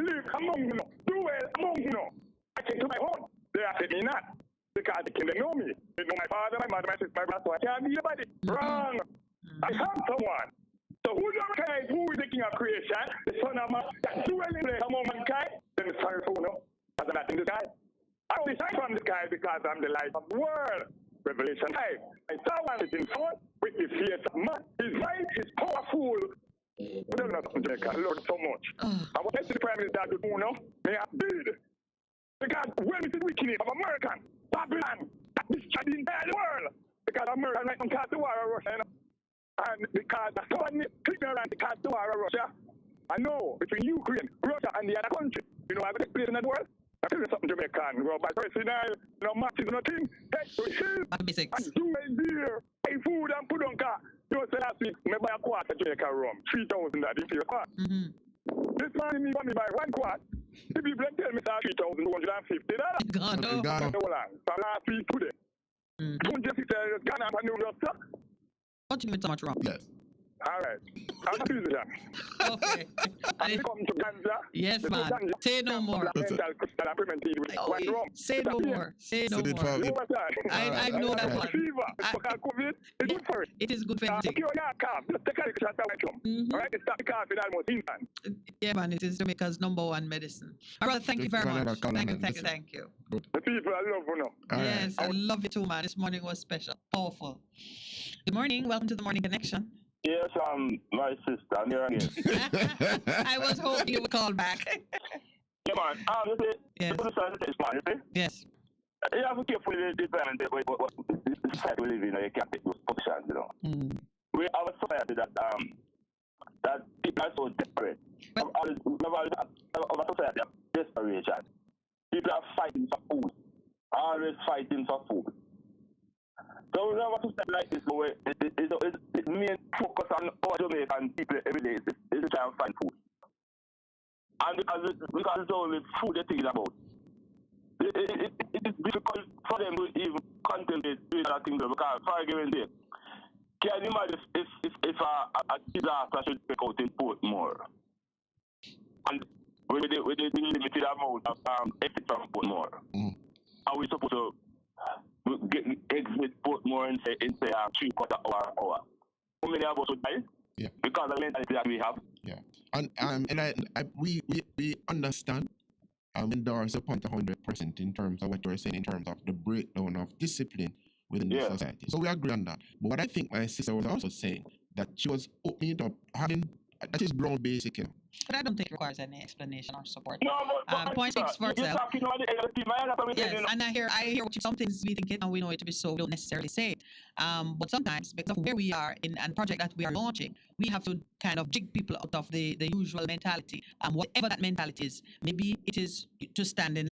live among you, do well among you. I came to my home. They are saying me not. Because they can know me. They know my father, my mother, my sister, my brother, so I can't be anybody. Wrong. I have someone. So who do you recognize who is the king of creation? The son of man that dwells in among mankind? Then it's sorry for you know. Because I'm not in the sky. I only shine from the sky because I'm the light of the world. Revelation 5. And someone is in someone with the fear of man. His mind is powerful. We don't know Jamaica. I love it so much. I want to say the Prime Minister to do now. They are big. Because when it is wickedness of American, Babylon, that destroyed the entire world. Because America right now can't do war of Russia, you know? And because someone ignorant can't do war of Russia. I know between Ukraine, Russia, and the other country. You know, I've experienced in that world. I tell you something, Jamaican. Well, by person, no matches, nothing. Take to hill and do a deer. Pay food and put on car. You know, say last week, me buy a quart of Jamaica rum. 3,000 that in your quart. This morning, me buy 1 quart. The people tell me that $3,250. God, no. From last week today. Don't just say, Ghana, and you just suck. What do you mean so much wrong? Yes. All right. I'm a musician. Okay. I come to Ganja. Yes, man. Say no more. Say no more. Say no more. I know that one. It is good for anything. Yeah, man. It is Jamaica's #1 medicine. All right. Thank you very much. Thank you. The people I love you know. Yes, I love you too, man. This morning was special. Powerful. Good morning. Welcome to the Morning Connection. Yes, my sister. I'm here again. I was hoping you would call back. Yeah, man. Yes. Yes. You have to be careful with the environment, but the society we live in, you can't take those positions, you know. We have a society that people are so desperate. We have a society of desperation. People are fighting for food. Always fighting for food. So we have a society like this where it main focus on our Jamaican people every day is to try and find food. And because it's only food they're thinking about. It is difficult for them to even contemplate doing other things because, for argument's sake, can you imagine if a disaster should break out in Portmore? And with the limited amount of exit from Portmore, are we supposed to exit Portmore and say 3/4 hour? How many of us would die? Yeah. Because of the mentality that we have. Yeah. And we understand endorse the point 100% in terms of what you're saying in terms of the breakdown of discipline within the society. So we agree on that. But what I think my sister was also saying, that she was opening it up, having That is brown basic. But I don't think it requires any explanation or support. No, but Point speaks for you're itself. talking about the LP, man. That's what we Yes, saying, you know. and I hear what you, some things we think it and we know it to be so, we don't necessarily say it. But sometimes, because of where we are in and project that we are launching, we have to kind of jig people out of the usual mentality. Whatever that mentality is, maybe it is to stand in